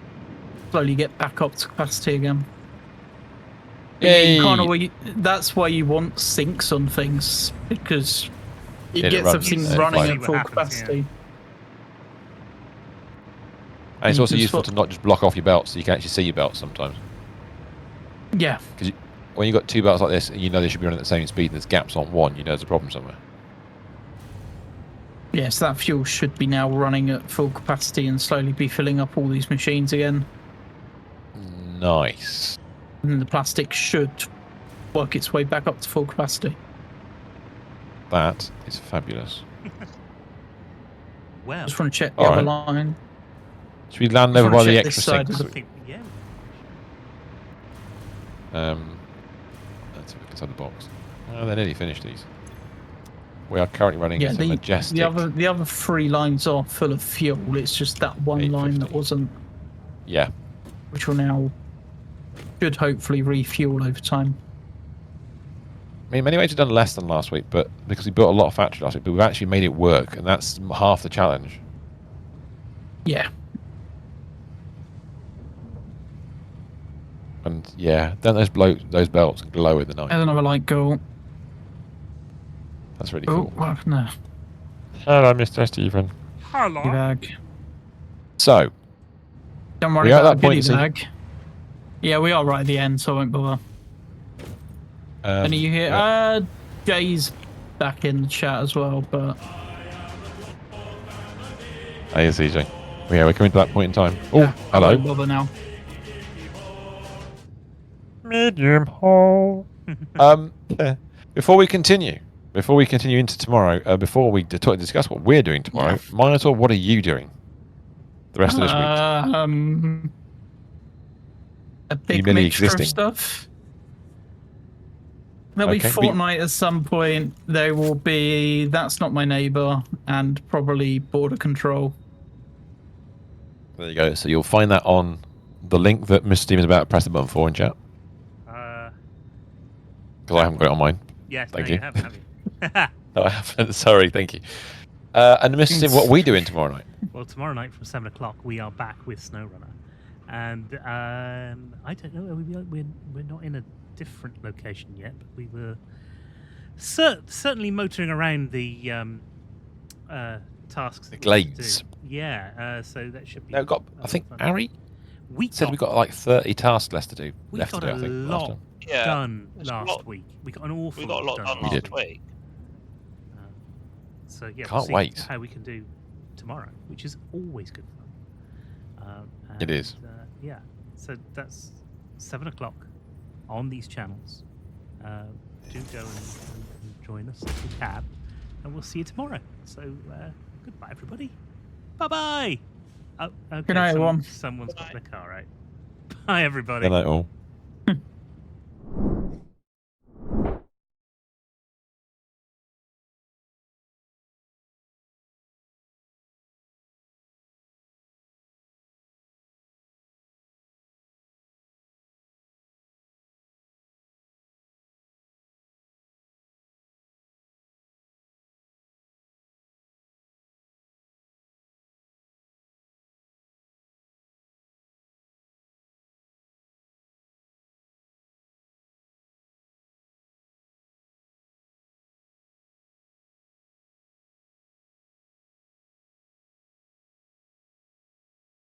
Speaker 3: slowly get back up to capacity again.
Speaker 2: Yay.
Speaker 3: That's why you want sinks on things, because it
Speaker 2: Get it
Speaker 3: gets everything running
Speaker 1: See
Speaker 3: at
Speaker 1: what
Speaker 3: full
Speaker 1: happens,
Speaker 3: capacity.
Speaker 2: And it's also
Speaker 3: Just
Speaker 2: useful to not just block off your belts, so you can actually see your belts sometimes.
Speaker 3: Yeah.
Speaker 2: Because when you've got 2 belts like this, and you know they should be running at the same speed, and there's gaps on one, you know there's a problem somewhere.
Speaker 3: Yes, that fuel should be now running at full capacity and slowly be filling up all these machines again.
Speaker 2: Nice.
Speaker 3: And the plastic should work its way back up to full capacity.
Speaker 2: That is fabulous.
Speaker 1: Well,
Speaker 3: Just want to check the
Speaker 2: All
Speaker 3: other
Speaker 2: right.
Speaker 3: line.
Speaker 2: Should we land
Speaker 3: Just
Speaker 2: over by
Speaker 3: wanna
Speaker 2: the
Speaker 3: check this
Speaker 2: extra
Speaker 3: side
Speaker 2: sinks?
Speaker 3: of the-
Speaker 1: yeah.
Speaker 2: Let's have a look inside the box. Oh, they're nearly finished these. We are currently running
Speaker 3: Yeah,
Speaker 2: some majestic.
Speaker 3: the other 3 lines are full of fuel. It's just that one line that
Speaker 2: 850.
Speaker 3: wasn't,
Speaker 2: Yeah.
Speaker 3: which will now should hopefully refuel over time.
Speaker 2: I mean, in many ways we've done less than last week, but because we built a lot of factory last week, but we've actually made it work, and that's half the challenge.
Speaker 3: Yeah.
Speaker 2: And yeah, don't those belts glow in the night.
Speaker 3: There's another light go.
Speaker 2: That's really
Speaker 3: Oh,
Speaker 2: cool.
Speaker 3: what happened there?
Speaker 2: Hello, Mr. Stephen.
Speaker 1: Hello.
Speaker 3: Bag.
Speaker 2: So,
Speaker 3: Don't worry
Speaker 2: We are at
Speaker 3: about
Speaker 2: that
Speaker 3: the
Speaker 2: point,
Speaker 3: goodie bag. Yeah, we are right at the end, so I won't bother. And you hear Jay's back in the chat as well, but
Speaker 2: hey, it's EJ. Yeah, we're coming to that point in time. Oh,
Speaker 3: yeah, I
Speaker 2: hello.
Speaker 3: won't bother now.
Speaker 2: Medium haul. Before we continue into tomorrow, before we discuss what we're doing tomorrow, Minotaur, what are you doing the rest of this week?
Speaker 3: A big mixture of stuff. There'll be Fortnite at some point. There will be That's Not My Neighbor and probably Border Control.
Speaker 2: There you go. So you'll find that on the link that Mr. Steam is about to press the button for in chat. Because I haven't got it on mine.
Speaker 1: Yes,
Speaker 2: thank you.
Speaker 1: You haven't, have you?
Speaker 2: No, I haven't. Sorry, thank you. And Mr. Steam, what are we doing tomorrow night?
Speaker 1: Well, tomorrow night from 7 o'clock, we are back with SnowRunner. And I don't know, we're not in a different location yet, but we were certainly motoring around the tasks.
Speaker 2: The glades.
Speaker 1: Yeah, so that should be.
Speaker 2: No, I think
Speaker 1: fun.
Speaker 2: Ari said we got like 30 tasks left to do.
Speaker 1: We got a lot done last week. We got an awful lot done last week. So yeah,
Speaker 2: can't wait.
Speaker 1: How we can do tomorrow, which is always good fun.
Speaker 2: It is.
Speaker 1: Yeah, so that's 7 o'clock on these channels. Do go and join us if you can, and we'll see you tomorrow. So goodbye, everybody. Bye bye. Oh, okay,
Speaker 3: good night, everyone.
Speaker 1: Someone's got their car out. Bye, everybody.
Speaker 2: Good night, all.